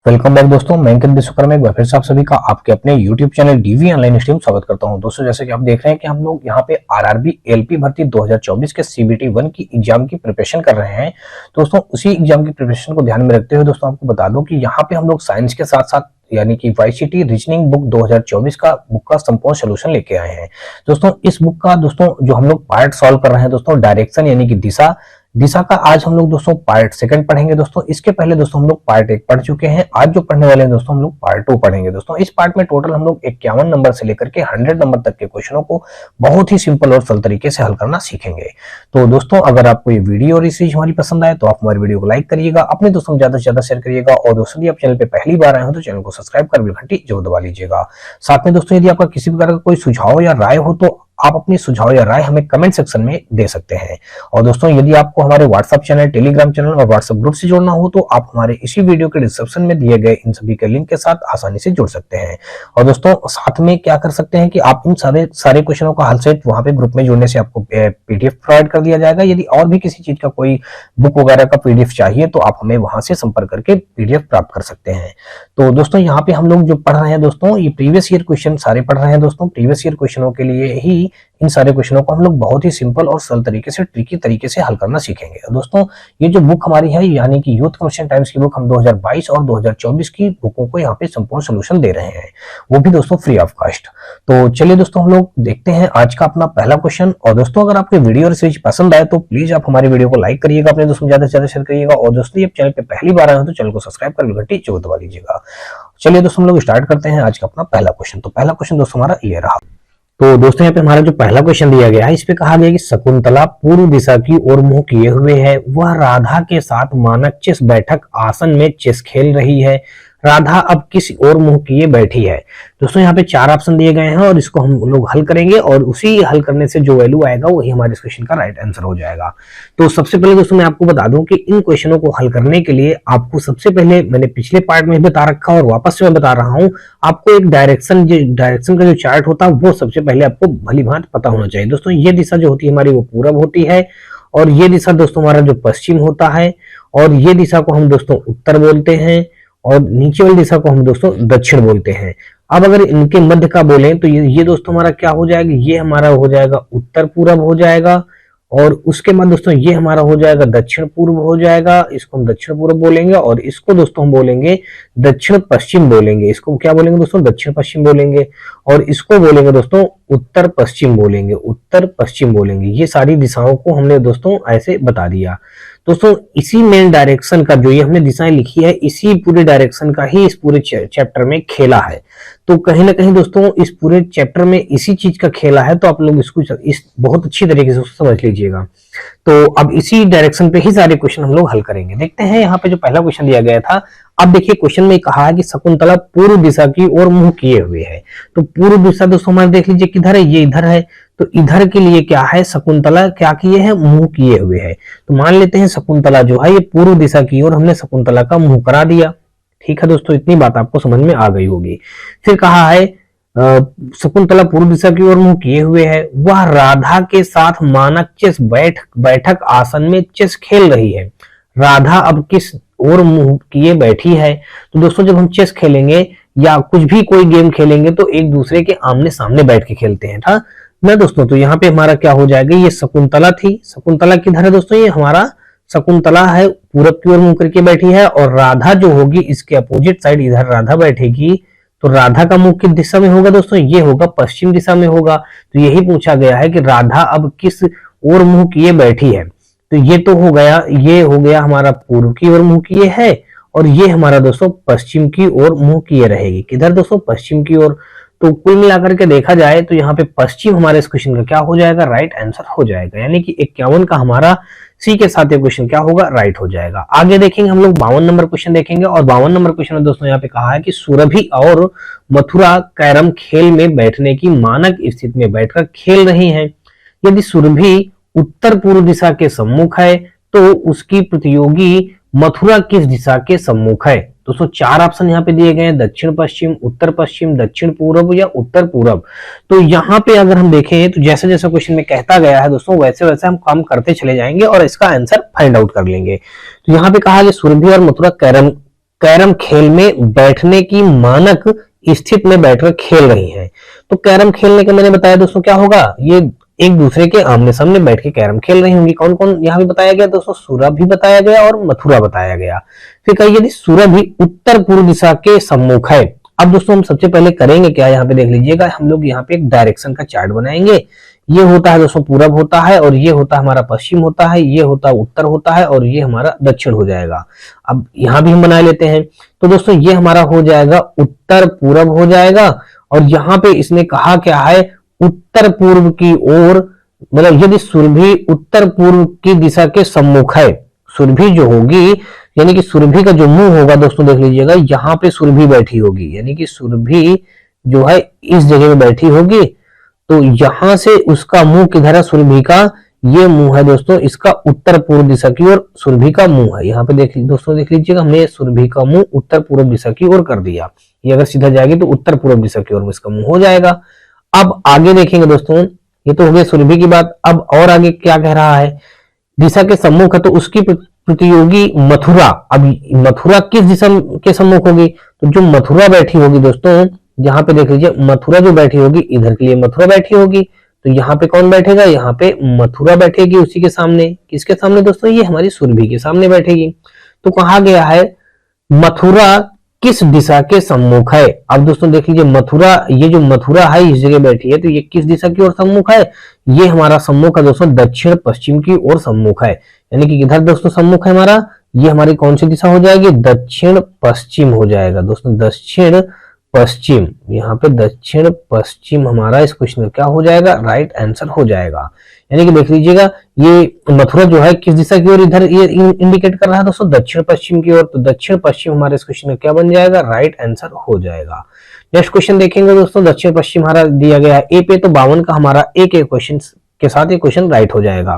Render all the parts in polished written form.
Welcome back दोस्तों, मैं अंकित विश्वकर्मा एक बार फिर से आप सभी का आपके अपने YouTube channel DV online stream स्वागत करता हूं। दोस्तों जैसे कि आप देख रहे हैं कि हम लोग यहां पे आरआरबी एलपी भर्ती 2024 के सीबीटी 1 की एग्जाम की प्रिपरेशन कर रहे हैं। दोस्तों उसी एग्जाम की प्रिपरेशन को ध्यान में रखते हुए दोस्तों आपको बता दूं कि यहाँ पे हम लोग साइंस के साथ साथ यानी कि वाईसीटी रीजनिंग बुक 2024 का बुक का संपूर्ण सोल्यूशन लेके आए हैं। दोस्तों इस बुक का दोस्तों जो हम लोग पार्ट सॉल्व कर रहे हैं दोस्तों डायरेक्शन यानी कि दिशा दिशा का आज हम लोग दोस्तों पार्ट सेकंड पढ़ेंगे। दोस्तों इसके पहले दोस्तों हम लोग पार्ट 1 पढ़ चुके हैं। आज जो पढ़ने वाले हैं दोस्तों हम लोग पार्ट 2 पढ़ेंगे। दोस्तों इस पार्ट में टोटल हम लोग 51 नंबर से लेकर के 100 नंबर तक के क्वेश्चनों को बहुत ही सिंपल और सरल तरीके से हल करना सीखेंगे। तो दोस्तों अगर आपको ये वीडियो और सीरीज हमारी पसंद आए तो आप हमारी वीडियो को लाइक करिएगा, अपने दोस्तों को ज्यादा से ज्यादा शेयर करिएगा और दोस्तों यदि आप चैनल पे पहली बार आए हो तो चैनल को सब्सक्राइब कर बेल घंटी जरूर दबा लीजिएगा। साथ में दोस्तों यदि आपका किसी प्रकार का कोई सुझाव या राय हो तो आप अपनी सुझाव या राय हमें कमेंट सेक्शन में दे सकते हैं। और दोस्तों यदि आपको हमारे व्हाट्सएप चैनल, टेलीग्राम चैनल और व्हाट्सएप ग्रुप से जुड़ना हो तो आप हमारे इसी वीडियो के डिस्क्रिप्शन में दिए गए इन सभी के लिंक के साथ आसानी से जुड़ सकते हैं। और दोस्तों साथ में क्या कर सकते हैं कि आप इन सारे क्वेश्चनों का हल सेट वहां पे ग्रुप में जुड़ने से आपको पीडीएफ प्रोवाइड कर दिया जाएगा। यदि और भी किसी चीज का कोई बुक वगैरह का पीडीएफ चाहिए तो आप हमें वहां से संपर्क करके पीडीएफ प्राप्त कर सकते हैं। तो दोस्तों यहाँ पे हम लोग जो पढ़ रहे हैं दोस्तों ये प्रीवियस ईयर क्वेश्चन सारे पढ़ रहे हैं। दोस्तों प्रीवियस ईयर क्वेश्चनों के लिए ही इन सारे क्वेश्चनों को हम लोग बहुत ही सिंपल और सरल तरीके से ट्रिकी तरीके से हल करना सीखेंगे। दोस्तों ये जो बुक हमारी है यानी कि यूथ कमीशन टाइम्स की बुक हम 2022 और 2024 की बुकों को यहाँ पे संपूर्ण सोल्यूशन दे रहे हैं, वो भी दोस्तों फ्री ऑफ कॉस्ट। तो चलिए दोस्तों हम लोग देखते हैं आज का अपना पहला क्वेश्चन। और दोस्तों अगर आपको वीडियो और सीरीज पसंद आए तो प्लीज आप हमारी वीडियो को लाइक करिएगा, अपने दोस्तों ज्यादा से ज्यादा शेयर करिएगा और दोस्तों आप चैनल पे पहली बार आए हो तो चैनल को सब्सक्राइब कर बेल घंटी जरूर दबा लीजिएगा। चलिए दोस्तों हम लोग स्टार्ट करते हैं आज का अपना पहला क्वेश्चन। तो पहला क्वेश्चन दोस्तों हमारा ये रहा। तो दोस्तों यहाँ पे हमारा जो पहला क्वेश्चन दिया गया है इस पे कहा गया कि शकुंतला पूर्व दिशा की ओर मुंह किए हुए है, वह राधा के साथ मानक चेस बैठक आसन में चेस खेल रही है, राधा अब किस ओर मुंह किए बैठी है। दोस्तों यहाँ पे 4 ऑप्शन दिए गए हैं और इसको हम लोग हल करेंगे और उसी हल करने से जो वैल्यू आएगा वही हमारे इस क्वेश्चन का राइट आंसर हो जाएगा। तो सबसे पहले दोस्तों मैं आपको बता दूं कि इन क्वेश्चनों को हल करने के लिए आपको सबसे पहले मैंने पिछले पार्ट में बता रखा और वापस से मैं बता रहा हूं, आपको एक डायरेक्शन का जो चार्ट होता है वो सबसे पहले आपको भली भांति पता होना चाहिए। दोस्तों ये दिशा जो होती है हमारी वो पूरब होती है और ये दिशा दोस्तों हमारा जो पश्चिम होता है और ये दिशा को हम दोस्तों उत्तर बोलते हैं और नीचे वाली दिशा को हम दोस्तों दक्षिण बोलते हैं। अब अगर इनके मध्य का बोलें तो ये दोस्तों हमारा क्या हो जाएगा, ये हमारा हो जाएगा उत्तर पूरब हो जाएगा और उसके बाद दोस्तों ये हमारा हो जाएगा दक्षिण पूर्व हो जाएगा, इसको हम दक्षिण पूर्व बोलेंगे और इसको दोस्तों हम बोलेंगे दक्षिण पश्चिम बोलेंगे। इसको क्या बोलेंगे दोस्तों, दक्षिण पश्चिम बोलेंगे और इसको बोलेंगे दोस्तों उत्तर पश्चिम बोलेंगे, उत्तर पश्चिम बोलेंगे। ये सारी दिशाओं को हमने दोस्तों ऐसे बता दिया। दोस्तों इसी मेन डायरेक्शन का जो ये हमने दिशाएं लिखी है इसी पूरे डायरेक्शन का ही इस पूरे चैप्टर में खेला है। तो कहीं ना कहीं दोस्तों इस पूरे चैप्टर में इसी चीज का खेला है, तो आप लोग इसको इस बहुत अच्छी तरीके से समझ लीजिएगा। तो अब इसी डायरेक्शन पे ही सारे क्वेश्चन हम लोग हल करेंगे। देखते हैं यहाँ पे जो पहला क्वेश्चन दिया गया था। अब देखिए क्वेश्चन में कहा है कि शकुंतला पूर्व दिशा की ओर मुंह किए हुए है। तो पूर्व दिशा दोस्तों हमारे देख लीजिए किधर है, ये इधर है। तो इधर के लिए क्या है, शकुंतला क्या किए हैं, मुंह किए हुए है। तो मान लेते हैं शकुंतला जो है ये पूर्व दिशा की ओर हमने शकुंतला का मुंह करा दिया। ठीक है दोस्तों, इतनी बात आपको समझ में आ गई होगी। फिर कहा है शकुंतला पूर्व दिशा की ओर मुंह किए हुए है, वह राधा के साथ मानक चेस बैठक आसन में चेस खेल रही है, राधा अब किस ओर मुंह किए बैठी है। तो दोस्तों जब हम चेस खेलेंगे या कुछ भी कोई गेम खेलेंगे तो एक दूसरे के आमने सामने बैठ के खेलते हैं ना दोस्तों। तो यहाँ पे हमारा क्या हो जाएगा, ये शकुंतला थी, शकुंतला किधर है दोस्तों, ये हमारा शकुंतला है पूरब की ओर मुंह करके बैठी है और राधा जो होगी इसके अपोजिट साइड इधर राधा बैठेगी। तो राधा का मुंह किस दिशा में होगा दोस्तों, ये होगा पश्चिम दिशा में होगा। तो यही पूछा गया है कि राधा अब किस ओर मुंह किए बैठी है। तो ये तो हो गया, ये हो गया हमारा पूर्व की ओर मुंह किए है और ये हमारा दोस्तों पश्चिम की ओर मुंह किए रहेगी। किधर दोस्तों, पश्चिम की ओर। तो कुल मिलाकर के देखा जाए तो यहाँ पे पश्चिम हमारे इस क्वेश्चन का क्या हो जाएगा, राइट आंसर हो जाएगा। यानी कि 51 का हमारा सी के साथ ये क्वेश्चन क्या होगा, राइट हो जाएगा। आगे देखेंगे हम लोग 52 नंबर क्वेश्चन देखेंगे और 52 नंबर क्वेश्चन में दोस्तों यहाँ पे कहा है कि सुरभि और मथुरा कैरम खेल में बैठने की मानक स्थिति में बैठकर खेल रही हैं। यदि सुरभि उत्तर पूर्व दिशा के सम्मुख है तो उसकी प्रतियोगी मथुरा किस दिशा के सम्मुख है। दोस्तों 4 ऑप्शन यहाँ पे दिए गए हैं, दक्षिण पश्चिम, उत्तर पश्चिम, दक्षिण पूर्व या उत्तर पूर्व। तो यहाँ पे अगर हम देखें तो जैसे जैसे क्वेश्चन में कहता गया है दोस्तों वैसे वैसे हम काम करते चले जाएंगे और इसका आंसर फाइंड आउट कर लेंगे। तो यहाँ पे कहा है सुरभि और मथुरा कैरम कैरम खेल में बैठने की मानक स्थिति में बैठकर खेल रही हैं। तो कैरम खेलने का मैंने बताया दोस्तों क्या होगा, ये एक दूसरे के आमने सामने बैठ के कैरम खेल रही होंगी। कौन कौन यहाँ भी बताया गया दोस्तों, सूरभ भी बताया गया और मथुरा बताया गया। फिर कहिए यदि सूरभ भी उत्तर पूर्व दिशा के सम्मुख है। अब दोस्तों हम सबसे पहले करेंगे क्या, यहाँ पे देख लीजिएगा, हम लोग यहाँ पे एक डायरेक्शन का चार्ट बनाएंगे। ये होता है दोस्तों पूरब होता है, और ये होता है हमारा पश्चिम होता है, ये होता है उत्तर होता है, और ये हमारा दक्षिण हो जाएगा। अब यहाँ भी हम बना लेते हैं। तो दोस्तों ये हमारा हो जाएगा उत्तर पूरब हो जाएगा, और यहाँ पे इसने कहा क्या है, उत्तर पूर्व की ओर, मतलब यदि सुरभि उत्तर पूर्व की दिशा के सम्मुख है, सुरभि जो होगी यानी कि सुरभि का जो मुंह होगा दोस्तों देख लीजिएगा, यहाँ पे सुरभि बैठी होगी, यानी कि सुरभि जो है इस जगह में बैठी होगी। तो यहां से उसका मुंह किधर है, सुरभि का ये मुंह है दोस्तों, इसका उत्तर पूर्व दिशा की ओर सुरभि का मुंह है। यहाँ पे दोस्तों देख लीजिएगा, हमने सुरभि का मुंह उत्तर पूर्व दिशा की ओर कर दिया। ये अगर सीधा जाएगी तो उत्तर पूर्व दिशा की ओर इसका मुंह हो जाएगा। अब आगे देखेंगे दोस्तों, ये तो हो गई सुरभि की बात। अब और आगे क्या कह रहा है, दिशा के सम्मुख है तो उसकी प्रतियोगी मथुरा। अब मथुरा किस दिशा के सम्मुख होगी, तो जो मथुरा बैठी होगी दोस्तों, यहाँ पे देख लीजिए मथुरा जो बैठी होगी, इधर के लिए मथुरा बैठी होगी, तो यहाँ पे कौन बैठेगा, यहाँ पे मथुरा बैठेगी उसी के सामने। किसके सामने दोस्तों, ये हमारी सुरभि के सामने बैठेगी। तो कहा गया है मथुरा किस दिशा के सम्मुख है। अब दोस्तों देख लीजिए मथुरा, ये जो मथुरा है इस जगह बैठी है, तो ये किस दिशा की ओर सम्मुख है, ये हमारा सम्मुख है दोस्तों दक्षिण पश्चिम की ओर सम्मुख है। यानी कि इधर दोस्तों सम्मुख है हमारा, ये हमारी कौन सी दिशा हो जाएगी, दक्षिण पश्चिम हो जाएगा दोस्तों, दक्षिण पश्चिम। यहाँ पे दक्षिण पश्चिम हमारा इस क्वेश्चन में क्या हो जाएगा, राइट आंसर हो जाएगा। यानी कि देख लीजिएगा ये मथुरा जो है किस दिशा की ओर इधर ये इंडिकेट कर रहा है दोस्तों, दक्षिण पश्चिम की ओर। तो दक्षिण पश्चिम हमारे इस क्वेश्चन में क्या बन जाएगा, राइट आंसर हो जाएगा। नेक्स्ट क्वेश्चन देखेंगे दोस्तों, दक्षिण पश्चिम हमारा दिया गया है ए पे, तो 52 का हमारा एक क्वेश्चन के साथ ये क्वेश्चन राइट हो जाएगा।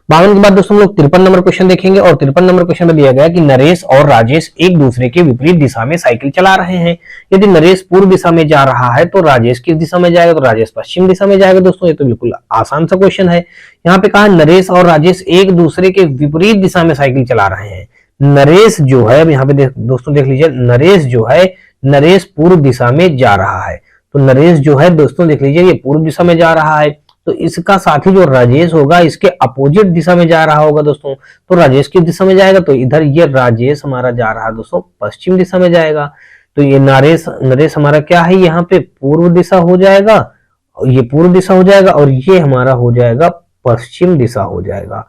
52 के बाद दोस्तों हम लोग 53 नंबर क्वेश्चन देखेंगे, और 53 नंबर क्वेश्चन में दिया गया कि नरेश और राजेश एक दूसरे के विपरीत दिशा में साइकिल चला रहे हैं। यदि नरेश पूर्व दिशा में जा रहा है तो राजेश किस दिशा में जाएगा, तो राजेश पश्चिम दिशा में जाएगा। दोस्तों ये तो बिल्कुल आसान सा क्वेश्चन है। यहाँ पे कहा नरेश और राजेश एक दूसरे के विपरीत दिशा में साइकिल चला रहे हैं। नरेश जो है, यहाँ पे दोस्तों देख लीजिए, नरेश जो है, नरेश पूर्व दिशा में जा रहा है। तो नरेश जो है दोस्तों देख लीजिए ये पूर्व दिशा में जा रहा है, तो इसका साथी जो राजेश होगा इसके अपोजिट दिशा में जा रहा होगा दोस्तों। तो राजेश किस दिशा में जाएगा, तो इधर ये राजेश हमारा जा रहा है दोस्तों पश्चिम दिशा में जाएगा। तो ये नरेश हमारा क्या है, यहाँ पे पूर्व दिशा हो जाएगा, ये पूर्व दिशा हो जाएगा, और ये हमारा हो जाएगा पश्चिम दिशा हो जाएगा।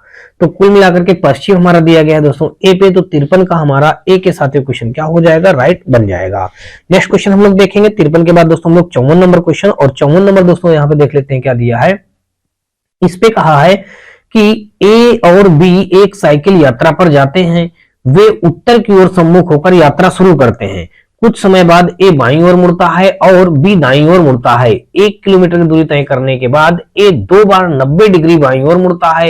तो कुल मिलाकर के पश्चिम हमारा दिया गया है दोस्तों ए पे, तो 53 का हमारा ए के साथ क्वेश्चन क्या हो जाएगा, राइट बन जाएगा। नेक्स्ट क्वेश्चन हम लोग देखेंगे 53 के बाद दोस्तों हम लोग 54 नंबर क्वेश्चन, और 54 नंबर दोस्तों यहाँ पे देख लेते हैं क्या दिया है। इस पे कहा है कि ए और बी एक साइकिल यात्रा पर जाते हैं, वे उत्तर की ओर सम्मुख होकर यात्रा शुरू करते हैं। कुछ समय बाद ए बाईं ओर मुड़ता है और बी दाईं ओर मुड़ता है। 1 किलोमीटर की दूरी तय करने के बाद ए 2 बार 90 डिग्री बाईं ओर मुड़ता है।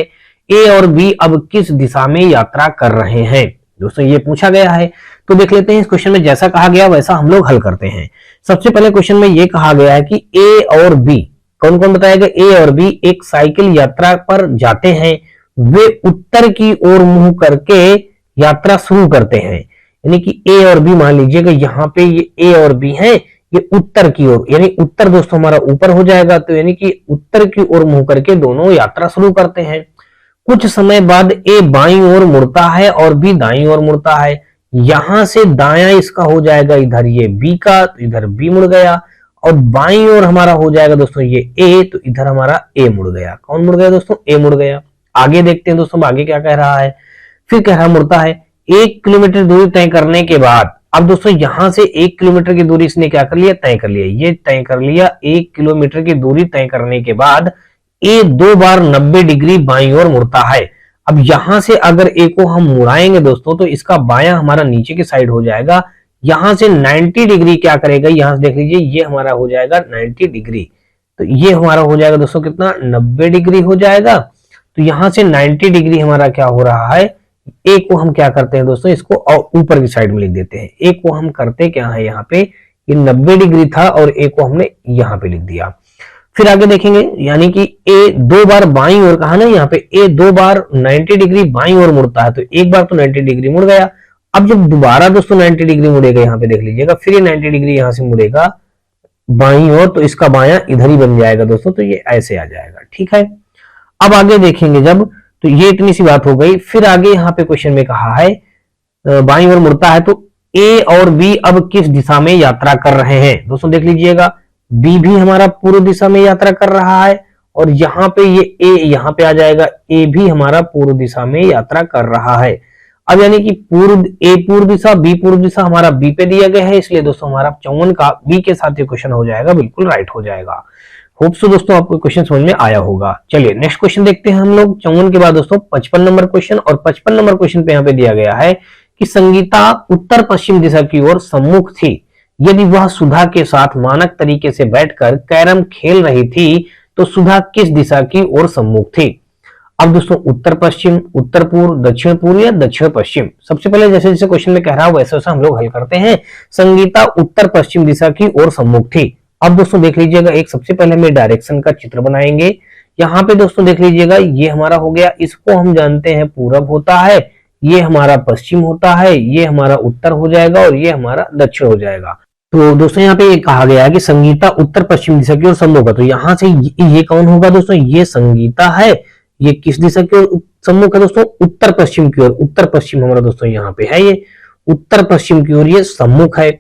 ए और बी अब किस दिशा में यात्रा कर रहे हैं, दोस्तों ये पूछा गया है। तो देख लेते हैं इस क्वेश्चन में जैसा कहा गया वैसा हम लोग हल करते हैं। सबसे पहले क्वेश्चन में ये कहा गया है कि ए और बी, कौन कौन बताया गया, ए और बी एक साइकिल यात्रा पर जाते हैं, वे उत्तर की ओर मुंह करके यात्रा शुरू करते हैं। यानी कि ए और बी मान लीजिएगा यहाँ पे ये ए और बी है, ये उत्तर की ओर, यानी उत्तर दोस्तों हमारा ऊपर हो जाएगा, तो यानी कि उत्तर की ओर मुंह करके दोनों यात्रा शुरू करते हैं। कुछ समय बाद ए बाईं ओर मुड़ता है और बी दाईं ओर मुड़ता है। यहां से दायां इसका हो जाएगा इधर ये बी का, तो इधर बी मुड़ गया, और बाईं ओर हमारा हो जाएगा दोस्तों ये ए, तो इधर हमारा ए मुड़ गया। कौन मुड़ गया दोस्तों, ए मुड़ गया। आगे देखते हैं दोस्तों आगे क्या कह रहा है। फिर कह रहा मुड़ता है 1 किलोमीटर दूरी तय करने के बाद। अब दोस्तों यहां से 1 किलोमीटर की दूरी इसने क्या कर लिया, तय कर लिया। ये तय कर लिया 1 किलोमीटर की दूरी तय करने के बाद ए 2 बार 90 डिग्री बाईं ओर मुड़ता है। अब यहां से अगर ए को हम मुड़ाएंगे दोस्तों तो इसका बायां हमारा नीचे की साइड हो जाएगा। यहां से 90 डिग्री क्या करेगा, यहां से देख लीजिए ये हमारा हो जाएगा 90 डिग्री, तो ये हमारा हो जाएगा दोस्तों कितना, 90 डिग्री हो जाएगा। तो यहां से 90 डिग्री हमारा क्या हो रहा है, ए को हम क्या करते हैं दोस्तों, इसको ऊपर की साइड में लिख देते हैं। ए को हम करते क्या है, यहाँ पे ये 90 डिग्री था और ए को हमने यहाँ पे लिख दिया। फिर आगे देखेंगे, यानी कि ए 2 बार बाईं ओर कहा ना, यहाँ पे ए 2 बार 90 डिग्री बाईं ओर मुड़ता है, तो एक बार तो 90 डिग्री मुड़ गया, अब जब दोबारा दोस्तों 90 डिग्री मुड़ेगा, यहाँ पे देख लीजिएगा, फिर ये 90 डिग्री यहाँ से मुड़ेगा बाईं ओर, तो इसका बायां इधर ही बन जाएगा दोस्तों, तो ये ऐसे आ जाएगा। ठीक है, अब आगे देखेंगे जब, तो ये इतनी सी बात हो गई। फिर आगे यहाँ पे क्वेश्चन में कहा है बाईं ओर मुड़ता है, तो ए और बी अब किस दिशा में यात्रा कर रहे हैं। दोस्तों देख लीजिएगा, बी भी हमारा पूर्व दिशा में यात्रा कर रहा है, और यहाँ पे ये ए यहाँ पे आ जाएगा, ए भी हमारा पूर्व दिशा में यात्रा कर रहा है। अब यानी कि ए पूर्व दिशा, बी पूर्व दिशा, हमारा बी पे दिया गया है, इसलिए दोस्तों हमारा 54 का बी के साथ ये क्वेश्चन हो जाएगा, बिल्कुल राइट हो जाएगा। होप सो दोस्तों आपको क्वेश्चन समझ में आया होगा। चलिए नेक्स्ट क्वेश्चन देखते हैं हम लोग। 54 के बाद दोस्तों 55 नंबर क्वेश्चन, और 55 नंबर क्वेश्चन पे यहाँ पे दिया गया है कि संगीता उत्तर पश्चिम दिशा की ओर सम्मुख थी, यदि वह सुधा के साथ मानक तरीके से बैठकर कैरम खेल रही थी तो सुधा किस दिशा की ओर सम्मुख थी। अब दोस्तों उत्तर पश्चिम, उत्तर पूर्व, दक्षिण पूर्व या दक्षिण पश्चिम, सबसे पहले जैसे जैसे क्वेश्चन में कह रहा है वैसे वैसे हम लोग हल करते हैं। संगीता उत्तर पश्चिम दिशा की ओर सम्मुख थी। अब दोस्तों देख लीजिएगा, एक सबसे पहले हमें डायरेक्शन का चित्र बनाएंगे। यहाँ पे दोस्तों देख लीजिएगा, ये हमारा हो गया, इसको हम जानते हैं पूरब होता है, ये हमारा पश्चिम होता है, ये हमारा उत्तर हो जाएगा, और ये हमारा दक्षिण हो जाएगा। तो दोस्तों यहाँ पे ये कहा गया है कि संगीता उत्तर पश्चिम दिशा की ओर सम्मुख है, तो यहाँ से ये कौन होगा दोस्तों, ये संगीता है, ये किस दिशा की ओर सम्मुख है दोस्तों, उत्तर पश्चिम की ओर। उत्तर पश्चिम हमारा दोस्तों यहाँ पे है, ये उत्तर पश्चिम की ओर ये सम्मुख है।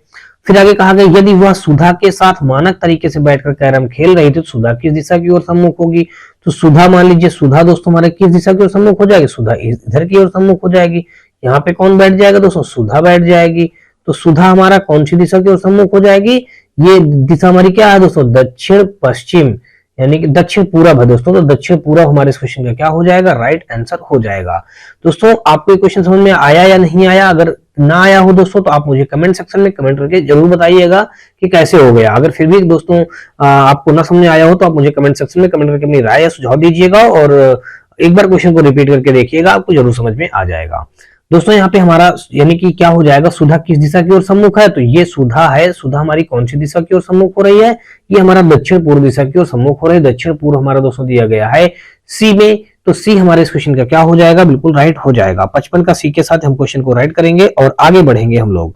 फिर आगे कहा गया, यदि वह सुधा के साथ मानक तरीके से बैठकर कैरम खेल रही थी तो सुधा किस दिशा की ओर सम्मुख होगी। तो सुधा, मान लीजिए सुधा दोस्तों हमारे किस दिशा की ओर सम्मुख हो जाएगी, सुधा इधर की ओर सम्मुख हो जाएगी। यहाँ पे कौन बैठ जाएगा दोस्तों, सुधा बैठ जाएगी। तो सुधा हमारा कौन सी दिशा की ओर सम्मुख हो जाएगी, ये दिशा हमारी क्या है दोस्तों, दक्षिण पश्चिम, यानी कि दक्षिण पूरब है दोस्तों। तो दक्षिण पूरब हमारे इस क्वेश्चन का क्या हो जाएगा, राइट आंसर हो जाएगा। दोस्तों आपको ये क्वेश्चन समझ में आया या नहीं आया, अगर ना आया हो दोस्तों तो आप मुझे कमेंट सेक्शन में कमेंट करके जरूर बताइएगा कि कैसे हो गया। अगर फिर भी दोस्तों आपको ना समझ में आया हो तो आप मुझे कमेंट सेक्शन में कमेंट करके अपनी राय या सुझाव दीजिएगा, और एक बार क्वेश्चन को रिपीट करके देखिएगा, आपको जरूर समझ में आ जाएगा। दोस्तों यहाँ पे हमारा यानी कि क्या हो जाएगा, सुधा किस दिशा की ओर सम्मुख है, तो ये सुधा है। सुधा हमारी कौन सी दिशा की ओर सम्मुख हो रही है, ये हमारा दक्षिण पूर्व दिशा की ओर सम्मुख हो रही है। दक्षिण पूर्व हमारा दोस्तों दिया गया है सी में, तो सी हमारे इस क्वेश्चन का क्या हो जाएगा, बिल्कुल राइट हो जाएगा। 55 का सी के साथ हम क्वेश्चन को राइट करेंगे और आगे बढ़ेंगे हम लोग।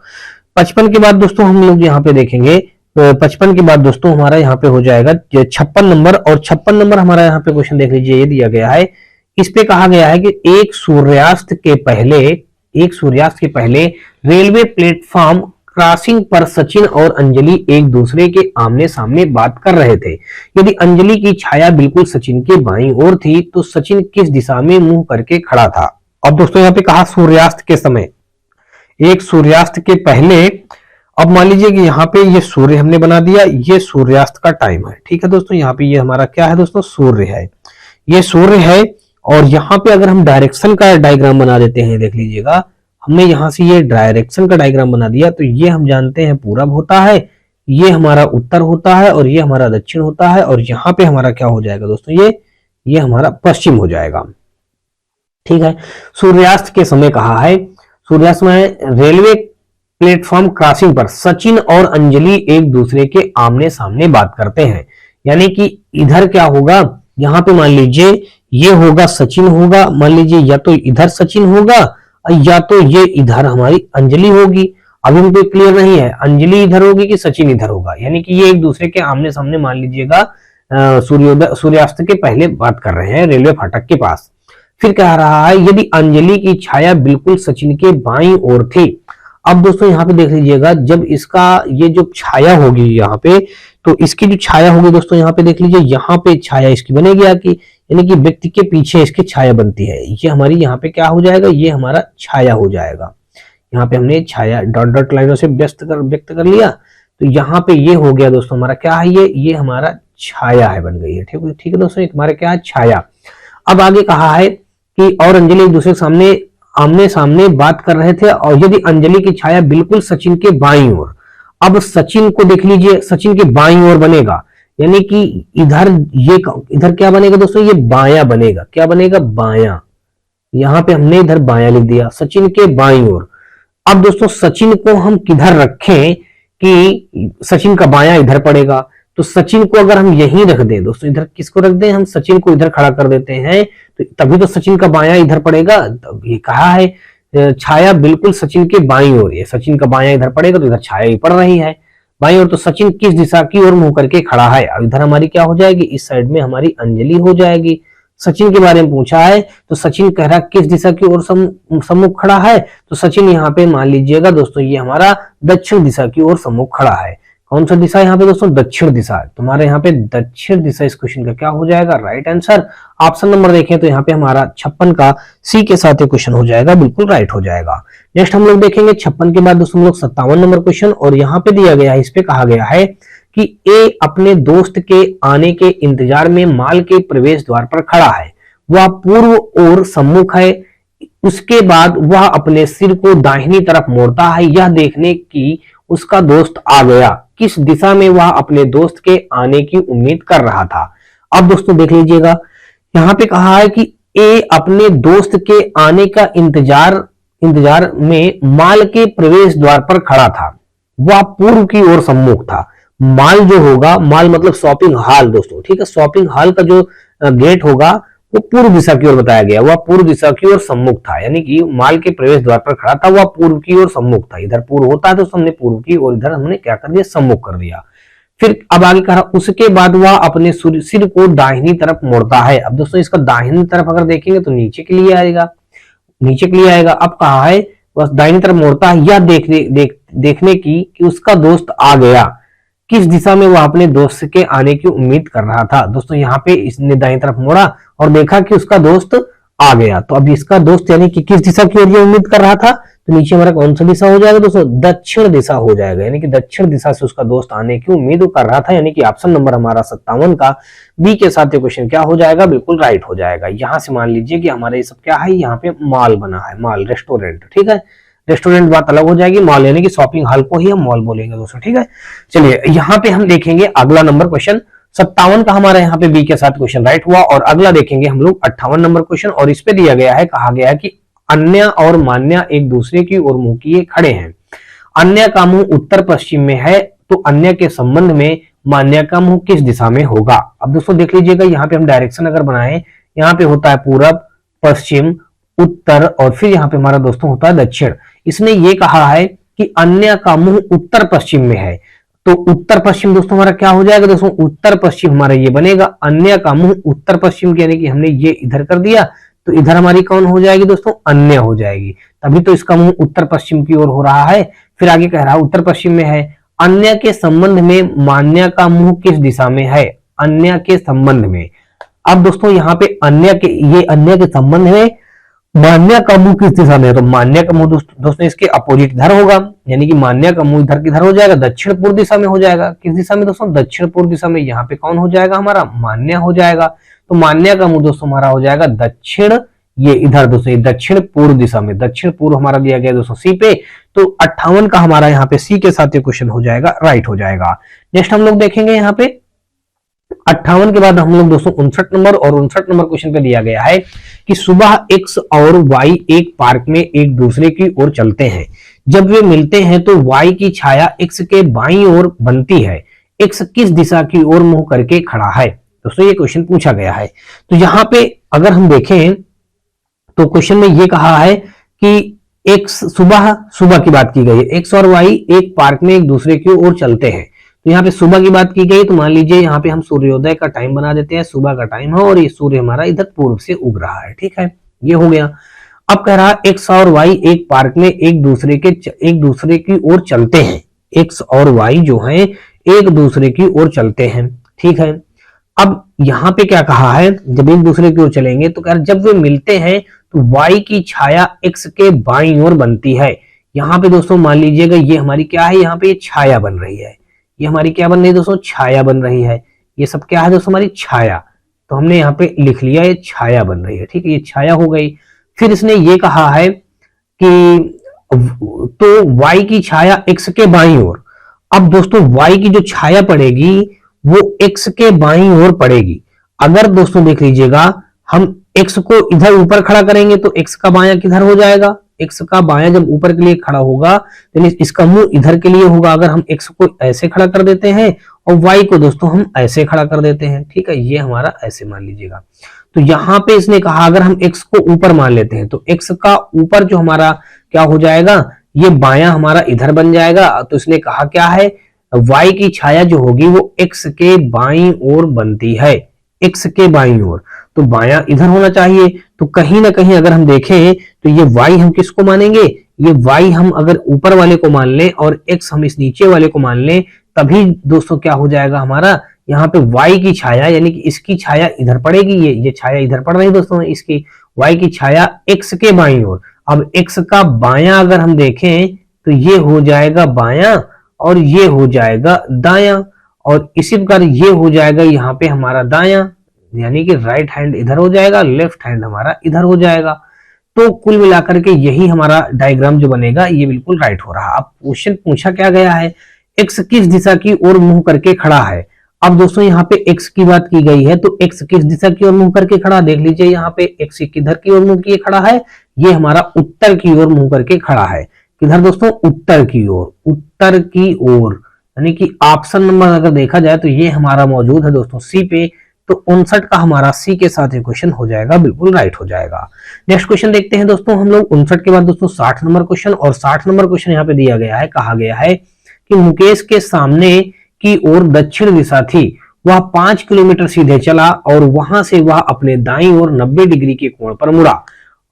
55 के बाद दोस्तों हम लोग यहाँ पे देखेंगे, 55 के बाद दोस्तों हमारा यहाँ पे हो जाएगा 56 नंबर, और 56 नंबर हमारा यहाँ पे क्वेश्चन देख लीजिए, ये दिया गया है। इस पे कहा गया है कि एक सूर्यास्त के पहले रेलवे प्लेटफॉर्म क्रॉसिंग पर सचिन और अंजलि एक दूसरे के आमने सामने बात कर रहे थे। यदि अंजलि की छाया बिल्कुल सचिन के बाईं ओर थी तो सचिन किस दिशा में मुंह करके खड़ा था। अब दोस्तों यहाँ पे कहा सूर्यास्त के समय, एक सूर्यास्त के पहले। अब मान लीजिए कि यहाँ पे ये सूर्य हमने बना दिया, ये सूर्यास्त का टाइम है। ठीक है दोस्तों, यहाँ पे ये हमारा क्या है दोस्तों, सूर्य है, ये सूर्य है। और यहाँ पे अगर हम डायरेक्शन का डायग्राम बना देते हैं, देख लीजिएगा हमने यहाँ से ये डायरेक्शन का डायग्राम बना दिया, तो ये हम जानते हैं पूरब होता है, ये हमारा उत्तर होता है, और ये हमारा दक्षिण होता है, और यहाँ पे हमारा क्या हो जाएगा दोस्तों, ये हमारा पश्चिम हो जाएगा। ठीक है, सूर्यास्त के समय कहा है, सूर्यास्त में रेलवे प्लेटफॉर्म क्रॉसिंग पर सचिन और अंजलि एक दूसरे के आमने सामने बात करते हैं। यानी कि इधर क्या होगा, यहाँ पे मान लीजिए ये होगा सचिन होगा, मान लीजिए या तो इधर सचिन होगा या तो ये इधर हमारी अंजलि होगी। अभी हमको क्लियर नहीं है अंजलि इधर होगी कि सचिन इधर होगा, यानी कि ये एक दूसरे के आमने सामने मान लीजिएगा सूर्यास्त के पहले बात कर रहे हैं रेलवे फाटक के पास। फिर कह रहा है यदि अंजलि की छाया बिल्कुल सचिन के बाईं ओर थी। अब दोस्तों यहाँ पे देख लीजिएगा, जब इसका ये जो छाया होगी यहाँ पे, तो इसकी जो छाया होगी दोस्तों यहाँ पे देख लीजिए, यहाँ पे छाया इसकी बनेगी आके, यानी कि व्यक्ति के पीछे इसकी छाया बनती है। ये हमारी यहाँ पे क्या हो जाएगा, ये हमारा छाया हो जाएगा। यहाँ पे हमने छाया डॉट डॉट लाइनों से व्यक्त कर लिया, तो यहाँ पे ये हो गया दोस्तों हमारा क्या है, ये हमारा छाया है, बन गई है। ठीक है दोस्तों, हमारा क्या है, छाया। अब आगे कहा है कि और अंजलि एक दूसरे के सामने आमने सामने बात कर रहे थे, और यदि अंजलि की छाया बिल्कुल सचिन के बाईं ओर। अब सचिन को देख लीजिए, सचिन के बाईं ओर बनेगा, यानी कि इधर क्या बनेगा दोस्तों, ये बायां बनेगा। क्या बनेगा, बायां। यहाँ पे हमने इधर बायां लिख दिया, सचिन के बाईं ओर। अब दोस्तों सचिन को हम किधर रखें कि सचिन का बायां इधर पड़ेगा, तो सचिन को अगर हम यहीं रख दें दोस्तों, इधर किसको रख दें, हम सचिन को इधर खड़ा कर देते हैं, तो तभी तो सचिन का बायां इधर पड़ेगा। तो ये कहा है छाया बिल्कुल सचिन के बाईं ओर है। सचिन का बायां इधर पड़ेगा तो इधर छाया ही पड़ रही है बाईं ओर। तो सचिन किस दिशा की ओर मुंह करके खड़ा है? अब इधर हमारी क्या हो जाएगी? इस साइड में हमारी अंजलि हो जाएगी। सचिन के बारे में पूछा है तो सचिन कह रहा किस दिशा की ओर सम्मुख खड़ा है? तो सचिन यहाँ पे मान लीजिएगा दोस्तों ये हमारा दक्षिण दिशा की ओर सम्मुख खड़ा है। कौन सा दिशा यहाँ पे दोस्तों? दक्षिण दिशा। तुम्हारे यहाँ पे दक्षिण दिशा इस क्वेश्चन का क्या हो जाएगा? Right answer. ऑप्शन नंबर देखें तो यहाँ पे हमारा 56 का सी के साथ ये क्वेश्चन हो जाएगा, बिल्कुल राइट हो जाएगा। नेक्स्ट हम लोग देखेंगे 56 के बाद दोस्तों हम लोग 57 नंबर क्वेश्चन, और यहाँ पे दिया गया है, इस पे कहा गया है कि ए अपने दोस्त के आने के इंतजार में माल के प्रवेश द्वार पर खड़ा है। वह पूर्व और सम्मुख है। उसके बाद वह अपने सिर को दाहिनी तरफ मोड़ता है, यह देखने की उसका दोस्त आ गया। किस दिशा में वह अपने दोस्त के आने की उम्मीद कर रहा था? अब दोस्तों देख लीजिएगा, यहां पे कहा है कि ए अपने दोस्त के आने का इंतजार में माल के प्रवेश द्वार पर खड़ा था। वह पूर्व की ओर सम्मुख था। माल जो होगा, माल मतलब शॉपिंग हॉल दोस्तों, ठीक है। शॉपिंग हॉल का जो गेट होगा वो पूर्व दिशा की ओर बताया गया। वह पूर्व दिशा की ओर सम्मुख था, यानी कि माल के प्रवेश द्वार पर खड़ा था, वह पूर्व की ओर सम्मुख था। इधर पूर्व होता है तो हमने पूर्व की ओर, इधर हमने क्या कर दिया? सम्मुख कर दिया। फिर अब आगे कहा उसके बाद वह अपने सिर को दाहिनी तरफ मोड़ता है। अब दोस्तों इसका दाहिनी तरफ अगर देखेंगे तो नीचे के लिए आएगा, नीचे के लिए आएगा। अब कहा है बस दाहिनी तरफ मोड़ता है, यह देखने की कि उसका दोस्त आ गया। किस दिशा में वह अपने दोस्त के आने की उम्मीद कर रहा था? दोस्तों यहाँ पे इसने दाहिनी तरफ मोड़ा और देखा कि उसका दोस्त आ गया। तो अब इसका दोस्त यानी कि किस दिशा की ओर ये उम्मीद कर रहा था? तो नीचे हमारा कौन सा दिशा हो जाएगा दोस्तों? दक्षिण दिशा हो जाएगा, यानी कि दक्षिण दिशा से उसका दोस्त आने की उम्मीद कर रहा था। यानी कि ऑप्शन नंबर हमारा 57 का बी के साथ ये क्वेश्चन क्या हो जाएगा? बिल्कुल राइट हो जाएगा। यहाँ से मान लीजिए कि हमारा ये सब क्या है, यहाँ पे माल बना है, माल रेस्टोरेंट, ठीक है। रेस्टोरेंट बात अलग हो जाएगी, मॉल यानी कि शॉपिंग हॉल को ही हम मॉल बोलेंगे दोस्तों, ठीक है। चलिए यहाँ पे हम देखेंगे अगला नंबर क्वेश्चन 57 का हमारा यहाँ पे बी के साथ क्वेश्चन राइट हुआ। और अगला देखेंगे हम लोग 58 नंबर क्वेश्चन, और इस पे दिया गया है, कहा गया है कि अन्य और मान्य एक दूसरे की ओर मुंह किए खड़े हैं। अन्य का मुंह उत्तर पश्चिम में है, तो अन्य के संबंध में मान्य का मुंह किस दिशा में होगा? अब दोस्तों देख लीजिएगा, यहाँ पे हम डायरेक्शन अगर बनाए, यहाँ पे होता है पूरब, पश्चिम, उत्तर, और फिर यहाँ पे हमारा दोस्तों होता है दक्षिण। इसने ये कहा है कि अन्य का मुंह उत्तर पश्चिम में है, तो उत्तर पश्चिम दोस्तों हमारा क्या हो जाएगा? दोस्तों उत्तर पश्चिम हमारा ये बनेगा, अन्य का मुंह उत्तर पश्चिम, यानी कि हमने ये इधर कर दिया तो इधर हमारी कौन हो जाएगी दोस्तों? अन्य हो जाएगी। तभी तो इसका मुंह उत्तर पश्चिम की ओर हो रहा है। फिर आगे कह रहा है उत्तर पश्चिम में है। अन्य के संबंध में मान्य का मुंह किस दिशा में है? अन्य के संबंध में। अब दोस्तों यहाँ पे अन्य के संबंध में मान्य का मुंह किस दिशा में है? तो मान्य का मुंह दोस्तों इसके अपोजिट इधर होगा, यानी कि मान्य का मुंह इधर किधर हो जाएगा? दक्षिण पूर्व दिशा में हो जाएगा। किस दिशा में दोस्तों? दक्षिण पूर्व दिशा में। यहाँ पे कौन हो जाएगा? हमारा मान्य हो जाएगा। तो मान्य का मुंह दोस्तों हमारा हो जाएगा दक्षिण, ये इधर दोस्तों ये दक्षिण पूर्व दिशा में। दक्षिण पूर्व हमारा दिया गया दोस्तों सी पे, तो 58 का हमारा यहाँ पे सी के साथ ये क्वेश्चन हो जाएगा, राइट हो जाएगा। नेक्स्ट हम लोग देखेंगे यहाँ पे 58 के बाद हम लोग दोस्तों 59 नंबर, और 59 नंबर क्वेश्चन पे दिया गया है कि सुबह एक्स और वाई एक पार्क में एक दूसरे की ओर चलते हैं। जब वे मिलते हैं तो वाई की छाया एक्स के बाईं ओर बनती है। एक्स किस दिशा की ओर मुंह करके खड़ा है? दोस्तों ये क्वेश्चन पूछा गया है। तो यहाँ पे अगर हम देखें तो क्वेश्चन में ये कहा है कि एक्स सुबह की बात की गई है। एक्स और वाई एक पार्क में एक दूसरे की ओर चलते हैं। तो यहाँ पे सुबह की बात की गई, तो मान लीजिए यहाँ पे हम सूर्योदय का टाइम बना देते हैं, सुबह का टाइम है और ये सूर्य हमारा इधर पूर्व से उग रहा है, ठीक है, ये हो गया। अब कह रहा है एक्स और वाई एक पार्क में एक दूसरे की ओर चलते हैं। एक्स और वाई जो है एक दूसरे की ओर चलते हैं, ठीक है। अब यहाँ पे क्या कहा है, जब एक दूसरे की ओर चलेंगे तो कह रहा जब वे मिलते हैं तो वाई की छाया एक्स के बाईं ओर बनती है। यहाँ पे दोस्तों मान लीजिएगा ये हमारी क्या है, यहाँ पे ये छाया बन रही है, ये हमारी क्या बन रही है दोस्तों? छाया बन रही है। ये सब क्या है दोस्तों? हमारी छाया। तो हमने यहाँ पे लिख लिया ये छाया बन रही है, ठीक है, ये छाया हो गई। फिर इसने ये कहा है कि तो y की छाया x के बाईं ओर। अब दोस्तों y की जो छाया पड़ेगी वो x के बाईं ओर पड़ेगी। अगर दोस्तों देख लीजिएगा हम x को इधर ऊपर खड़ा करेंगे तो x का बायां किधर हो जाएगा? x का बायां जब ऊपर के लिए खड़ा होगा तो इसका मुंह इधर के लिए होगा। अगर हम x को ऐसे खड़ा कर देते हैं और y को दोस्तों हम ऐसे खड़ा कर देते हैं, ठीक है, ये हमारा ऐसे मान लीजिएगा। तो यहाँ पे इसने कहा अगर हम x को ऊपर मान लेते हैं तो x का ऊपर जो हमारा क्या हो जाएगा, ये बायां हमारा इधर बन जाएगा। तो इसने कहा क्या है, y की छाया जो होगी वो x के बाईं ओर बनती है, x के बाईं ओर, तो बायां इधर होना चाहिए। तो कहीं ना कहीं अगर हम देखें तो ये y हम किसको मानेंगे, ये y हम अगर ऊपर वाले को मान लें और x हम इस नीचे वाले को मान लें, तभी दोस्तों क्या हो जाएगा हमारा, यहाँ पे y की छाया यानी कि इसकी छाया इधर पड़ेगी, ये छाया इधर पड़ रही दोस्तों, इसकी y की छाया x के बाईं ओर। अब x का बायां अगर हम देखें तो ये हो जाएगा बायां और ये हो जाएगा दायां, और इसी प्रकार ये हो जाएगा यहाँ पे हमारा दायां, यानी कि राइट हैंड इधर हो जाएगा, लेफ्ट हैंड हमारा इधर हो जाएगा। तो कुल मिलाकर के यही हमारा डायग्राम जो बनेगा ये बिल्कुल राइट हो रहा। अब क्वेश्चन पूछा क्या गया है, x किस दिशा की ओर मुंह करके खड़ा है। अब दोस्तों यहाँ पे x की बात की गई है, तो x किस दिशा की ओर मुंह करके खड़ा, देख लीजिए यहाँ पे x किधर की ओर मुंह किए खड़ा है, ये हमारा उत्तर की ओर मुंह करके खड़ा है। किधर दोस्तों, उत्तर की ओर, उत्तर की ओर, यानी कि ऑप्शन नंबर अगर देखा जाए तो ये हमारा मौजूद है दोस्तों सी पे। तो 59 का हमारा सी के साथ ये क्वेश्चन हो जाएगा, बिल्कुल राइट हो जाएगा। नेक्स्ट क्वेश्चन देखते हैं दोस्तों हम लोग 59 के बाद दोस्तों 60 नंबर क्वेश्चन, और 60 नंबर क्वेश्चन यहाँ पे दिया गया है, कहा गया है कि मुकेश के सामने की ओर दक्षिण दिशा थी, वह 5 किलोमीटर सीधे चला और वहां से वह अपने दाईं ओर 90 डिग्री के कोण पर मुड़ा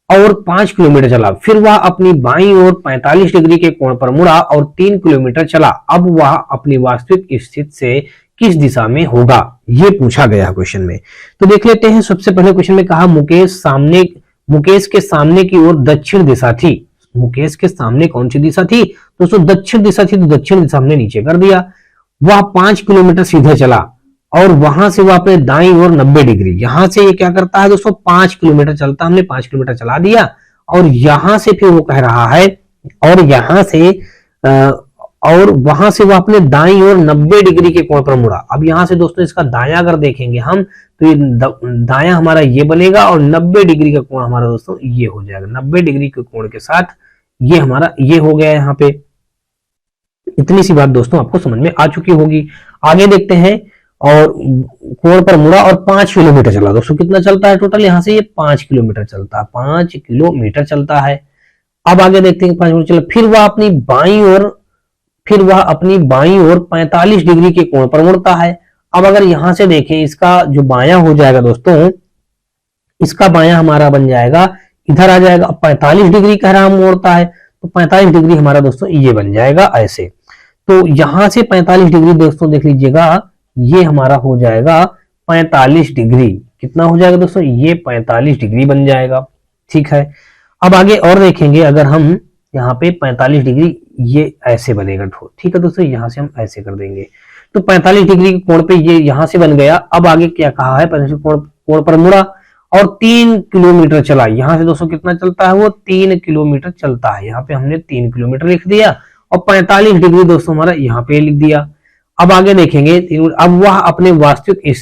और 5 किलोमीटर चला, फिर वह अपनी बाईं ओर 45 डिग्री के कोण पर मुड़ा और 3 किलोमीटर चला। अब वह अपनी वास्तविक स्थिति से किस दिशा में होगा, ये पूछा गया क्वेश्चन में। तो देख लेते हैं, सबसे पहले क्वेश्चन में कहा मुकेश के सामने की ओर दक्षिण दिशा थी। मुकेश के सामने कौन सी दिशा थी दोस्तों, दक्षिण दिशा थी, तो दक्षिण दिशा हमने नीचे कर दिया। वह 5 किलोमीटर सीधे चला और वहां से वह अपने दाईं ओर 90 डिग्री, यहां से ये क्या करता है दोस्तों 5 किलोमीटर चलता, हमने 5 किलोमीटर चला दिया और यहां से फिर वो कह रहा है और यहां से और वहां से वह अपने दाईं ओर 90 डिग्री के कोण पर मुड़ा। अब यहां से दोस्तों इसका दायां अगर देखेंगे हम तो ये दायां हमारा ये बनेगा और 90 डिग्री का कोण हमारा दोस्तों ये हो जाएगा, 90 डिग्री के कोण के साथ ये हमारा ये हो गया यहाँ पे। इतनी सी बात दोस्तों आपको समझ में आ चुकी होगी। आगे देखते हैं, और कोण पर मुड़ा और 5 किलोमीटर चला। दोस्तों कितना चलता है टोटल, यहाँ से ये 5 किलोमीटर चलता है, 5 किलोमीटर चलता है। अब आगे देखते हैं 5 किलोमीटर चला, फिर वह अपनी बाईं ओर 45 डिग्री के कोण पर मुड़ता है। अब अगर यहां से देखें, इसका जो बायां हो जाएगा दोस्तों, इसका बायां हमारा बन जाएगा इधर आ जाएगा। 45 डिग्री कह रहा मोड़ता है, तो 45 डिग्री हमारा दोस्तों ये बन जाएगा ऐसे। तो यहां से 45 डिग्री दोस्तों देख लीजिएगा, ये हमारा हो जाएगा 45 डिग्री। कितना हो जाएगा दोस्तों, ये 45 डिग्री बन जाएगा। ठीक है, अब आगे और देखेंगे, अगर हम यहाँ पे 45 डिग्री ये ऐसे बनेगा। ठीक है दोस्तों, यहां से हम ऐसे कर देंगे तो 45 डिग्री के कोण पे ये यहां से बन गया। अब आगे क्या कहा है, 45 कोण पर मुड़ा और 3 किलोमीटर चला। यहां से दोस्तों कितना चलता है, वो 3 किलोमीटर चलता है। यहाँ पे हमने 3 किलोमीटर लिख दिया और 45 डिग्री दोस्तों हमारा यहाँ पे लिख दिया। अब आगे देखेंगे, अब वह अपने वास्तविक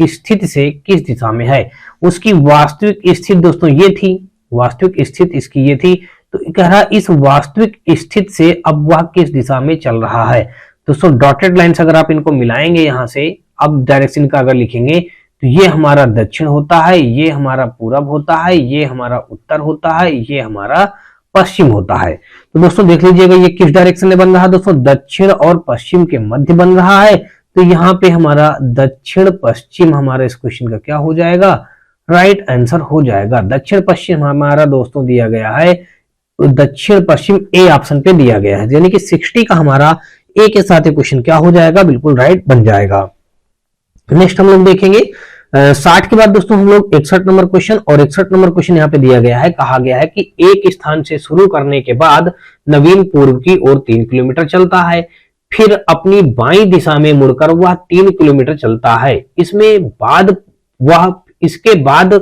स्थिति से किस दिशा में है। उसकी वास्तविक स्थिति दोस्तों ये थी, वास्तविक स्थिति इसकी ये थी, तो कह रहा इस वास्तविक स्थिति से अब वह किस दिशा में चल रहा है। दोस्तों डॉटेड लाइन्स अगर आप इनको मिलाएंगे यहाँ से, अब डायरेक्शन का अगर लिखेंगे तो ये हमारा दक्षिण होता है, ये हमारा पूरब होता है, ये हमारा उत्तर होता है, ये हमारा पश्चिम होता है। तो दोस्तों देख लीजिएगा ये किस डायरेक्शन में बन रहा है दोस्तों, दक्षिण और पश्चिम के मध्य बन रहा है। तो यहाँ पे हमारा दक्षिण पश्चिम हमारा इस क्वेश्चन का क्या हो जाएगा, राइट आंसर हो जाएगा। दक्षिण पश्चिम हमारा दोस्तों दिया गया है, दक्षिण पश्चिम ए ऑप्शन पे दिया गया है, यानी कि 60 का हमारा ए के साथ क्वेश्चन क्या हो जाएगा, बिल्कुल राइट बन जाएगा। नेक्स्ट हम लोग देखेंगे 60 के बाद दोस्तों हम लोग 61 नंबर क्वेश्चन, और 61 नंबर क्वेश्चन यहाँ पे दिया गया है, कहा गया है कि एक स्थान से शुरू करने के बाद नवीन पूर्व की ओर 3 किलोमीटर चलता है, फिर अपनी बाईं दिशा में मुड़कर वह 3 किलोमीटर चलता है। इसके बाद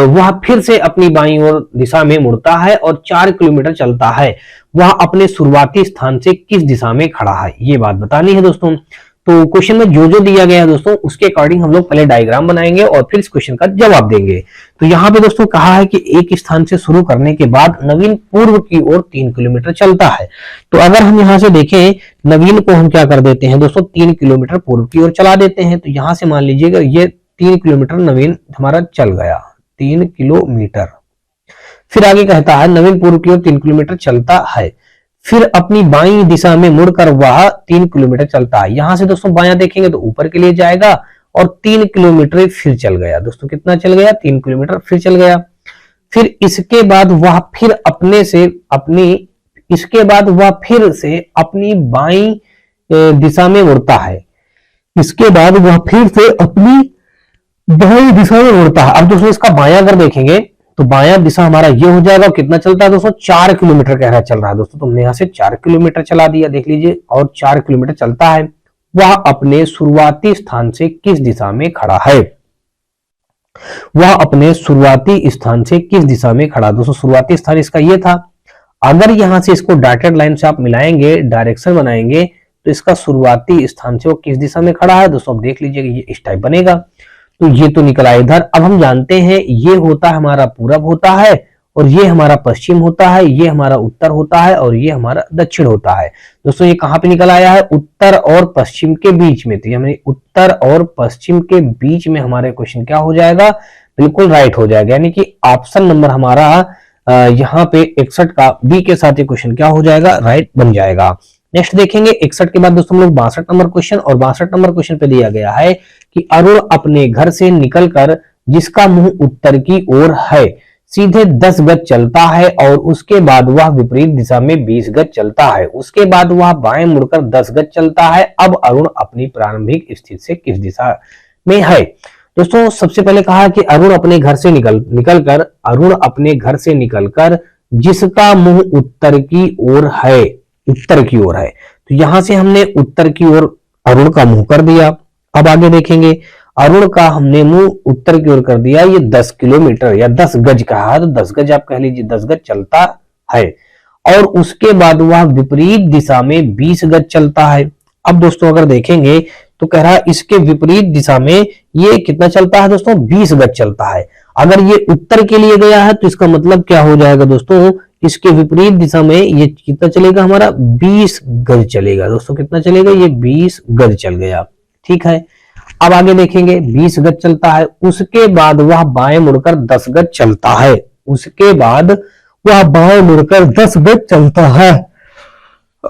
वह फिर से अपनी बाईं ओर दिशा में मुड़ता है और 4 किलोमीटर चलता है। वह अपने शुरुआती स्थान से किस दिशा में खड़ा है, ये बात बतानी है दोस्तों। तो क्वेश्चन में जो जो दिया गया है दोस्तों उसके अकॉर्डिंग हम लोग पहले डायग्राम बनाएंगे और फिर इस क्वेश्चन का जवाब देंगे। तो यहाँ पे दोस्तों कहा है कि एक स्थान से शुरू करने के बाद नवीन पूर्व की ओर 3 किलोमीटर चलता है। तो अगर हम यहाँ से देखें, नवीन को हम क्या कर देते हैं दोस्तों, 3 किलोमीटर पूर्व की ओर चला देते हैं। तो यहाँ से मान लीजिएगा ये 3 किलोमीटर नवीन हमारा चल गया, 3 किलोमीटर। फिर आगे कहता है नवीन पूर्व की ओर 3 किलोमीटर चलता है, फिर अपनी बाईं दिशा में मुड़कर वह 3 किलोमीटर चलता है। यहां से दोस्तों बायां देखेंगे तो ऊपर के लिए जाएगा और 3 किलोमीटर फिर चल गया। दोस्तों कितना चल गया? 3 किलोमीटर फिर चल गया। फिर इसके बाद वह फिर अपनी बाईं दिशा में मुड़ता है। इसके बाद वह फिर से अपनी बाईं दिशा में मुड़ता है। अब दोस्तों इसका बायां अगर देखेंगे तो बायां दिशा हमारा ये हो जाएगा। कितना चलता है दोस्तों? 4 किलोमीटर कह रहा चल रहा है। दोस्तों तुमने यहां से 4 किलोमीटर चला दिया, देख लीजिए, और 4 किलोमीटर चलता है। वह अपने शुरुआती स्थान से किस दिशा में खड़ा है? वह अपने शुरुआती स्थान से किस दिशा में खड़ा? दोस्तों शुरुआती स्थान इसका ये था। अगर यहां से इसको डॉटेड लाइन से आप मिलाएंगे, डायरेक्शन बनाएंगे, तो इसका शुरुआती स्थान से वो किस दिशा में खड़ा है? दोस्तों अब देख लीजिए, ये इस टाइप बनेगा। तो ये तो निकला इधर। अब हम जानते हैं ये होता है हमारा पूरब होता है, और ये हमारा पश्चिम होता है, ये हमारा उत्तर होता है, और ये हमारा दक्षिण होता है। दोस्तों ये कहां पे निकल आया है? उत्तर और पश्चिम के बीच में। तो हमें उत्तर और पश्चिम के बीच में हमारे क्वेश्चन क्या हो जाएगा? बिल्कुल राइट हो जाएगा। यानी कि ऑप्शन नंबर हमारा यहाँ पे 61 का बी के साथ ये क्वेश्चन क्या हो जाएगा? राइट बन जाएगा। नेक्स्ट देखेंगे 61 के बाद दोस्तों हम लोग 62 नंबर क्वेश्चन, और 62 नंबर क्वेश्चन पे दिया गया है कि अरुण अपने घर से निकलकर जिसका मुंह उत्तर की ओर है सीधे 10 गज चलता है, और उसके बाद वह विपरीत दिशा में 20 गज चलता है। उसके बाद वह बाएं मुड़कर 10 गज चलता है। अब अरुण अपनी प्रारंभिक स्थिति से किस दिशा में है? दोस्तों सबसे पहले कहा कि अरुण अपने घर से निकलकर जिसका मुंह उत्तर की ओर है, उत्तर की ओर है। तो यहां से हमने उत्तर की ओर अरुण का मुंह कर दिया। अब आगे देखेंगे, अरुण का हमने मुंह उत्तर की ओर कर दिया। ये 10 किलोमीटर या 10 गज कहा है, तो 10 गज आप कह लीजिए, 10 गज चलता है। और उसके बाद वह विपरीत दिशा में 20 गज चलता है। अब दोस्तों अगर देखेंगे तो कह रहा है इसके विपरीत दिशा में ये कितना चलता है दोस्तों? 20 गज चलता है। अगर ये उत्तर के लिए गया है तो इसका मतलब क्या हो जाएगा दोस्तों? इसके विपरीत दिशा में ये कितना चलेगा? हमारा 20 गज चलेगा। दोस्तों कितना चलेगा? ये 20 गज चल गया। ठीक है, अब आगे देखेंगे 20 गज चलता है। उसके बाद वह बाएं मुड़कर 10 गज चलता है। उसके बाद वह बाएं मुड़कर 10 गज चलता है।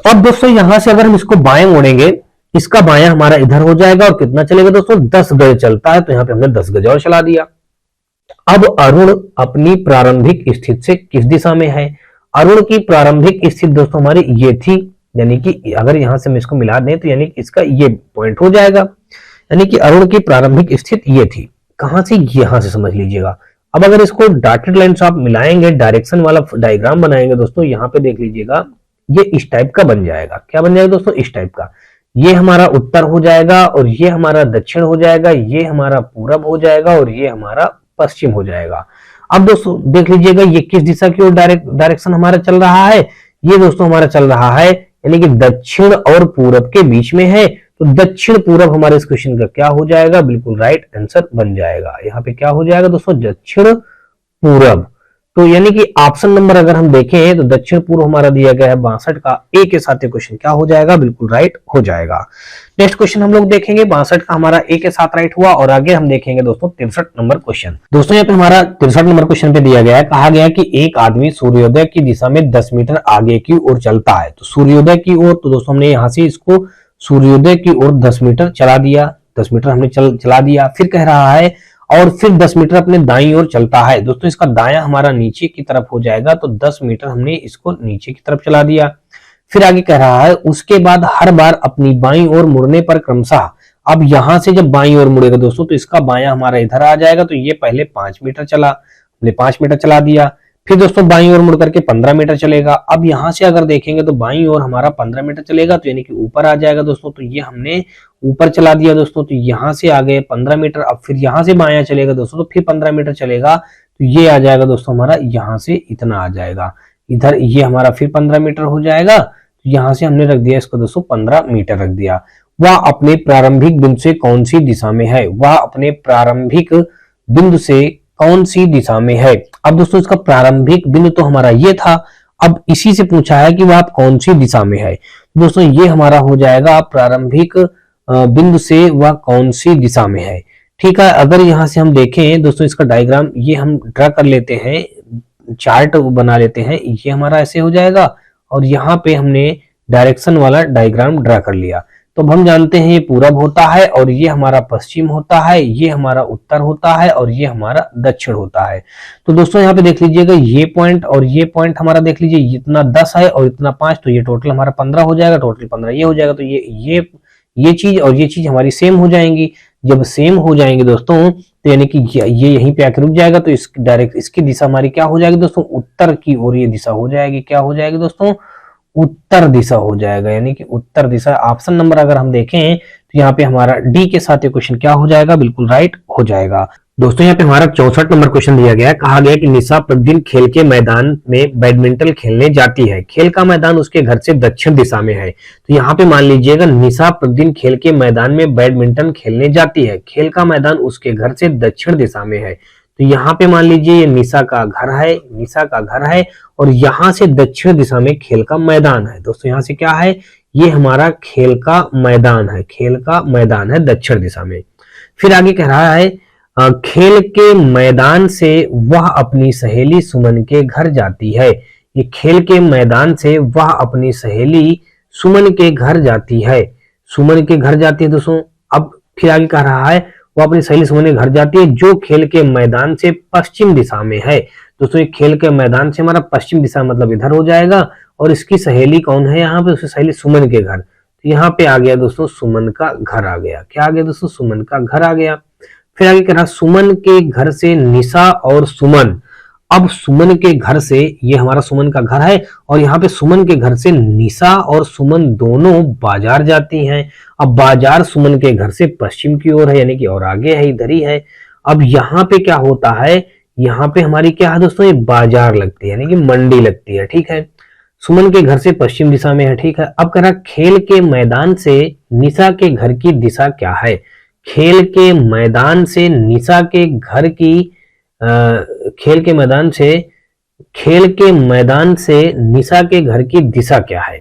अब दोस्तों यहां से अगर हम इसको बाएं मोड़ेंगे, इसका बायां हमारा इधर हो जाएगा, और कितना चलेगा दोस्तों? 10 गज चलता है। तो यहाँ पे हमने 10 गज और चला दिया। अब अरुण अपनी प्रारंभिक स्थिति से किस दिशा में है? अरुण की प्रारंभिक स्थिति दोस्तों हमारी ये थी, यानी कि अगर यहां से हम इसको मिला दें तो यानी इसका ये पॉइंट हो जाएगा। यानी कि अरुण की प्रारंभिक स्थिति ये थी। कहां से? यहां से समझ लीजिएगा। अब अगर इसको डॉटेड लाइन से आप मिलाएंगे, डायरेक्शन वाला डायग्राम बनाएंगे दोस्तों, यहाँ पे देख लीजिएगा, ये इस टाइप का बन जाएगा। क्या बन जाएगा दोस्तों? इस टाइप का। ये हमारा उत्तर हो जाएगा, और ये हमारा दक्षिण हो जाएगा, ये हमारा पूरब हो जाएगा, और ये हमारा पश्चिम हो जाएगा। अब दोस्तों देख लीजिएगा ये किस दिशा की ओर डायरेक्शन हमारा चल रहा है? ये दोस्तों हमारा चल रहा है यानी कि दक्षिण और पूरब के बीच में है। तो दक्षिण पूरब हमारे इस क्वेश्चन का क्या हो जाएगा? बिल्कुल राइट आंसर बन जाएगा। यहाँ पे क्या हो जाएगा दोस्तों? दक्षिण पूरब। तो यानी कि ऑप्शन नंबर अगर हम देखें तो दक्षिण पूर्व हमारा दिया गया है 62 का, ए के साथ ये क्वेश्चन क्या हो जाएगा? बिल्कुल राइट हो जाएगा। नेक्स्ट क्वेश्चन हम लोग देखेंगे 62 का हमारा ए के साथ राइट हुआ, और आगे हम देखेंगे दोस्तों 63 नंबर क्वेश्चन। दोस्तों यहाँ पे हमारा 63 नंबर क्वेश्चन पे दिया गया है, कहा गया कि एक आदमी सूर्योदय की दिशा में 10 मीटर आगे की ओर चलता है। तो सूर्योदय की ओर, तो दोस्तों हमने यहाँ से इसको सूर्योदय की ओर 10 मीटर चला दिया, 10 मीटर हमने चला दिया। फिर कह रहा है और फिर 10 मीटर अपने दाईं ओर चलता है। दोस्तों इसका दायां हमारा नीचे की तरफ हो जाएगा, तो 10 मीटर हमने इसको नीचे की तरफ चला दिया। फिर आगे कह रहा है उसके बाद हर बार अपनी बाईं ओर मुड़ने पर क्रमशः, अब यहां से जब बाईं ओर मुड़ेगा दोस्तों तो इसका बायां हमारा इधर आ जाएगा। तो ये पहले 5 मीटर चला, हमने 5 मीटर चला दिया। फिर दोस्तों बाईं ओर मुड़ करके 15 मीटर चलेगा। अब यहां से अगर देखेंगे तो बाईं ओर हमारा 15 मीटर चलेगा, तो यानी कि ऊपर आ जाएगा दोस्तों। तो ये हमने ऊपर चला दिया दोस्तों, तो यहां से आ गए 15 मीटर। अब फिर यहां से बायां चलेगा दोस्तों, तो फिर 15 मीटर चलेगा, तो ये आ जाएगा दोस्तों हमारा यहां से इतना आ जाएगा इधर, ये हमारा फिर 15 मीटर हो जाएगा। तो यहां से हमने रख दिया इसको दोस्तों 15 मीटर रख दिया। वह अपने प्रारंभिक बिंदु से कौन सी दिशा में है? वह अपने प्रारंभिक बिंदु से कौन सी दिशा में है? अब दोस्तों इसका प्रारंभिक बिंदु तो हमारा ये था, अब इसी से पूछा है कि वह आप कौन सी दिशा में है। दोस्तों ये हमारा हो जाएगा प्रारंभिक बिंदु से वह कौन सी दिशा में है। ठीक है, अगर यहाँ से हम देखें दोस्तों इसका डायग्राम ये हम ड्रा कर लेते हैं, चार्ट बना लेते हैं, ये हमारा ऐसे हो जाएगा और यहाँ पे हमने डायरेक्शन वाला डायग्राम ड्रा कर लिया। तो अब हम जानते हैं ये पूरब होता है और ये हमारा पश्चिम होता है, ये हमारा उत्तर होता है और ये हमारा दक्षिण होता है। तो दोस्तों यहाँ पे देख लीजिएगा ये पॉइंट और ये पॉइंट हमारा देख लीजिए, इतना 10 है और इतना 5, तो ये टोटल हमारा 15 हो जाएगा, टोटल 15 ये हो जाएगा। तो ये चीज और ये चीज हमारी सेम हो जाएंगी। जब सेम हो जाएंगे दोस्तों तो यानी कि ये यहीं पे आके रुक जाएगा, तो इस डायरेक्ट इसकी दिशा हमारी क्या हो जाएगी दोस्तों, उत्तर की ओर ये दिशा हो जाएगी। क्या हो जाएगी दोस्तों, उत्तर दिशा हो जाएगा, यानी कि उत्तर दिशा। ऑप्शन नंबर अगर हम देखें तो यहाँ पे हमारा डी के साथ ये क्वेश्चन क्या हो जाएगा, बिल्कुल राइट हो जाएगा। दोस्तों यहाँ पे हमारा 64 नंबर क्वेश्चन दिया गया है, कहा गया कि निशा प्रतिदिन खेल के मैदान में बैडमिंटन खेलने जाती है, खेल का मैदान उसके घर से दक्षिण दिशा में है। तो यहाँ पे मान लीजिएगा निशा प्रतिदिन खेल के मैदान में बैडमिंटन खेलने जाती है, खेल का मैदान उसके घर से दक्षिण दिशा में है। तो यहाँ पे मान लीजिए ये निशा का घर है, निशा का घर है और यहाँ से दक्षिण दिशा में खेल का मैदान है। दोस्तों यहाँ से क्या है, ये हमारा खेल का मैदान है, खेल का मैदान है दक्षिण दिशा में। फिर आगे कह रहा है खेल के मैदान से वह अपनी सहेली सुमन के घर जाती है। ये खेल के मैदान से वह अपनी सहेली सुमन के घर जाती है, सुमन के घर जाती है दोस्तों। अब फिर आगे कह रहा है वो अपनी सहेली सुमन के घर जाती है जो खेल के मैदान से पश्चिम दिशा में है। दोस्तों ये खेल के मैदान से हमारा पश्चिम दिशा मतलब इधर हो जाएगा और इसकी सहेली कौन है यहाँ पे, उसकी सहेली सुमन के घर। तो यहाँ पे आ गया दोस्तों सुमन का घर आ गया। क्या आ गया दोस्तों, सुमन का घर आ गया। फिर आगे कह रहा सुमन के घर से निशा और सुमन। अब सुमन के घर से, ये हमारा सुमन का घर है और यहाँ पे सुमन के घर से निशा और सुमन दोनों बाजार जाती हैं। अब बाजार सुमन के घर से पश्चिम की ओर है, यानी कि और आगे है, इधर ही है। अब यहाँ पे क्या होता है, यहाँ पे हमारी क्या है दोस्तों, ये बाजार लगती है, यानी कि मंडी लगती है। ठीक है, सुमन के घर से पश्चिम दिशा में है। ठीक है, अब कह रहा खेल के मैदान से निशा के घर की दिशा क्या है। खेल के मैदान से निशा के घर की खेल के मैदान से निशा के घर की दिशा क्या है।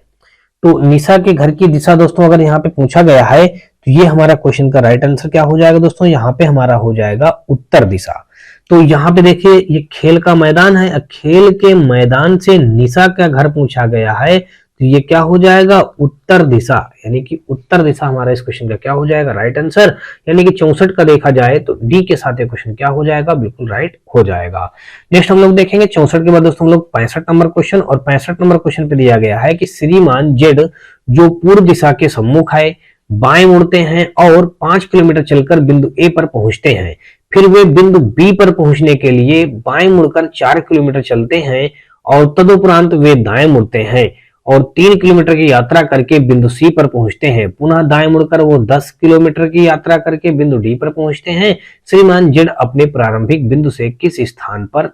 तो निशा के घर की दिशा दोस्तों अगर यहाँ पे पूछा गया है तो ये हमारा क्वेश्चन का राइट आंसर क्या हो जाएगा दोस्तों, यहाँ पे हमारा हो जाएगा उत्तर दिशा। तो यहाँ पे देखिए ये खेल का मैदान है, खेल के मैदान से निशा का घर पूछा गया है तो ये क्या हो जाएगा, उत्तर दिशा, यानी कि उत्तर दिशा हमारा इस क्वेश्चन का क्या हो जाएगा, राइट आंसर। यानी कि 64 का देखा जाए तो डी के साथ ये क्वेश्चन क्या हो जाएगा, बिल्कुल राइट हो जाएगा। नेक्स्ट हम लोग देखेंगे 64 के बाद दोस्तों हम लोग 65 नंबर क्वेश्चन, और 65 नंबर क्वेश्चन पे दिया गया है कि श्रीमान जेड जो पूर्व दिशा के सम्मुख है बाएं मुड़ते हैं और 5 किलोमीटर चलकर बिंदु ए पर पहुंचते हैं। फिर वे बिंदु बी पर पहुंचने के लिए बाएं मुड़कर 4 किलोमीटर चलते हैं और तदुपरांत वे दाएं मुड़ते हैं और 3 किलोमीटर की यात्रा करके बिंदु सी पर पहुंचते हैं। पुनः दाएं मुड़कर वो 10 किलोमीटर की यात्रा करके बिंदु डी पर पहुंचते हैं। श्रीमान जेड अपने प्रारंभिक बिंदु से किस स्थान पर,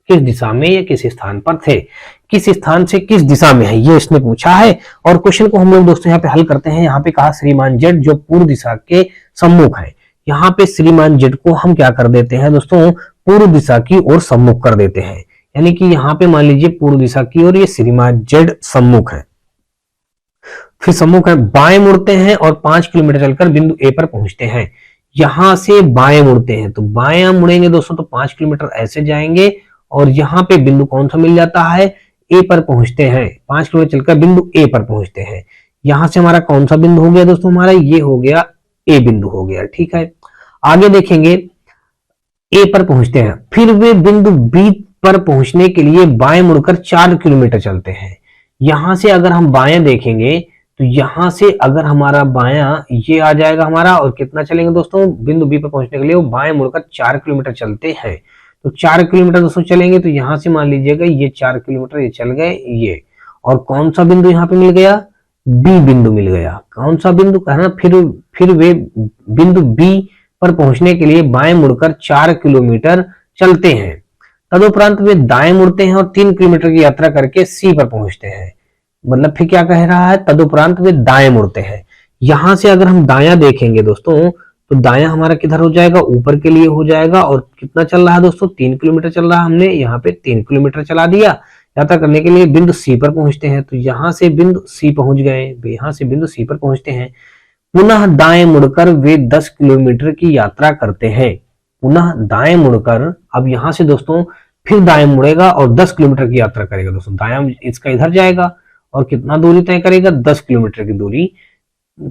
किस दिशा में या किस स्थान पर थे, किस स्थान से किस दिशा में है, ये इसने पूछा है। और क्वेश्चन को हम लोग दोस्तों यहाँ पे हल करते हैं। यहाँ पे कहा श्रीमान जेड जो पूर्व दिशा के सम्मुख है, यहाँ पे श्रीमान जेड को हम क्या कर देते हैं दोस्तों, पूर्व दिशा की ओर सम्मुख कर देते हैं। यानी कि यहाँ पे मान लीजिए पूर्व दिशा की ओर ये श्रीमान जेड सम्मुख है, फिर सम्मुख है, बाएं मुड़ते हैं और 5 किलोमीटर चलकर बिंदु ए पर पहुंचते हैं। यहां से बाएं मुड़ते हैं तो बाएं मुड़ेंगे दोस्तों तो 5 किलोमीटर ऐसे जाएंगे और यहाँ पे बिंदु कौन सा मिल जाता है, ए पर पहुंचते हैं। 5 किलोमीटर चलकर बिंदु ए पर पहुंचते हैं। यहां से हमारा कौन सा बिंदु हो गया दोस्तों, हमारा ये हो गया ए बिंदु हो गया। ठीक है, आगे देखेंगे ए पर पहुंचते हैं, फिर वे बिंदु बी पर पहुंचने के लिए बाएं मुड़कर 4 किलोमीटर चलते हैं। यहां से अगर हम बाएं देखेंगे तो यहां से अगर हमारा बायां ये आ जाएगा हमारा, और कितना चलेंगे दोस्तों, बिंदु बी पर पहुंचने के लिए वो बाएं मुड़कर 4 किलोमीटर चलते हैं। तो 4 किलोमीटर दोस्तों चलेंगे तो यहां से मान लीजिएगा ये 4 किलोमीटर ये चल गए ये, और कौन सा बिंदु यहाँ पे मिल गया, बी बिंदु मिल गया। कौन सा बिंदु कहना, फिर वे बिंदु बी पर पहुंचने के लिए बाएं मुड़कर 4 किलोमीटर चलते हैं। तदुपरांत वे दाएं मुड़ते हैं और 3 किलोमीटर की यात्रा करके सी पर पहुंचते हैं। मतलब फिर क्या कह रहा है, तदुपरांत वे दाएं मुड़ते हैं। यहां से अगर हम दायां देखेंगे दोस्तों तो दायां हमारा किधर हो जाएगा, ऊपर के लिए हो जाएगा। और कितना चल रहा है दोस्तों, 3 किलोमीटर चल रहा है, हमने यहाँ पे 3 किलोमीटर चला दिया। यात्रा करने के लिए बिंदु सी पर पहुंचते हैं तो यहाँ से बिंदु सी पहुंच गए, यहाँ से बिंदु सी पर पहुंचते हैं। पुनः दाएं मुड़कर वे 10 किलोमीटर की यात्रा करते हैं। पुनः दाएं मुड़कर, अब यहां से दोस्तों फिर दाएं मुड़ेगा और 10 किलोमीटर की यात्रा करेगा। दोस्तों दायां इसका इधर जाएगा और कितना दूरी तय करेगा, 10 किलोमीटर की दूरी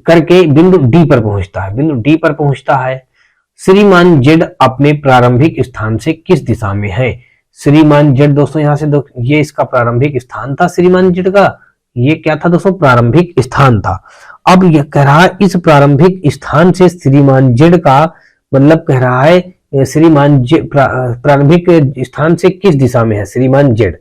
करके बिंदु डी पर पहुंचता है। बिंदु डी पर पहुंचता है। श्रीमान जेड अपने प्रारंभिक स्थान से किस दिशा में है? श्रीमान जेड दोस्तों यहाँ से ये इसका प्रारंभिक स्थान था। श्रीमान जेड का ये क्या था दोस्तों, प्रारंभिक स्थान था। अब यह कह रहा है इस प्रारंभिक स्थान से श्रीमान जेड का मतलब कह रहा है श्रीमान जेड प्रारंभिक स्थान से किस दिशा में है श्रीमान जेड।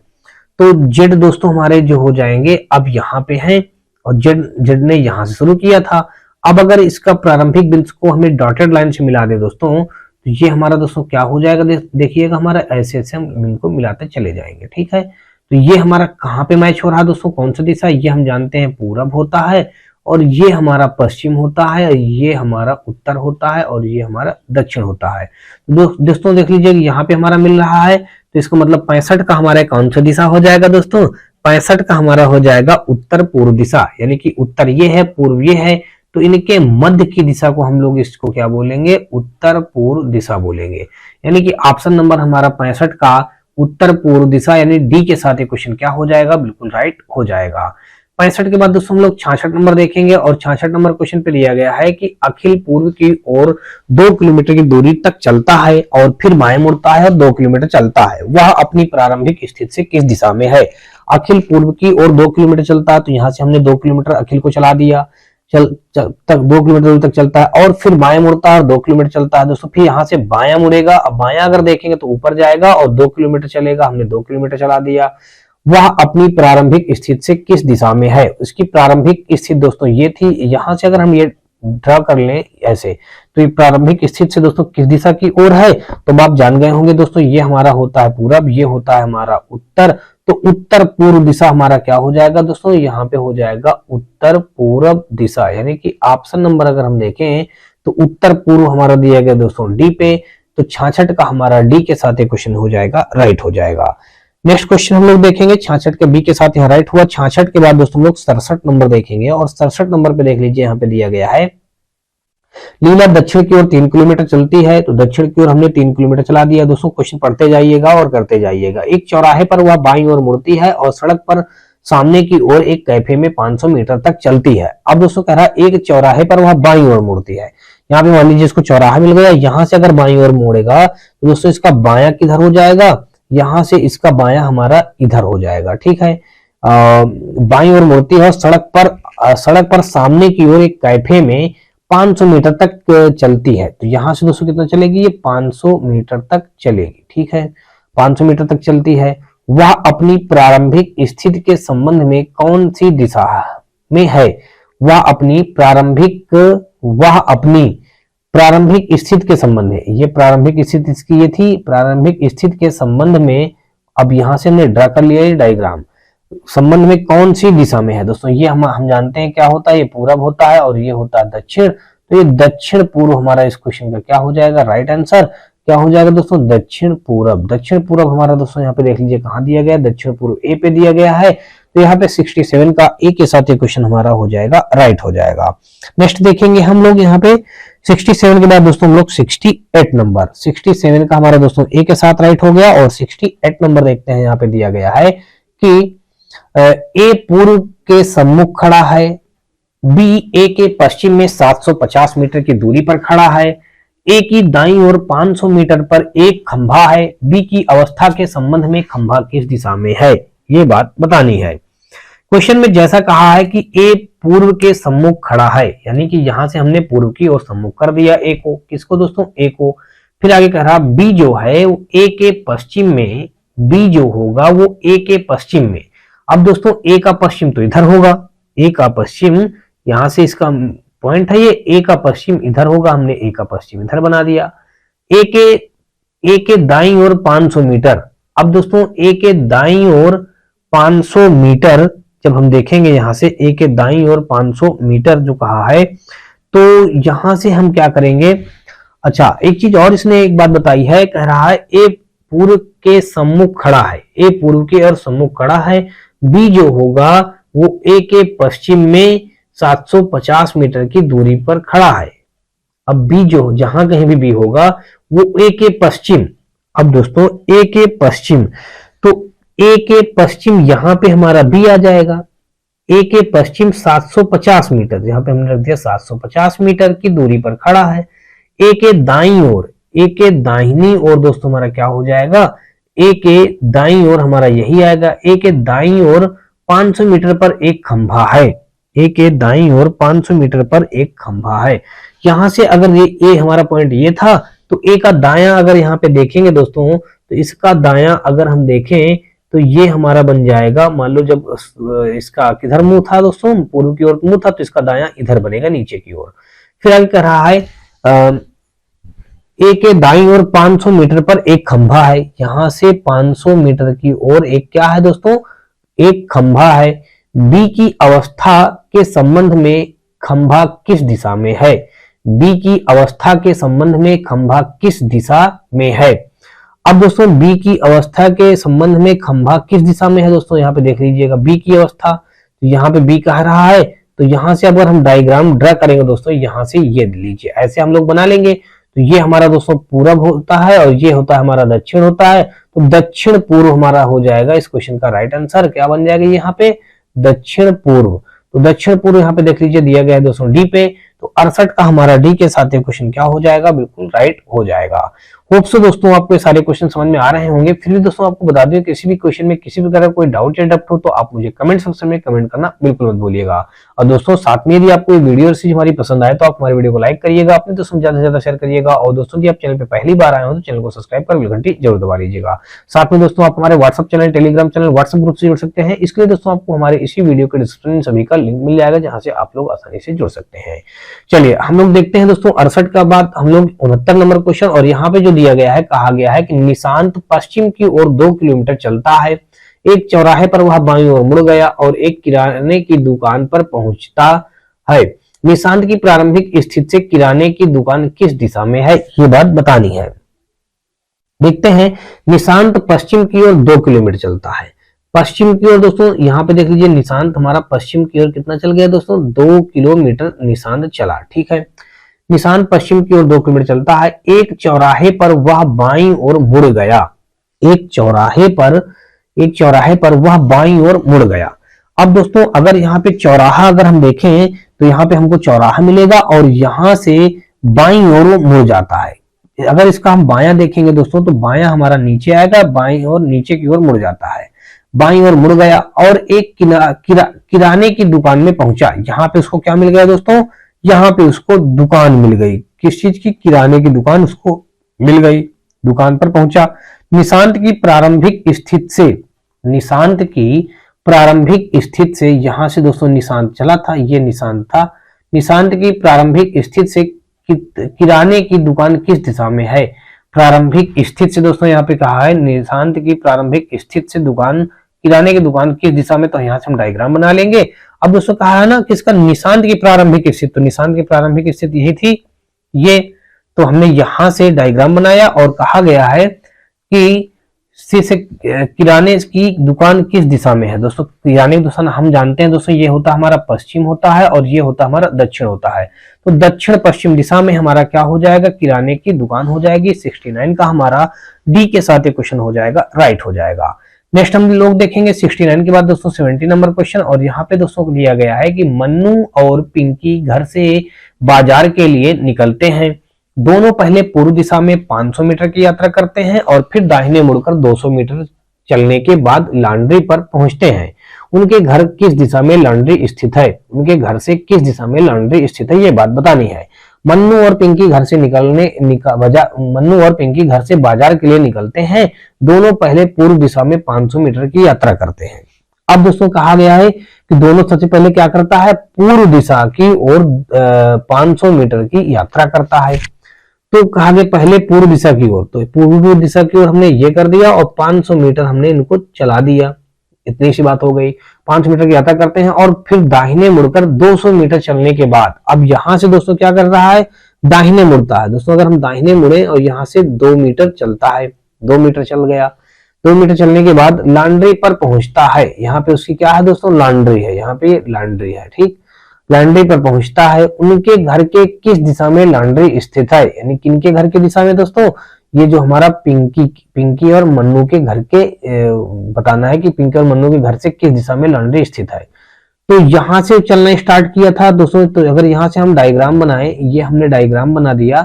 तो जेड दोस्तों हमारे जो हो जाएंगे अब यहाँ पे हैं और जेड ने यहां से शुरू किया था। अब अगर इसका प्रारंभिक बिंदु को हमें डॉटेड लाइन से मिला दे दोस्तों, तो ये हमारा दोस्तों क्या हो जाएगा, देखिएगा हमारा ऐसे ऐसे हम इनको मिलाते चले जाएंगे। ठीक है, तो ये हमारा कहाँ पे मैच हो रहा है दोस्तों, कौन सा दिशा, ये हम जानते हैं पूरब होता है और ये हमारा पश्चिम होता है, ये हमारा उत्तर होता है और ये हमारा दक्षिण होता है। दोस्तों देख लीजिए यहाँ पे हमारा मिल रहा है, तो इसका मतलब 65 का हमारा कौन सा दिशा हो जाएगा दोस्तों, 65 का हमारा हो जाएगा उत्तर पूर्व दिशा, यानी कि उत्तर ये है पूर्व ये है, तो इनके मध्य की दिशा को हम लोग इसको क्या बोलेंगे, उत्तर पूर्व दिशा बोलेंगे। यानी कि ऑप्शन नंबर हमारा 65 का उत्तर पूर्व दिशा यानी डी के साथ ये क्वेश्चन क्या हो जाएगा, बिल्कुल राइट हो जाएगा। 65 के बाद दोस्तों हम लोग 66 नंबर देखेंगे और 66 नंबर क्वेश्चन पे लिया गया है कि अखिल पूर्व की ओर 2 किलोमीटर की दूरी तक चलता है और फिर बाएं मुड़ता है और 2 किलोमीटर चलता है, वह अपनी प्रारंभिक स्थिति से किस दिशा में है। अखिल पूर्व की ओर 2 किलोमीटर चलता है, तो यहाँ से हमने 2 किलोमीटर अखिल को चला दिया, तक 2 किलोमीटर दूर तक चलता है और फिर बाएं मुड़ता है और 2 किलोमीटर चलता है दोस्तों, फिर यहाँ से बायां मुड़ेगा। अब बायां अगर देखेंगे तो ऊपर जाएगा और 2 किलोमीटर चलेगा, हमने 2 किलोमीटर चला दिया। वह अपनी प्रारंभिक स्थिति से किस दिशा में है, उसकी प्रारंभिक स्थिति दोस्तों ये थी, यहां से अगर हम ये ड्रा कर लें ऐसे, तो ये प्रारंभिक स्थिति से दोस्तों किस दिशा की ओर है, तो आप जान गए होंगे दोस्तों ये हमारा होता है पूरब, ये होता है हमारा उत्तर, तो उत्तर पूर्व दिशा हमारा क्या हो जाएगा दोस्तों, यहाँ पे हो जाएगा उत्तर पूर्व दिशा। यानी कि ऑप्शन नंबर अगर हम देखें तो उत्तर पूर्व हमारा दिया गया दोस्तों डी पे, तो 66 का हमारा डी के साथ एक क्वेश्चन हो जाएगा, राइट हो जाएगा। नेक्स्ट क्वेश्चन हम लोग देखेंगे 66 के बी के साथ यहाँ राइट हुआ। 66 के बाद दोस्तों हम लोग 67 नंबर देखेंगे और 67 नंबर पे देख लीजिए यहाँ पे दिया गया है लीला दक्षिण की ओर 3 किलोमीटर चलती है, तो दक्षिण की ओर हमने 3 किलोमीटर चला दिया। दोस्तों क्वेश्चन पढ़ते जाइएगा और करते जाइएगा। एक चौराहे पर वह बाईं ओर मुड़ती है और सड़क पर सामने की ओर एक कैफे में 500 मीटर तक चलती है। अब दोस्तों कह रहा है एक चौराहे पर वह बाईं ओर मुड़ती है, यहाँ पे मान लीजिए इसको चौराहा मिल गया, यहाँ से अगर बाईं ओर मुड़ेगा तो दोस्तों इसका बायां किधर हो जाएगा, यहां से इसका बायां हमारा इधर हो जाएगा। ठीक है, बाईं ओर मुड़ती है और सड़क पर सामने की ओर एक कैफे में 500 मीटर तक चलती है, तो यहां से दोस्तों कितना चलेगी, ये 500 मीटर तक चलेगी। ठीक है, 500 मीटर तक चलती है। वह अपनी प्रारंभिक स्थिति के संबंध में कौन सी दिशा में है, वह अपनी प्रारंभिक स्थिति के संबंध में, ये प्रारंभिक स्थिति इसकी ये थी, प्रारंभिक स्थिति के संबंध में, अब यहां से हमने ड्रा कर लिया ये डायग्राम, संबंध में कौन सी दिशा में है दोस्तों, ये हम जानते हैं क्या होता है, ये पूरब होता है और ये होता है दक्षिण, तो ये दक्षिण पूर्व हमारा इस क्वेश्चन का क्या हो जाएगा, राइट आंसर क्या हो जाएगा दोस्तों, दक्षिण पूरब। दक्षिण पूरब हमारा दोस्तों यहाँ पे देख लीजिए कहाँ दिया गया, दक्षिण पूर्व ए पे दिया गया है, तो यहाँ पे 67 का ए के साथ ये क्वेश्चन हमारा हो जाएगा, राइट हो जाएगा। नेक्स्ट देखेंगे हम लोग यहाँ पे 67 के बाद दोस्तों हम लोग 68 नंबर, 67 का हमारा दोस्तों ए के साथ राइट हो गया और 68 नंबर देखते हैं, यहाँ पे दिया गया है कि ए पूर्व के सम्मुख खड़ा है, बी ए के पश्चिम में 750 मीटर की दूरी पर खड़ा है, ए की दाईं ओर 500 मीटर पर एक खंभा है, बी की अवस्था के संबंध में खंभा किस दिशा में है, ये बात बतानी है। क्वेश्चन में जैसा कहा है कि ए पूर्व के सम्मुख खड़ा है, यानी कि यहां से हमने पूर्व की ओर सम्मुख कर दिया ए को, किसको दोस्तों, ए को। फिर आगे कह रहा बी जो है वो ए के पश्चिम में, बी जो होगा वो ए के पश्चिम में। अब दोस्तों ए का पश्चिम तो इधर होगा, ए का पश्चिम यहां से इसका पॉइंट है, ये ए का पश्चिम इधर होगा, हमने ए का पश्चिम इधर बना दिया। ए के दाईं ओर 500 मीटर, अब दोस्तों ए के दाईं ओर 500 मीटर जब हम देखेंगे यहां से ए के दाईं ओर 500 मीटर जो कहा है, तो यहां से हम क्या करेंगे, अच्छा एक चीज और इसने एक बात बताई है, कह रहा है ए पूर्व के सम्मुख खड़ा है, ए पूर्व के और सम्मुख खड़ा है, बी जो होगा वो ए के पश्चिम में 750 मीटर की दूरी पर खड़ा है। अब बी जो जहां कहीं भी बी होगा वो ए के पश्चिम, अब दोस्तों ए के पश्चिम, तो ए के पश्चिम यहां पे हमारा बी आ जाएगा। ए के पश्चिम 750 मीटर, यहां पे हमने रख दिया 750 मीटर की दूरी पर खड़ा है। ए के दाईं ओर, ए के दाहिनी ओर दोस्तों हमारा क्या हो जाएगा, ए के दाईं ओर हमारा यही आएगा। ए के दाईं ओर 500 मीटर पर एक खंभा है। ए के दाईं ओर 500 मीटर पर एक खंभा है। यहां से अगर ये ए हमारा पॉइंट ये था, तो ए का दायां अगर यहाँ पे देखेंगे दोस्तों, तो इसका दायां अगर हम देखें तो ये हमारा बन जाएगा, मान लो जब इसका किधर मुंह था दोस्तों, पूर्व की ओर मुंह था, तो इसका दायां इधर बनेगा नीचे की ओर। फिर आगे कह रहा है ए के दाईं ओर 500 मीटर पर एक खंभा है। यहां से 500 मीटर की ओर एक क्या है दोस्तों, एक खंभा है। बी की अवस्था के संबंध में खंभा किस दिशा में है, बी की अवस्था के संबंध में खंभा किस दिशा में है। अब दोस्तों बी की अवस्था के संबंध में खंभा किस दिशा में है दोस्तों, यहाँ पे देख लीजिएगा बी की अवस्था, तो यहाँ पे बी कह रहा है, तो यहां से अगर हम डायग्राम ड्रा करेंगे दोस्तों, यहां से ये लीजिए ऐसे हम लोग बना लेंगे। तो ये हमारा दोस्तों पूरब होता है और ये होता है हमारा दक्षिण होता है, तो दक्षिण पूर्व हमारा हो जाएगा इस क्वेश्चन का राइट आंसर। क्या बन जाएगा यहाँ पे, दक्षिण पूर्व। तो दक्षिण पूर्व यहाँ पे देख लीजिए दिया गया है दोस्तों डी पे, तो 68 का हमारा डी के साथ ये क्वेश्चन क्या हो जाएगा, बिल्कुल राइट हो जाएगा। होप सो दोस्तों आपको ये सारे क्वेश्चन समझ में आ रहे होंगे। फिर भी दोस्तों आपको बता दूं किसी भी क्वेश्चन में किसी भी तरह कोई डाउट या डप्ट हो तो आप मुझे कमेंट सेक्शन में कमेंट करना बिल्कुल मत भूलिएगा। और दोस्तों साथ में यदि आपको ये वीडियो सीरीज हमारी पसंद आए तो आप हमारी वीडियो को लाइक करिएगा, अपने दोस्तों ज्यादा से ज्यादा शेयर करिएगा, और दोस्तों की आप चैनल पे पहली बार आए हो तो चैनल को सब्सक्राइब कर बेल घंटी जरूर दबा लीजिएगा। साथ में दोस्तों आप हमारे WhatsApp channel, Telegram channel, WhatsApp group से जुड़ सकते हैं। इसके लिए दोस्तों आपको हमारे इसी वीडियो के डिस्क्रिप्शन में सभी का लिंक मिल जाएगा, जहां से आप लोग आसानी से जुड़ सकते हैं। चलिए हम लोग देखते हैं दोस्तों 68 का बाद हम लोग 69 नंबर क्वेश्चन, और यहाँ पे जो दिया गया है, कहा गया है कि निशांत पश्चिम की ओर 2 किलोमीटर चलता है। एक चौराहे पर वह बाईं ओर मुड़ गया और एक किराने की दुकान पर पहुंचता है। निशांत की प्रारंभिक स्थिति से किराने की दुकान किस दिशा में है, ये बात बतानी है। देखते हैं, निशांत पश्चिम की ओर 2 किलोमीटर चलता है। पश्चिम की ओर दोस्तों यहाँ पे देख लीजिए, निशांत हमारा पश्चिम की ओर कितना चल गया दोस्तों, 2 किलोमीटर निशांत चला। ठीक है, निशांत पश्चिम की ओर 2 किलोमीटर चलता है। एक चौराहे पर वह बाईं ओर मुड़ गया। एक चौराहे पर वह बाईं ओर मुड़ गया। अब दोस्तों अगर यहाँ पे चौराहा अगर हम देखें तो यहाँ पे हमको चौराहा मिलेगा और यहाँ से बाईं ओर मुड़ जाता है। अगर इसका हम बायां देखेंगे दोस्तों तो बायां हमारा नीचे आएगा, बाईं ओर नीचे की ओर मुड़ जाता है। बाईं ओर मुड़ गया और एक किराने की दुकान में पहुंचा। यहाँ पे उसको क्या मिल गया दोस्तों, यहाँ पे उसको दुकान मिल गई। किस चीज की, किराने की दुकान उसको मिल गई। दुकान पर पहुंचा। निशांत की प्रारंभिक स्थिति से यहां से दोस्तों निशांत चला था, ये निशांत था। निशांत की प्रारंभिक स्थिति से किराने की दुकान किस दिशा में है। प्रारंभिक स्थिति से दोस्तों यहाँ पे कहा है निशांत की प्रारंभिक स्थिति से किराने की दुकान किस दिशा में, तो यहाँ से हम डायग्राम बना लेंगे। अब दोस्तों कहा है ना किसका, निशांत की प्रारंभिक स्थिति, तो निशांत की प्रारंभिक स्थिति यही थी ये, तो हमने यहां से डायग्राम बनाया और कहा गया है कि किराने की दुकान किस दिशा में है। दोस्तों किराने की दुकान हम जानते हैं दोस्तों, ये होता हमारा पश्चिम होता है और ये होता हमारा दक्षिण होता है। तो दक्षिण पश्चिम दिशा में हमारा क्या हो जाएगा, किराने की दुकान हो जाएगी। 69 का हमारा डी के साथ ये क्वेश्चन हो जाएगा, राइट हो जाएगा। नेक्स्ट हम लोग देखेंगे 69 के बाद दोस्तों 70 नंबर क्वेश्चन, और यहाँ पे दोस्तों दिया गया है कि मन्नू और पिंकी घर से बाजार के लिए निकलते हैं। दोनों पहले पूर्व दिशा में 500 मीटर की यात्रा करते हैं और फिर दाहिने मुड़कर 200 मीटर चलने के बाद लॉन्ड्री पर पहुंचते हैं। उनके घर किस दिशा में लॉन्ड्री स्थित है, उनके घर से किस दिशा में लॉन्ड्री स्थित है, ये बात बतानी है। मन्नू और पिंकी घर से बाजार के लिए निकलते हैं। दोनों पहले पूर्व दिशा में 500 मीटर की यात्रा करते हैं। अब दोस्तों कहा गया है कि दोनों सबसे पहले क्या करता है, पूर्व दिशा की ओर 500 मीटर की यात्रा करता है। तो कहा गया पहले पूर्व दिशा की ओर, तो पूर्व दिशा की ओर हमने ये कर दिया और 500 मीटर हमने इनको चला दिया। इतनी सी बात हो गई। 500 मीटर की यात्रा करते हैं और फिर दाहिने मुड़कर 200 मीटर चलने के बाद, अब यहां से दोस्तों क्या कर रहा है, दाहिने मुड़ता है। दोस्तों अगर हम दाहिने मुड़े और यहाँ से 2 मीटर चलता है, 2 मीटर चल गया। 2 मीटर चलने के बाद लॉन्ड्री पर पहुंचता है। यहाँ पे उसकी क्या है दोस्तों, लॉन्ड्री है, यहाँ पे लॉन्ड्री है। ठीक, लॉन्ड्री पर पहुंचता है, उनके घर के किस दिशा में लॉन्ड्री स्थित है, यानी किनके घर की दिशा में दोस्तों, ये जो हमारा पिंकी और मन्नू के घर के बताना है कि पिंकी और मन्नू के घर से किस दिशा में लॉन्ड्री स्थित है। तो यहां से चलना स्टार्ट किया था दोस्तों। तो अगर यहां से हम डायग्राम बनाए, ये हमने डायग्राम बना दिया,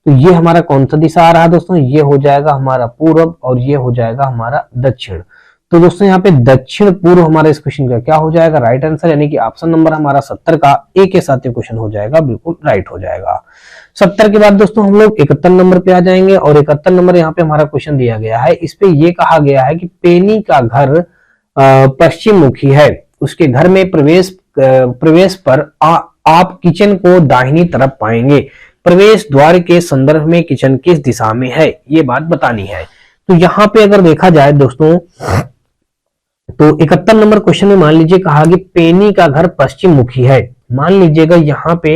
तो ये हमारा कौन सा दिशा आ रहा है दोस्तों, ये हो जाएगा हमारा पूर्व और ये हो जाएगा हमारा दक्षिण। तो दोस्तों यहाँ पे दक्षिण पूर्व हमारा इस क्वेश्चन का क्या हो जाएगा, राइट आंसर, यानी कि ऑप्शन नंबर हमारा 70 का ए के साथ ये क्वेश्चन हो जाएगा, बिल्कुल राइट हो जाएगा। 70 के बाद दोस्तों हम लोग 71 नंबर पे आ जाएंगे और 71 नंबर यहाँ पे हमारा क्वेश्चन दिया गया है। इस पे ये कहा गया है कि पेनी का घर पश्चिम मुखी है, उसके घर में प्रवेश पर आप किचन को दाहिनी तरफ पाएंगे, प्रवेश द्वार के संदर्भ में किचन किस दिशा में है, ये बात बतानी है। तो यहाँ पे अगर देखा जाए दोस्तों, तो 71 नंबर क्वेश्चन में मान लीजिए कहा कि पेनी का घर पश्चिम मुखी है। मान लीजिएगा यहाँ पे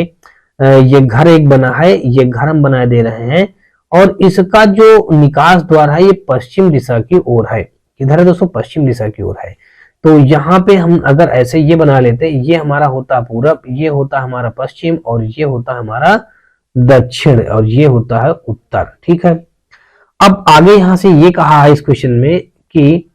ये घर एक बना है, ये घर हम बना दे रहे हैं और इसका जो निकास द्वार है ये पश्चिम दिशा की ओर है। किधर है दोस्तों, पश्चिम दिशा की ओर है। तो यहाँ पे हम अगर ऐसे ये बना लेते, ये हमारा होता पूरब, ये होता हमारा पश्चिम और ये होता हमारा दक्षिण और ये होता है उत्तर। ठीक है, अब आगे यहां से ये कहा है इस क्वेश्चन में कि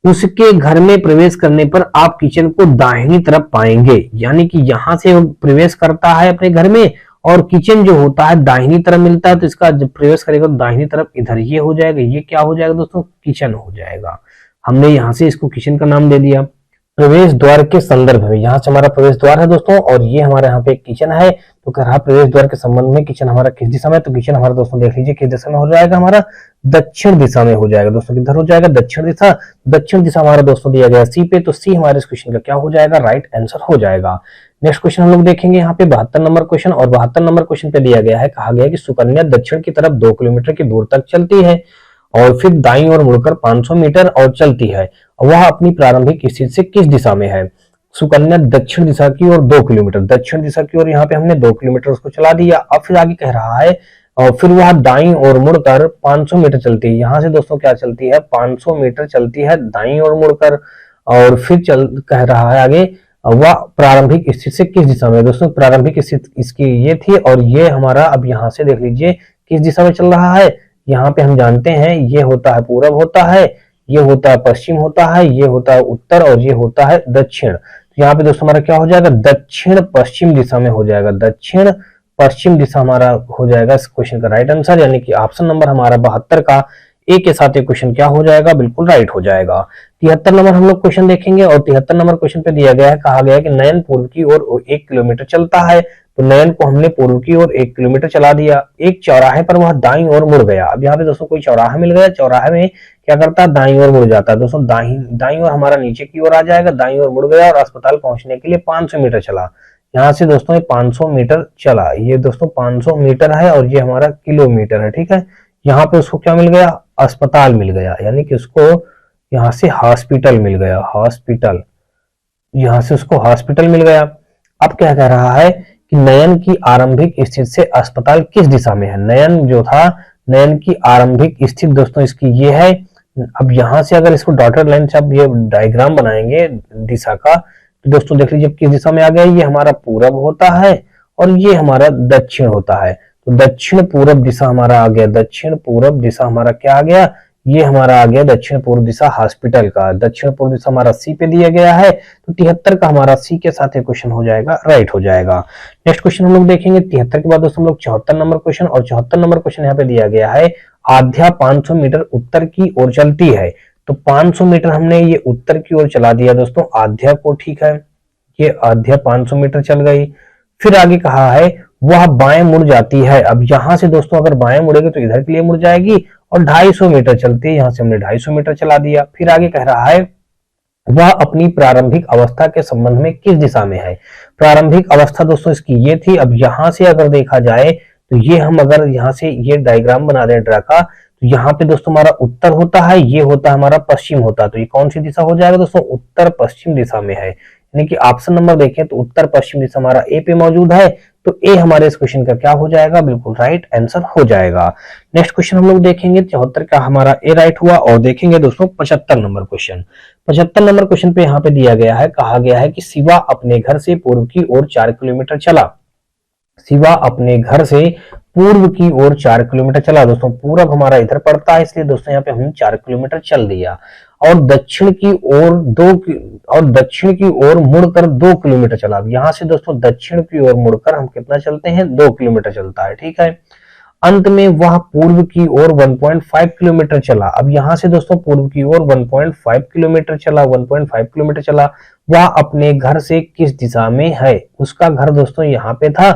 उसके घर में प्रवेश करने पर आप किचन को दाहिनी तरफ पाएंगे, यानी कि यहां से वो प्रवेश करता है अपने घर में और किचन जो होता है दाहिनी तरफ मिलता है, तो इसका जब प्रवेश करेगा तो दाहिनी तरफ इधर ये हो जाएगा, ये क्या हो जाएगा दोस्तों, किचन हो जाएगा। हमने यहां से इसको किचन का नाम दे दिया। प्रवेश द्वार के संदर्भ में, यहाँ से हमारा प्रवेश द्वार है दोस्तों और ये हमारे यहाँ पे किचन है। तो कह रहा प्रवेश द्वार के संबंध में किचन हमारा किस दिशा में, तो किचन हमारा दोस्तों देख लीजिए किस दिशा में हो जाएगा, हमारा दक्षिण दिशा में हो जाएगा दोस्तों। किधर हो जाएगा, दक्षिण दिशा। दक्षिण दिशा हमारा दोस्तों दिया गया सी पे, तो सी हमारे इस क्वेश्चन का क्या हो जाएगा, राइट आंसर हो जाएगा। नेक्स्ट क्वेश्चन हम लोग देखेंगे यहाँ पे 72 नंबर क्वेश्चन, और 72 नंबर क्वेश्चन पे दिया गया है, कहा गया है कि सुकन्या दक्षिण की तरफ 2 किलोमीटर की दूर तक चलती है और फिर दाईं ओर मुड़कर 500 मीटर और चलती है, वह अपनी प्रारंभिक स्थिति से किस दिशा में है। सुकन्या दक्षिण दिशा की ओर 2 किलोमीटर, दक्षिण दिशा की ओर यहाँ पे हमने 2 किलोमीटर उसको चला दिया। अब फिर आगे कह रहा है और फिर वह दाईं ओर मुड़कर 500 मीटर चलती है। यहाँ से दोस्तों क्या चलती है, 500 मीटर चलती है दाईं ओर मुड़कर, और फिर कह रहा है आगे वह प्रारंभिक स्थिति से किस दिशा में। दोस्तों प्रारंभिक स्थिति इसकी ये थी और ये हमारा, अब यहाँ से देख लीजिए किस दिशा में चल रहा है। यहाँ पे हम जानते हैं ये होता है पूरब होता है, ये होता है पश्चिम होता है, ये होता है उत्तर और ये होता है दक्षिण। तो यहाँ पे दोस्तों हमारा क्या हो जाएगा, दक्षिण पश्चिम दिशा में हो जाएगा, दक्षिण पश्चिम दिशा हमारा हो जाएगा इस क्वेश्चन का राइट आंसर, यानी कि ऑप्शन नंबर हमारा 72 का ए के साथ ये क्वेश्चन क्या हो जाएगा, बिल्कुल राइट हो जाएगा। 73 नंबर हम लोग क्वेश्चन देखेंगे और 73 नंबर क्वेश्चन पे दिया गया है, कहा गया है कि नयन पूर्व की ओर 1 किलोमीटर चलता है। तो नयन को हमने पूर्व की ओर 1 किलोमीटर चला दिया। एक चौराहे पर वह दाईं ओर मुड़ गया। अब यहाँ पे दोस्तों कोई चौराहा मिल गया, चौराहे में क्या करता है, दाईं ओर मुड़ जाता है दोस्तों। दाईं ओर हमारा नीचे की ओर आ जाएगा, दाईं ओर मुड़ गया और अस्पताल पहुंचने के लिए 500 मीटर चला। यहाँ से दोस्तों ये 500 मीटर चला, ये दोस्तों 500 मीटर है और ये हमारा किलोमीटर है। ठीक है, यहाँ पे उसको क्या मिल गया, अस्पताल मिल गया, यानी कि उसको यहाँ से हॉस्पिटल मिल गया, हॉस्पिटल, यहाँ से उसको हॉस्पिटल मिल गया। अब क्या कह रहा है कि नयन की आरंभिक स्थिति से अस्पताल किस दिशा में है। नयन जो था, नयन की आरंभिक स्थिति दोस्तों इसकी ये है। अब यहाँ से अगर इसको डॉटेड लाइन से आप ये डायग्राम बनाएंगे दिशा का, तो दोस्तों देख लीजिए किस दिशा में आ गया, ये हमारा पूरब होता है और ये हमारा दक्षिण होता है। तो दक्षिण पूरब दिशा हमारा आ गया, दक्षिण पूरब दिशा हमारा क्या आ गया, ये हमारा आ गया दक्षिण पूर्व दिशा हॉस्पिटल का। दक्षिण पूर्व दिशा हमारा सी पे दिया गया है, तो 73 का हमारा सी के साथ ये क्वेश्चन हो जाएगा, राइट हो जाएगा। नेक्स्ट क्वेश्चन हम लोग देखेंगे 73 के बाद दोस्तों हम लोग 74 नंबर क्वेश्चन, और 74 नंबर क्वेश्चन यहाँ पे दिया गया है, आध्या 500 मीटर उत्तर की ओर चलती है। तो 500 मीटर हमने ये उत्तर की ओर चला दिया दोस्तों आध्या को। ठीक है, ये आध्या 500 मीटर चल गई। फिर आगे कहा है वह बाएं मुड़ जाती है। अब यहां से दोस्तों अगर बाएं मुड़ेगी तो इधर के लिए मुड़ जाएगी और 250 मीटर चलती है, यहां से हमने 250 मीटर चला दिया। फिर आगे कह रहा है वह अपनी प्रारंभिक अवस्था के संबंध में किस दिशा में है। प्रारंभिक अवस्था दोस्तों इसकी ये थी। अब यहां से अगर देखा जाए तो ये हम अगर यहाँ से ये डायग्राम बना दें ड्रा का, तो यहाँ पे दोस्तों हमारा उत्तर होता है, ये होता है हमारा पश्चिम होता है। तो ये कौन सी दिशा हो जाएगा दोस्तों, उत्तर पश्चिम दिशा में है, यानी कि ऑप्शन नंबर देखें तो उत्तर पश्चिम दिशा हमारा ए पे मौजूद है। तो ए हमारे इस क्वेश्चन का क्या हो जाएगा, बिल्कुल राइट आंसर हो जाएगा। नेक्स्ट क्वेश्चन हम लोग देखेंगे 74 का हमारा ए राइट हुआ। और देखेंगे दोस्तों 75 नंबर क्वेश्चन। 75 नंबर क्वेश्चन पे यहाँ पे दिया गया है, कहा गया है कि शिवा अपने घर से पूर्व की ओर 4 किलोमीटर चला। शिवा अपने घर से पूर्व की ओर 4 किलोमीटर चला। दोस्तों पूरब हमारा इधर पड़ता है, इसलिए दोस्तों यहाँ पे हमने 4 किलोमीटर चल दिया। और दक्षिण की ओर मुड़कर 2 किलोमीटर चला। अब यहाँ से दोस्तों दक्षिण की ओर मुड़कर हम कितना चलते हैं, 2 किलोमीटर चलता है, ठीक है। अंत में वह पूर्व की ओर 1.5 किलोमीटर चला। अब यहाँ से दोस्तों पूर्व की ओर 1.5 किलोमीटर चला, 1.5 किलोमीटर चला। वह अपने घर से किस दिशा में है, उसका घर दोस्तों यहाँ पे था।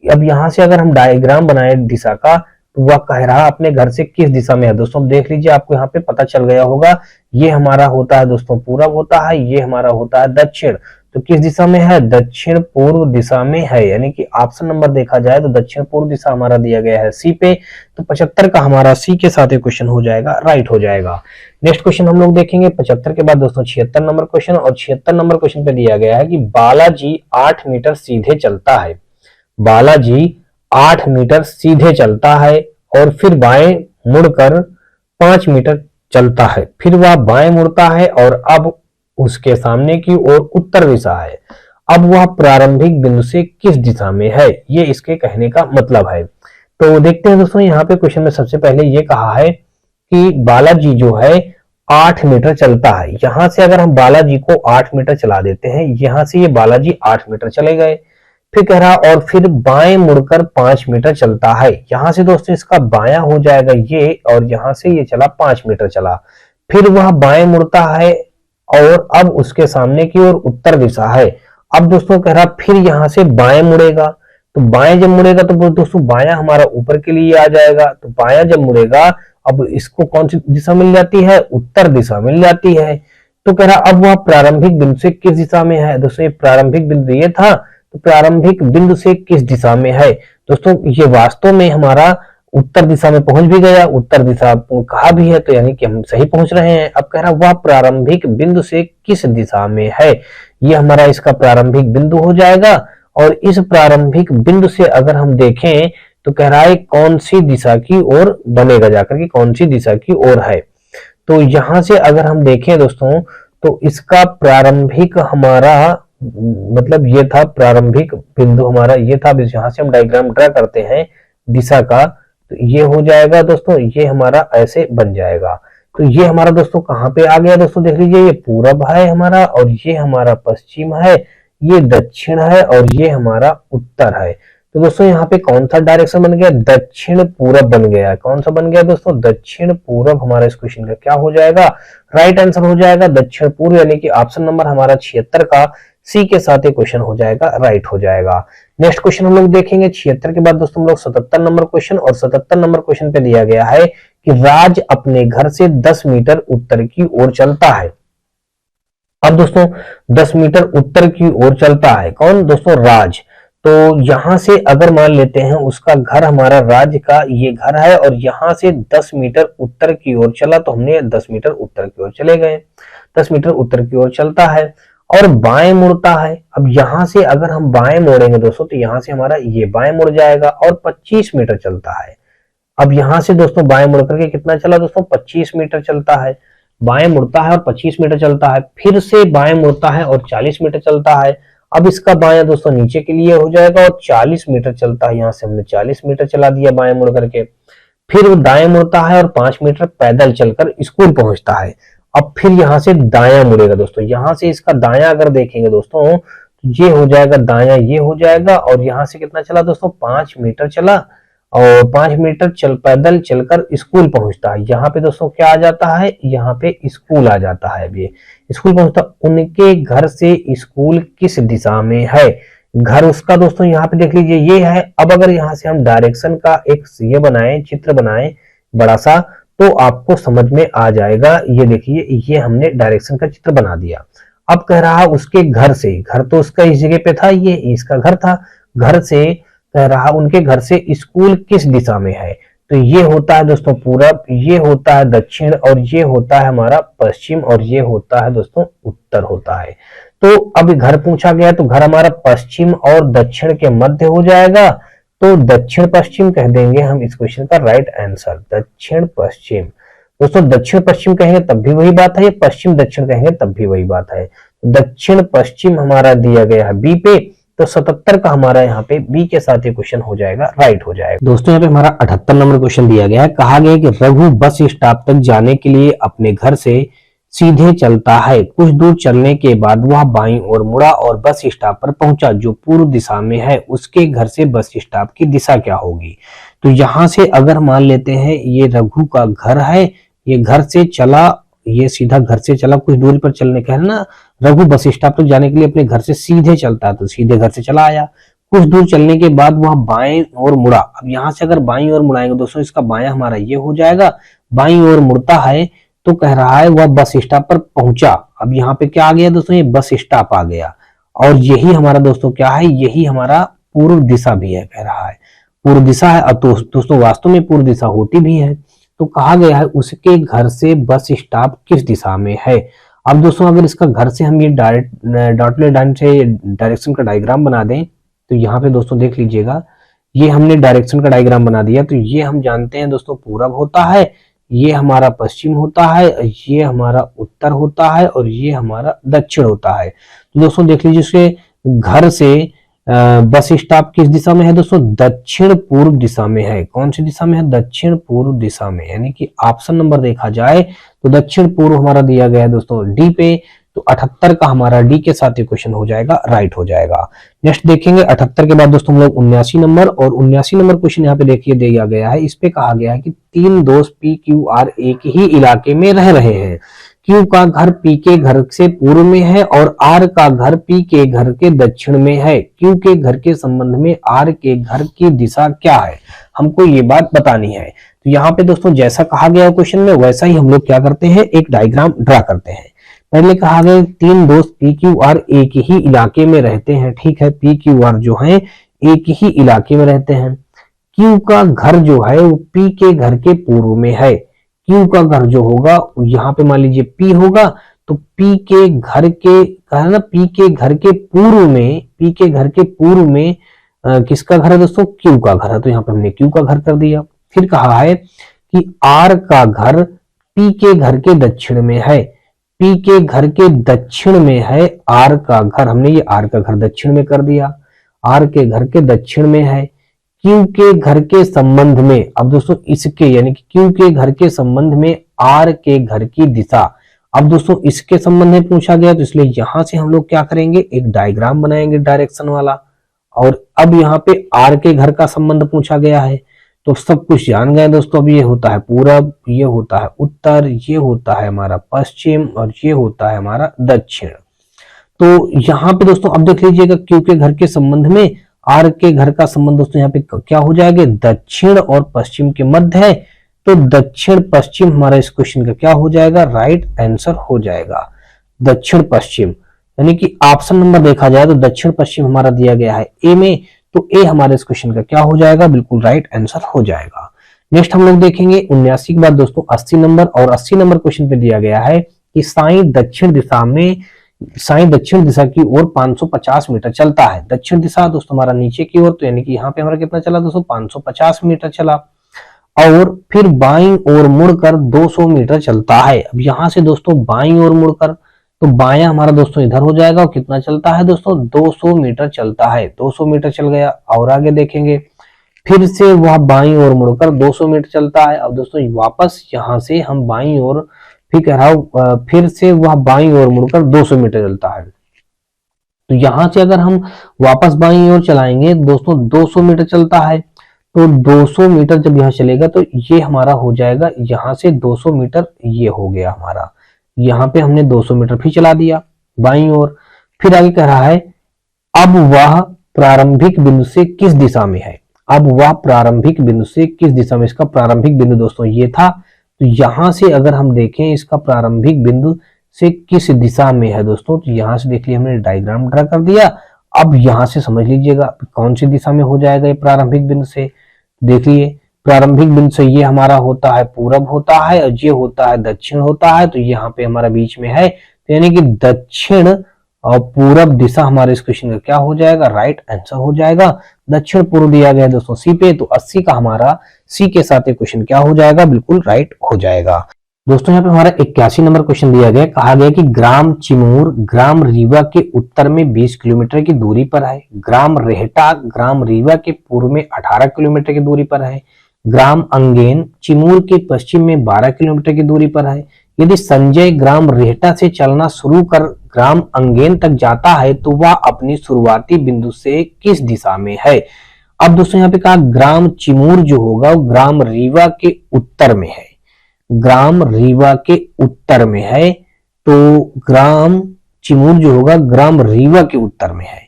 अब यहाँ से अगर हम डायग्राम बनाए दिशा का, तो वह कह रहा अपने घर से किस दिशा में है। दोस्तों देख लीजिए, आपको यहाँ पे पता चल गया होगा, ये हमारा होता है दोस्तों पूरब होता है, ये हमारा होता है दक्षिण। तो किस दिशा में है, दक्षिण पूर्व दिशा में है, यानी कि ऑप्शन नंबर देखा जाए तो दक्षिण पूर्व दिशा हमारा दिया गया है सी पे। तो 75 का हमारा सी के साथ क्वेश्चन हो जाएगा, राइट हो जाएगा। नेक्स्ट क्वेश्चन हम लोग देखेंगे 75 के बाद दोस्तों 76 नंबर क्वेश्चन। और 76 नंबर क्वेश्चन पे दिया गया है कि बालाजी 8 मीटर सीधे चलता है। बालाजी 8 मीटर सीधे चलता है और फिर बाएं मुड़कर 5 मीटर चलता है। फिर वह बाएं मुड़ता है और अब उसके सामने की ओर उत्तर दिशा है। अब वह प्रारंभिक बिंदु से किस दिशा में है, ये इसके कहने का मतलब है। तो देखते हैं दोस्तों, यहाँ पे क्वेश्चन में सबसे पहले ये कहा है कि बालाजी जो है 8 मीटर चलता है। यहां से अगर हम बालाजी को 8 मीटर चला देते हैं, यहां से ये बालाजी 8 मीटर चले गए। फिर कह रहा और फिर बाएं मुड़कर 5 मीटर चलता है। यहां से दोस्तों इसका बायां हो जाएगा ये, और यहां से ये चला 5 मीटर चला। फिर वह बाएं मुड़ता है और अब उसके सामने की ओर उत्तर दिशा है। अब दोस्तों कह रहा फिर यहां से बाएं मुड़ेगा। तो बाएं जब मुड़ेगा तो दोस्तों बायां हमारा ऊपर के लिए आ जाएगा। तो बायां जब मुड़ेगा, अब इसको कौन सी दिशा मिल जाती है, उत्तर दिशा मिल जाती है। तो कह रहा अब वह प्रारंभिक बिंदु से किस दिशा में है। दोस्तों ये प्रारंभिक बिंदु ये था, तो प्रारंभिक बिंदु से किस दिशा में है। दोस्तों ये वास्तव में हमारा उत्तर दिशा में पहुंच भी गया, उत्तर दिशा कहा भी है, तो यानी कि हम सही पहुंच रहे हैं। अब कह रहा वह प्रारंभिक बिंदु से किस दिशा में है, ये हमारा इसका प्रारंभिक बिंदु हो जाएगा। और इस प्रारंभिक बिंदु से अगर हम देखें तो कह रहा है कौन सी दिशा की ओर बनेगा, जाकर के कौन सी दिशा की ओर है। तो यहां से अगर हम देखें दोस्तों, तो इसका प्रारंभिक हमारा मतलब ये था, प्रारंभिक बिंदु हमारा ये था। यहां से हम डायग्राम ड्रा करते हैं दिशा का, तो ये हो जाएगा दोस्तों, ये हमारा ऐसे बन जाएगा। तो ये हमारा दोस्तों कहाँ पे आ गया दोस्तों, देख लीजिए, ये पूरब है हमारा, और ये हमारा पश्चिम है, ये दक्षिण है, और ये हमारा उत्तर है। तो दोस्तों यहाँ पे कौन सा डायरेक्शन बन गया, दक्षिण पूरब बन गया। कौन सा बन गया दोस्तों, दक्षिण पूरब हमारा इस क्वेश्चन का क्या हो जाएगा, राइट आंसर हो जाएगा दक्षिण पूर्व, यानी कि ऑप्शन नंबर हमारा 76 का सी के साथ क्वेश्चन हो जाएगा, राइट हो जाएगा। नेक्स्ट क्वेश्चन हम लोग देखेंगे 76 के बाद दोस्तों हम लोग 77 नंबर क्वेश्चन। और 77 नंबर क्वेश्चन पे दिया गया है कि राज अपने घर से 10 मीटर उत्तर की ओर चलता है। अब दोस्तों 10 मीटर उत्तर की ओर चलता है कौन दोस्तों, राज। तो यहां से अगर मान लेते हैं उसका घर, हमारा राज का ये घर है, और यहां से 10 मीटर उत्तर की ओर चला, तो हमने 10 मीटर उत्तर की ओर चले गए। 10 मीटर उत्तर की ओर चलता है और बाएं मुड़ता है। अब यहां से अगर हम बाएं मोड़ेंगे दोस्तों, तो यहां से हमारा ये बाएं मुड़ जाएगा और 25 मीटर चलता है। अब यहां से दोस्तों बाएं मुड़ करके कितना चला दोस्तों, 25 मीटर चलता है। बाएं मुड़ता है और 25 मीटर चलता है, फिर से बाएं मुड़ता है और 40 मीटर चलता है। अब इसका बायां दोस्तों नीचे के लिए हो जाएगा और 40 मीटर चलता है। यहां से हमने 40 मीटर चला दिया बाएं मुड़ करके। फिर वो दाएं मुड़ता है और 5 मीटर पैदल चलकर स्कूल पहुंचता है। अब फिर यहां से दायां मुड़ेगा दोस्तों, यहां से इसका दायां अगर देखेंगे दोस्तों, तो ये हो जाएगा दायां, ये हो जाएगा। और यहां से कितना चला दोस्तों, 5 मीटर चला, और 5 मीटर पैदल चलकर स्कूल पहुंचता है। यहाँ पे दोस्तों क्या आ जाता है, यहाँ पे स्कूल आ जाता है। अब ये स्कूल पहुंचता, उनके घर से स्कूल किस दिशा में है, घर उसका दोस्तों यहाँ पे देख लीजिए ये है। अब अगर यहाँ से हम डायरेक्शन का एक ये बनाए, चित्र बनाए बड़ा सा, तो आपको समझ में आ जाएगा। ये देखिए, ये हमने डायरेक्शन का चित्र बना दिया। अब कह रहा उसके घर से, घर तो उसका इस जगह पे था, ये इसका घर था, घर से कह रहा उनके घर से स्कूल किस दिशा में है। तो ये होता है दोस्तों पूरब, ये होता है दक्षिण, और ये होता है हमारा पश्चिम, और ये होता है दोस्तों उत्तर होता है। तो अब घर पूछा गया तो घर हमारा पश्चिम और दक्षिण के मध्य हो जाएगा, तो दक्षिण पश्चिम कह देंगे हम इस क्वेश्चन का राइट आंसर, दक्षिण पश्चिम। दोस्तों दक्षिण पश्चिम कहेंगे तब भी वही बात है, पश्चिम दक्षिण कहेंगे तब भी वही बात है। दक्षिण पश्चिम हमारा दिया गया है बी पे, तो 77 का हमारा यहाँ पे बी के साथ ये क्वेश्चन हो जाएगा, राइट हो जाएगा। दोस्तों यहाँ पे हमारा 78 नंबर क्वेश्चन दिया गया है, कहा गया कि रघु बस स्टॉप तक जाने के लिए अपने घर से सीधे चलता है, कुछ दूर चलने के बाद वह बाईं ओर मुड़ा और बस स्टॉप पर पहुंचा जो पूर्व दिशा में है, उसके घर से बस स्टॉप की दिशा क्या होगी। तो यहां से अगर मान लेते हैं ये रघु का घर है, ये घर से चला, ये सीधा घर से चला, कुछ दूरी पर चलने का है ना, रघु बस स्टॉप तक जाने के लिए अपने घर से सीधे चलता है, तो सीधे घर से चला आया, कुछ दूर चलने के बाद वह बाएं ओर मुड़ा। अब यहां से अगर बाईं ओर मुड़ाएंगे दोस्तों, इसका बायां हमारा ये हो जाएगा, बाईं ओर मुड़ता है तो कह रहा है वह बस स्टॉप पर पहुंचा। अब यहाँ पे क्या आ गया दोस्तों, ये बस स्टॉप आ गया, और यही हमारा दोस्तों क्या है, यही हमारा पूर्व दिशा भी है, कह रहा है पूर्व दिशा है। अब दोस्तों वास्तव में पूर्व दिशा होती भी है, तो कहा गया है उसके घर से बस स्टॉप किस दिशा में है। अब दोस्तों अगर इसका घर से हम ये डॉटेड लाइन से डायरेक्शन का डायग्राम बना दें, तो यहाँ पे दोस्तों देख लीजिएगा, ये हमने डायरेक्शन का डायग्राम बना दिया, तो ये हम जानते हैं दोस्तों पूरब होता है, ये हमारा पश्चिम होता है, ये हमारा उत्तर होता है, और ये हमारा दक्षिण होता है। तो दोस्तों देख लीजिए उसके घर से बस स्टॉप किस दिशा में है दोस्तों, दक्षिण पूर्व दिशा में है। कौन सी दिशा में है, दक्षिण पूर्व दिशा में, यानी कि ऑप्शन नंबर देखा जाए तो दक्षिण पूर्व हमारा दिया गया है दोस्तों डी पे, तो 78 का हमारा डी के साथ ये क्वेश्चन हो जाएगा, राइट हो जाएगा। नेक्स्ट देखेंगे 78 के बाद दोस्तों हम लोग 79 नंबर, और 79 नंबर क्वेश्चन यहाँ पे देखिए दिया गया है, इस पे कहा गया है कि तीन दोस्त पी क्यू आर एक ही इलाके में रह रहे हैं, क्यू का घर पी के घर से पूर्व में है और आर का घर पी के घर के दक्षिण में है, क्यू के घर के संबंध में आर के घर की दिशा क्या है, हमको ये बात बतानी है। तो यहाँ पे दोस्तों जैसा कहा गया क्वेश्चन में वैसा ही हम लोग क्या करते हैं, एक डायग्राम ड्रा करते हैं। पहले कहा गया तीन दोस्त पी क्यू आर एक ही इलाके में रहते हैं, ठीक है, पी क्यू आर जो है एक ही इलाके में रहते हैं, क्यू का घर जो है वो पी के घर के पूर्व में है, क्यू का घर जो होगा यहाँ पे मान लीजिए पी होगा, तो पी के घर के कहा ना, पी के घर के पूर्व में, पी के घर के पूर्व में किसका घर है दोस्तों, क्यू का घर है, तो यहाँ पे हमने क्यू का घर कर दिया। फिर कहा है कि आर का घर पी के घर के दक्षिण में है, पी के घर के दक्षिण में है आर का घर, हमने ये आर का घर दक्षिण में कर दिया, आर के घर के दक्षिण में है, क्यू के घर के संबंध में, अब दोस्तों इसके यानी कि क्यू के घर के संबंध में आर के घर की दिशा, अब दोस्तों इसके संबंध में पूछा गया, तो इसलिए यहां से हम लोग क्या करेंगे, एक डायग्राम बनाएंगे डायरेक्शन वाला, और अब यहाँ पे आर के घर का संबंध पूछा गया है, तो सब कुछ जान गए दोस्तों। अब ये होता है पूरब, ये होता है उत्तर, ये होता है हमारा पश्चिम, और ये होता है हमारा दक्षिण। तो यहाँ पे दोस्तों अब देख लीजिएगा क्यू के घर के संबंध में आर के घर का संबंध दोस्तों यहाँ पे क्या हो जाएगा, दक्षिण और पश्चिम के मध्य है, तो दक्षिण पश्चिम हमारा इस क्वेश्चन का क्या हो जाएगा, राइट आंसर हो जाएगा, दक्षिण पश्चिम। यानी कि ऑप्शन नंबर देखा जाए तो दक्षिण पश्चिम हमारा दिया गया है ए में, तो ए हमारे इस क्वेश्चन का क्या हो जाएगा, बिल्कुल राइट आंसर हो जाएगा। नेक्स्ट हम लोग देखेंगे 79 के बाद दोस्तों 80 नंबर, और 80 नंबर क्वेश्चन पे दिया गया है कि साईं दक्षिण दिशा की ओर 550 मीटर चलता है। दक्षिण दिशा दोस्तों हमारा नीचे की ओर, तो यानी कि यहाँ पे हमारा कितना चला दोस्तों, 550 मीटर चला, और फिर बाईं ओर मुड़कर 200 मीटर चलता है। अब यहाँ से दोस्तों बाईं ओर मुड़कर, तो बायां हमारा दोस्तों इधर हो जाएगा, और कितना चलता है दोस्तों, 200 मीटर चलता है, 200 मीटर चल गया। और आगे देखेंगे फिर से वह बाईं ओर मुड़कर 200 मीटर चलता है। अब दोस्तों वापस यहाँ से हम बाईं ओर, फिर कह रहा हूं फिर से वह बाईं ओर मुड़कर 200 मीटर चलता है, तो यहां से अगर हम वापस बाईं ओर चलाएंगे दोस्तों 200 मीटर चलता है, तो 200 मीटर जब यहाँ चलेगा तो ये हमारा हो जाएगा, यहाँ से 200 मीटर ये हो गया हमारा, यहाँ पे हमने 200 मीटर फिर चला दिया बाईं ओर। फिर आगे कह रहा है अब वह प्रारंभिक बिंदु से किस दिशा में है, अब वह प्रारंभिक बिंदु से किस दिशा में, इसका प्रारंभिक बिंदु दोस्तों ये था, तो यहां से अगर हम देखें इसका प्रारंभिक बिंदु से किस दिशा में है दोस्तों, तो यहां से देख लिया हमने डायग्राम ड्रा कर दिया। अब यहां से समझ लीजिएगा कौन सी दिशा में हो जाएगा ये प्रारंभिक बिंदु से, देखिए प्रारंभिक बिंदु से ये हमारा होता है पूरब होता है, और ये होता है दक्षिण होता है, तो यहाँ पे हमारा बीच में है, तो यानी कि दक्षिण और पूरब दिशा हमारे इस क्वेश्चन का क्या हो जाएगा, राइट आंसर हो जाएगा। दक्षिण पूर्व दिया गया है दोस्तों सी पे, तो 80 का हमारा सी के साथ ये क्वेश्चन क्या हो जाएगा, बिल्कुल राइट हो जाएगा। दोस्तों यहाँ पे हमारा 81 नंबर क्वेश्चन दिया गया, कहा गया कि ग्राम चिमूर ग्राम रीवा के उत्तर में 20 किलोमीटर की दूरी पर है, ग्राम रेहटा ग्राम रीवा के पूर्व में 18 किलोमीटर की दूरी पर है, ग्राम अंगेन चिमूर के पश्चिम में 12 किलोमीटर की दूरी पर है। यदि संजय ग्राम रेहटा से चलना शुरू कर ग्राम अंगेन तक जाता है तो वह अपनी शुरुआती बिंदु से किस दिशा में है। अब दोस्तों यहाँ पे कहा ग्राम चिमूर जो होगा वो ग्राम रीवा के उत्तर में है, ग्राम रीवा के उत्तर में है, तो ग्राम चिमूर जो होगा ग्राम रीवा के उत्तर में है,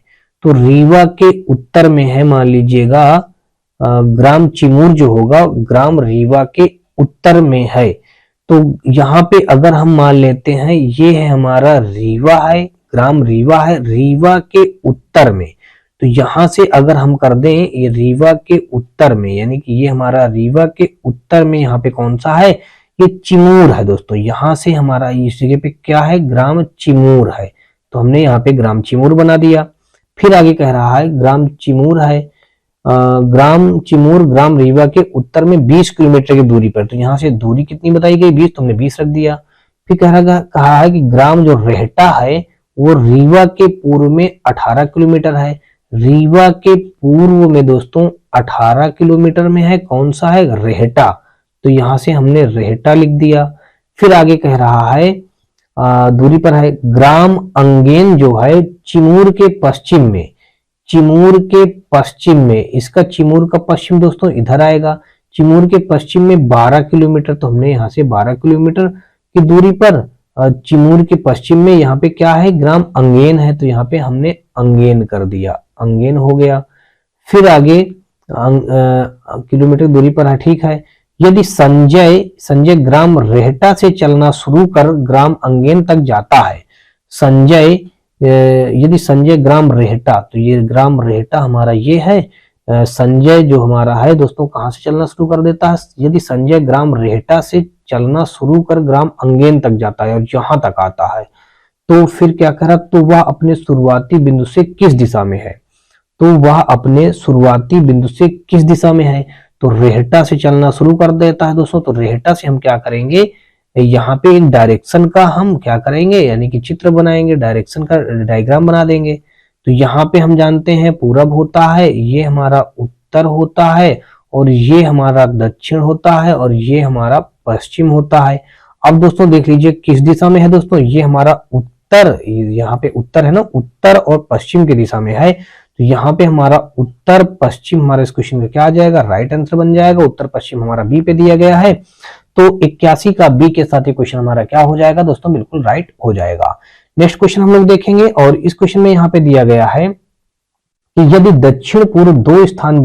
तो रीवा के उत्तर में है, मान लीजिएगा ग्राम चिमूर जो होगा ग्राम रीवा के उत्तर में है। तो यहाँ पे अगर हम मान लेते हैं ये है हमारा रीवा है, ग्राम रीवा है रीवा के उत्तर में, तो यहां से अगर हम कर दें ये रीवा के उत्तर में, यानी कि ये हमारा रीवा के उत्तर में यहाँ पे कौन सा है, ये चिमूर है दोस्तों। यहां से हमारा इस जगह पे क्या है, ग्राम चिमूर है, तो हमने यहाँ पे ग्राम चिमूर बना दिया। फिर आगे कह रहा है ग्राम चिमूर है, ग्राम चिमूर ग्राम रीवा के उत्तर में 20 किलोमीटर की दूरी पर, तो यहाँ से दूरी कितनी बताई गई 20, तो हमने 20 रख दिया। फिर कहा है कि ग्राम जो रेहटा है वो रीवा के पूर्व में 18 किलोमीटर है, रीवा के पूर्व में दोस्तों 18 किलोमीटर में है, कौन सा है, रेहटा, तो यहां से हमने रेहटा लिख दिया। फिर आगे कह रहा है दूरी पर है ग्राम अंगेन जो है चिमूर के पश्चिम में, चिमूर के पश्चिम में, इसका चिमूर का पश्चिम दोस्तों इधर आएगा, चिमूर के पश्चिम में 12 किलोमीटर, तो हमने यहाँ से 12 किलोमीटर की दूरी पर चिमूर के पश्चिम में यहाँ पे क्या है, ग्राम अंगेन है, तो यहाँ पे हमने अंगेन कर दिया, अंगेन हो गया। फिर आगे किलोमीटर दूरी पर है, ठीक है। यदि संजय ग्राम रेहटा से चलना शुरू कर ग्राम अंगेन तक जाता है, यदि संजय ग्राम रेहटा, तो ये ग्राम रेहटा हमारा ये है, संजय जो हमारा है दोस्तों कहां से चलना शुरू कर देता है, यदि संजय ग्राम रेहटा से चलना शुरू कर ग्राम अंगेन तक जाता है और यहां तक आता है, तो फिर क्या करा, तो वह अपने शुरुआती बिंदु से किस दिशा में है, तो वह अपने शुरुआती बिंदु से किस दिशा में है, तो रेहटा से चलना शुरू कर देता है दोस्तों। तो रेहटा से हम क्या करेंगे, यहाँ पे एक डायरेक्शन का हम क्या करेंगे, यानी कि चित्र बनाएंगे, डायरेक्शन का डायग्राम बना देंगे। तो यहाँ पे हम जानते हैं पूरब होता है, ये हमारा उत्तर होता है, और ये हमारा दक्षिण होता है, और ये हमारा पश्चिम होता है। अब दोस्तों देख लीजिए किस दिशा में है दोस्तों, ये हमारा उत्तर, यहाँ पे उत्तर है ना, उत्तर और पश्चिम की दिशा में है, तो यहाँ पे हमारा उत्तर पश्चिम हमारा इस क्वेश्चन का क्या आ जाएगा, राइट आंसर बन जाएगा। उत्तर पश्चिम हमारा बी पे दिया गया है, तो 81 का बी के साथ ये क्वेश्चन हमारा क्या हो जाएगा दोस्तों, बिल्कुल राइट हो जाएगा। नेक्स्ट क्वेश्चन हम लोग देखेंगे, और इस क्वेश्चन में यहाँ पे दिया गया है कि यदि दक्षिण पूर्व 2 स्थान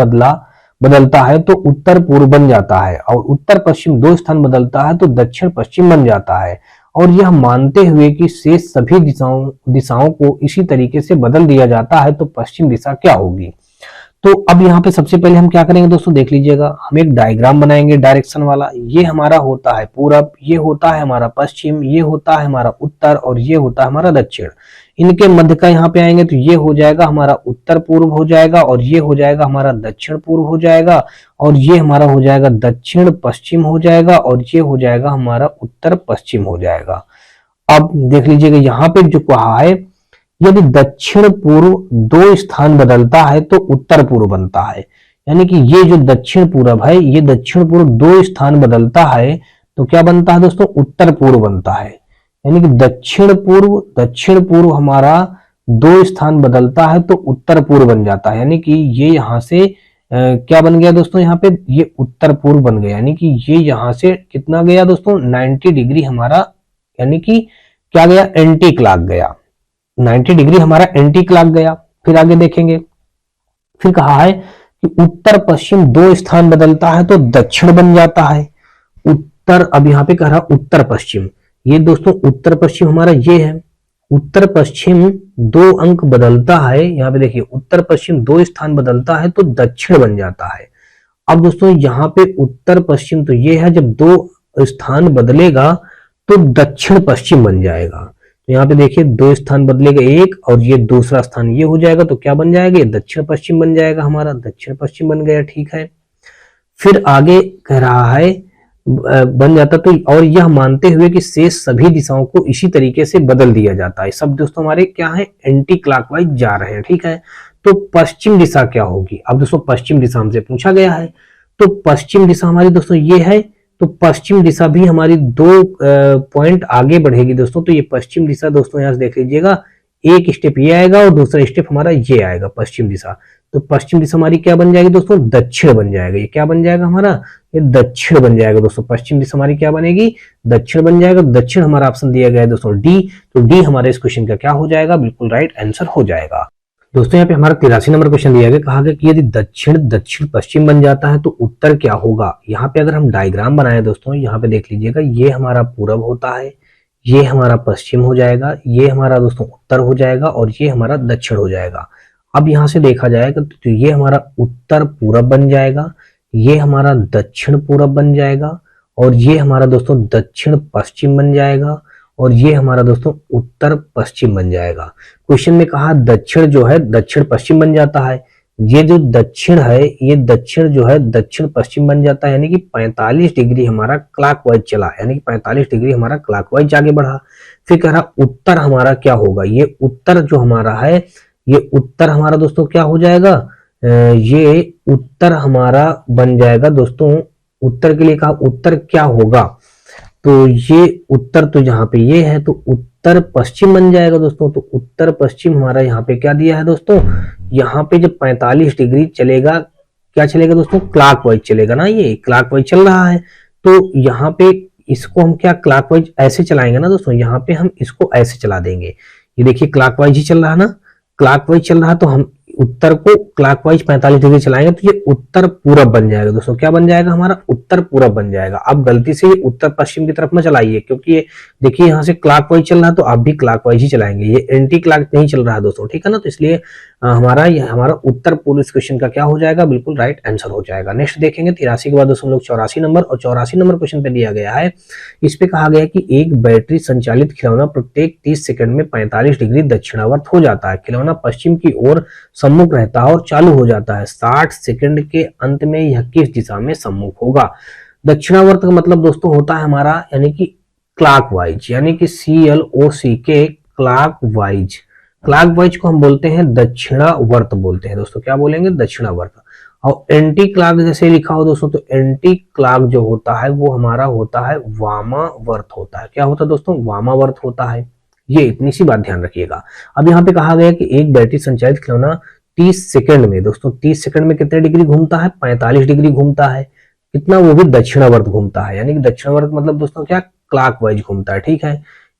बदलता है तो उत्तर पूर्व बन जाता है, और उत्तर पश्चिम 2 स्थान बदलता है तो दक्षिण पश्चिम बन जाता है, और यह मानते हुए कि शेष सभी दिशाओं को इसी तरीके से बदल दिया जाता है तो पश्चिम दिशा क्या होगी। तो अब यहाँ पे सबसे पहले हम क्या करेंगे दोस्तों, देख लीजिएगा, हम एक डायग्राम बनाएंगे डायरेक्शन वाला। ये हमारा होता है पूरब, ये होता है हमारा पश्चिम, ये होता है हमारा उत्तर, और ये होता है हमारा दक्षिण। इनके मध्य का यहाँ पे आएंगे तो ये हो जाएगा हमारा उत्तर पूर्व हो जाएगा, और ये हो जाएगा हमारा दक्षिण पूर्व हो जाएगा, और ये हमारा हो जाएगा दक्षिण पश्चिम हो जाएगा, और ये हो जाएगा हमारा उत्तर पश्चिम हो जाएगा। अब देख लीजिएगा यहाँ पे जो कहा है, यदि दक्षिण पूर्व 2 स्थान बदलता है तो उत्तर पूर्व बनता है, यानी कि ये जो दक्षिण पूर्व है, ये दक्षिण पूर्व 2 स्थान बदलता है तो क्या बनता है दोस्तों, उत्तर पूर्व बनता है। यानी कि दक्षिण पूर्व हमारा 2 स्थान बदलता है तो उत्तर पूर्व बन जाता है, यानी कि ये यहाँ से क्या बन गया दोस्तों, यहाँ पे ये उत्तर पूर्व बन गया, यानी कि ये यहाँ से कितना गया दोस्तों, 90 डिग्री हमारा, यानी कि क्या गया, एंटी क्लॉक गया, 90 डिग्री हमारा एंटी क्लॉक गया। फिर आगे देखेंगे, फिर कहा है कि उत्तर पश्चिम 2 स्थान बदलता है तो दक्षिण बन जाता है। उत्तर, अब यहाँ पे कह रहा उत्तर पश्चिम, ये दोस्तों उत्तर पश्चिम हमारा ये है, उत्तर पश्चिम 2 अंक बदलता है, यहाँ पे देखिए उत्तर पश्चिम 2 स्थान बदलता है तो दक्षिण बन जाता है। अब दोस्तों यहाँ पे उत्तर पश्चिम तो ये है, जब 2 स्थान बदलेगा तो दक्षिण पश्चिम बन जाएगा, तो यहाँ पे देखिए 2 स्थान बदलेगा, एक और ये दूसरा स्थान ये हो जाएगा, तो क्या बन जाएगा, ये दक्षिण पश्चिम बन जाएगा, हमारा दक्षिण पश्चिम बन गया। ठीक है, फिर आगे कह रहा है बन जाता तो, और यह मानते हुए कि शेष सभी दिशाओं को इसी तरीके से बदल दिया जाता है। सब दोस्तों हमारे क्या है, एंटी क्लॉकवाइज जा रहे हैं। ठीक है, तो पश्चिम दिशा क्या होगी, अब दोस्तों पश्चिम दिशा हमसे पूछा गया है, तो पश्चिम दिशा हमारी दोस्तों ये है, तो पश्चिम दिशा भी हमारी 2 पॉइंट आगे बढ़ेगी दोस्तों। तो ये पश्चिम दिशा दोस्तों यहाँ से देख लीजिएगा, एक स्टेप ये आएगा और दूसरा स्टेप हमारा ये आएगा पश्चिम दिशा। तो पश्चिम दिशा हमारी क्या बन जाएगी दोस्तों, दक्षिण बन जाएगा। ये क्या बन जाएगा हमारा, ये दक्षिण बन जाएगा दोस्तों। पश्चिम दिशा हमारी क्या बनेगी, दक्षिण बन जाएगा। दक्षिण हमारा ऑप्शन दिया गया है दोस्तों डी, तो डी हमारे इस क्वेश्चन का क्या हो जाएगा, बिल्कुल राइट आंसर हो जाएगा। दोस्तों यहाँ पे हमारा 83 नंबर क्वेश्चन दिया गया, कहा गया कि यदि दक्षिण दक्षिण पश्चिम बन जाता है तो उत्तर क्या होगा। यहाँ पे अगर हम डायग्राम बनाए दोस्तों, यहाँ पे देख लीजिएगा, ये हमारा पूरब होता है, ये हमारा पश्चिम हो जाएगा, ये हमारा दोस्तों उत्तर हो जाएगा और ये हमारा दक्षिण हो जाएगा। अब यहाँ से देखा जाएगा तो ये हमारा उत्तर पूरब बन जाएगा, ये हमारा दक्षिण पूरब बन जाएगा और ये हमारा दोस्तों दक्षिण पश्चिम बन जाएगा और ये हमारा दोस्तों उत्तर पश्चिम बन जाएगा। क्वेश्चन में कहा दक्षिण जो है दक्षिण पश्चिम बन जाता है, ये जो दक्षिण है ये दक्षिण जो है दक्षिण पश्चिम बन जाता है, यानी कि 45 डिग्री हमारा क्लॉकवाइज चला, यानी कि 45 डिग्री हमारा क्लॉकवाइज आगे बढ़ा। फिर कह रहा उत्तर हमारा क्या होगा, ये उत्तर जो हमारा है, ये उत्तर हमारा दोस्तों क्या हो जाएगा, ये उत्तर हमारा बन जाएगा दोस्तों। उत्तर के लिए कहा उत्तर क्या होगा, तो ये उत्तर तो यहाँ पे ये है, तो उत्तर पश्चिम बन जाएगा दोस्तों। तो उत्तर पश्चिम हमारा यहाँ पे क्या दिया है दोस्तों, यहाँ पे जब 45 डिग्री चलेगा, क्या चलेगा दोस्तों, क्लॉकवाइज चलेगा ना, ये क्लॉकवाइज चल रहा है। तो यहाँ पे इसको हम क्या क्लॉकवाइज ऐसे चलाएंगे ना दोस्तों, यहाँ पे हम इसको ऐसे चला देंगे। ये देखिए क्लॉकवाइज ही चल रहा है ना, क्लॉकवाइज चल रहा है, तो हम उत्तर को क्लॉकवाइज 45 डिग्री चलाएंगे तो ये उत्तर पूरब बन जाएगा दोस्तों। क्या बन जाएगा हमारा, उत्तर पूरब बन जाएगा। अब गलती से ये उत्तर पश्चिम की तरफ मत चलाइए, क्योंकि ये देखिए यहाँ से क्लॉकवाइज चल रहा है तो आप भी क्लॉकवाइज ही चलाएंगे, ये एंटी क्लॉक नहीं चल रहा है दोस्तों। ठीक है ना, तो इसलिए हमारा उत्तर पूर्व इस क्वेश्चन का क्या हो जाएगा, बिल्कुल राइट आंसर हो जाएगा। नेक्स्ट देखेंगे 83 के बाद दोस्तों हम लोग 84 नंबर, और 84 नंबर क्वेश्चन पे दिया गया है, इस पे कहा गया कि एक बैटरी संचालित खिलौना प्रत्येक 30 सेकंड में 45 डिग्री दक्षिणावर्त हो जाता है। खिलौना पश्चिम की ओर सम्मुख रहता है और चालू हो जाता है। 60 सेकंड के अंत में यह किस दिशा में सम्मुख होगा। दक्षिणावर्त का मतलब दोस्तों होता है हमारा यानी कि क्लॉकवाइज, यानी कि CLOCK क्लॉकवाइज। क्लॉकवाइज को हम बोलते हैं दक्षिणावर्त बोलते हैं दोस्तों, क्या बोलेंगे, दक्षिणावर्त। और एंटी क्लॉक जैसे लिखा हो दोस्तों, तो एंटी क्लॉक जो होता है वो हमारा होता है वामावर्त होता है। क्या होता है दोस्तों, वामावर्त होता है। ये इतनी सी बात ध्यान रखिएगा। अब यहाँ पे कहा गया कि एक बैटरी संचालित खिलौना 30 सेकंड में दोस्तों, 30 सेकंड में कितने डिग्री घूमता है, 45 डिग्री घूमता है। कितना, वो भी दक्षिणावर्त घूमता है, यानी कि दक्षिणावर्त मतलब दोस्तों क्या, क्लॉकवाइज घूमता है। ठीक है,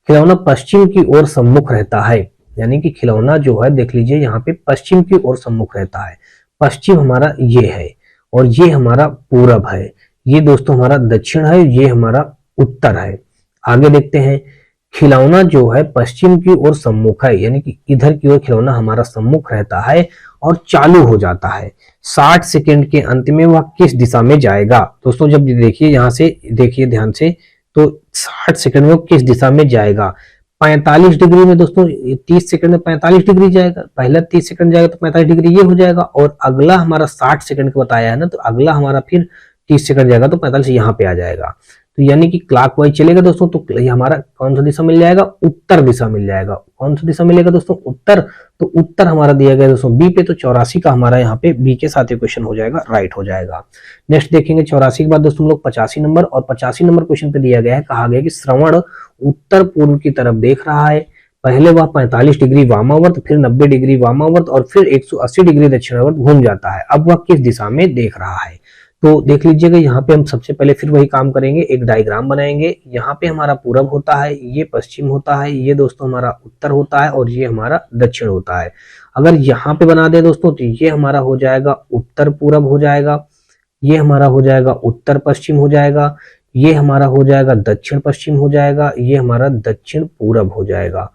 खिलौना पश्चिम की ओर सम्मुख रहता है, यानी कि खिलौना जो है देख लीजिए यहाँ पे पश्चिम की ओर सम्मुख रहता है। पश्चिम हमारा ये है और ये हमारा पूरब है, ये दोस्तों हमारा दक्षिण है, ये हमारा उत्तर है। आगे देखते हैं, खिलौना जो है पश्चिम की ओर सम्मुख है, यानी कि इधर की ओर खिलौना हमारा सम्मुख रहता है और चालू हो जाता है। 60 सेकंड के अंत में वह किस दिशा में जाएगा। दोस्तों जब देखिए यहाँ से देखिए ध्यान से, तो 60 सेकंड में वो किस दिशा में जाएगा। 45 डिग्री में दोस्तों, 30 सेकंड में 45 डिग्री जाएगा, पहला 30 सेकंड जाएगा तो 45 डिग्री ये हो जाएगा, और अगला हमारा 60 सेकंड का बताया है ना, तो अगला हमारा फिर 30 सेकंड जाएगा तो 45 यहाँ पे आ जाएगा। तो यानी कि क्लॉकवाइज चलेगा दोस्तों, तो ये हमारा कौन सा दिशा मिल जाएगा, उत्तर दिशा मिल जाएगा। कौन सा दिशा मिलेगा दोस्तों, उत्तर। तो उत्तर हमारा दिया गया दोस्तों बी पे, तो 84 का हमारा यहाँ पे बी के साथ क्वेश्चन हो जाएगा, राइट हो जाएगा। नेक्स्ट देखेंगे 84 के बाद दोस्तों हम लोग 85 नंबर, और 85 नंबर क्वेश्चन पे दिया गया है, कहा गया कि श्रवण उत्तर पूर्व की तरफ देख रहा है। पहले वह 45 डिग्री वामावर्त, फिर 90 डिग्री वामावर्त और फिर 180 डिग्री दक्षिणावर्त घूम जाता है। अब वह किस दिशा में देख रहा है। तो देख लीजिएगा, यहाँ पे हम सबसे पहले फिर वही काम करेंगे, एक डायग्राम बनाएंगे। यहाँ पे हमारा पूरब होता है, ये पश्चिम होता है, ये दोस्तों हमारा उत्तर होता है और ये हमारा दक्षिण होता है। अगर यहाँ पे बना दे दोस्तों, तो ये हमारा हो जाएगा उत्तर पूरब हो जाएगा, ये हमारा हो जाएगा उत्तर पश्चिम हो जाएगा, ये हमारा हो जाएगा दक्षिण पश्चिम हो जाएगा, ये हमारा दक्षिण पूरब हो जाएगा।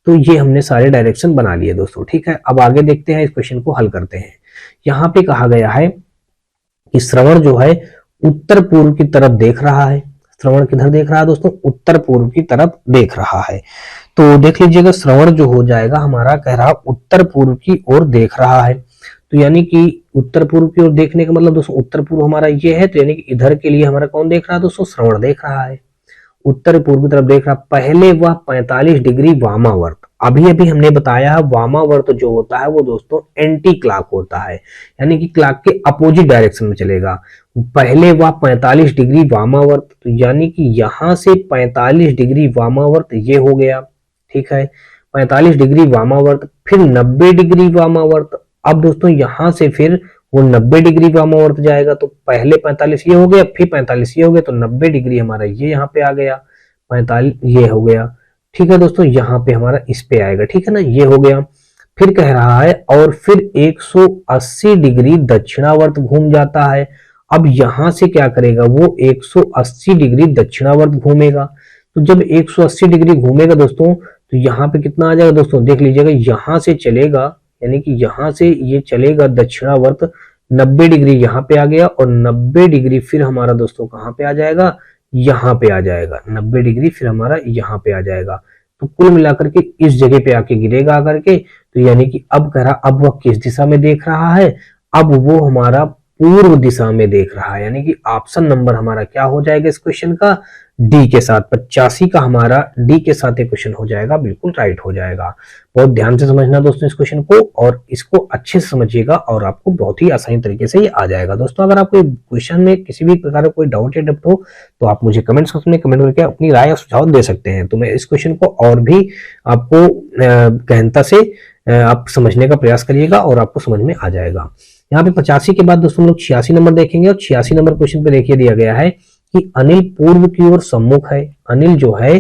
तो ये हमने सारे डायरेक्शन बना लिए दोस्तों। ठीक है, अब आगे देखते हैं, इस क्वेश्चन को हल करते हैं। यहाँ पे कहा गया है कि श्रवण जो है उत्तर पूर्व की तरफ देख रहा है। श्रवण किधर देख रहा है दोस्तों, उत्तर पूर्व की तरफ देख रहा है। तो देख लीजिएगा श्रवण जो हो जाएगा हमारा कह रहा उत्तर पूर्व की ओर देख रहा है। तो यानी कि उत्तर पूर्व की ओर देखने का मतलब दोस्तों उत्तर पूर्व हमारा ये है, तो यानी कि इधर के लिए हमारा कौन देख रहा है दोस्तों, श्रवण देख रहा है, उत्तर पूर्व की तरफ देख रहा। पहले वह 45 डिग्री वामावर्त, अभी अभी हमने बताया है वामावर्त जो होता है वो दोस्तों एंटी क्लॉक होता है, यानी कि क्लॉक के अपोजिट डायरेक्शन में चलेगा। पहले वह 45 डिग्री वामावर्त, तो यानी कि यहां से 45 डिग्री वामावर्त ये हो गया, ठीक है, 45 डिग्री वामावर्त, फिर 90 डिग्री वामावर्त। अब दोस्तों यहां से फिर वो 90 डिग्री वामावर्त जाएगा, तो पहले 45 ये हो गया, फिर 45 ये हो गया, तो 90 डिग्री हमारा ये यहाँ पे आ गया, 45 ये हो गया, ठीक है दोस्तों, यहाँ पे हमारा इस पे आएगा, ठीक है ना, ये हो गया। फिर कह रहा है और फिर 180 डिग्री दक्षिणावर्त घूम जाता है। अब यहां से क्या करेगा वो 180 डिग्री दक्षिणावर्त घूमेगा। तो जब 180 डिग्री घूमेगा दोस्तों, तो यहाँ पे कितना आ जाएगा दोस्तों, देख लीजिएगा, यहां से चलेगा, यानी कि यहां से ये चलेगा दक्षिणावर्त, 90 डिग्री यहाँ पे आ गया, और 90 डिग्री फिर हमारा दोस्तों कहाँ पे आ जाएगा, यहाँ पे आ जाएगा, 90 डिग्री फिर हमारा यहाँ पे आ जाएगा। तो कुल मिलाकर के इस जगह पे आके गिरेगा आकर के। तो यानी कि अब कह रहा अब वह किस दिशा में देख रहा है, अब वो हमारा पूर्व दिशा में देख रहा है, यानी कि ऑप्शन नंबर हमारा क्या हो जाएगा इस क्वेश्चन का, डी के साथ, 85 का हमारा डी के साथ एक क्वेश्चन हो जाएगा, बिल्कुल राइट हो जाएगा। बहुत ध्यान से समझना दोस्तों इस क्वेश्चन को, और इसको अच्छे से समझिएगा और आपको बहुत ही आसानी तरीके से ये आ जाएगा। दोस्तों अगर आपको क्वेश्चन में किसी भी प्रकार का कोई डाउट या डप्ट हो तो आप मुझे कमेंट सेक्शन में कमेंट करके अपनी राय और सुझाव दे सकते हैं, तो मैं इस क्वेश्चन को और भी आपको गहनता से आप समझने का प्रयास करिएगा और आपको समझ में आ जाएगा। यहाँ पे 85 के बाद दोस्तों हम लोग 86 नंबर देखेंगे, और 86 नंबर क्वेश्चन पे देखिए दिया गया है कि अनिल पूर्व की ओर सम्मुख है। अनिल जो है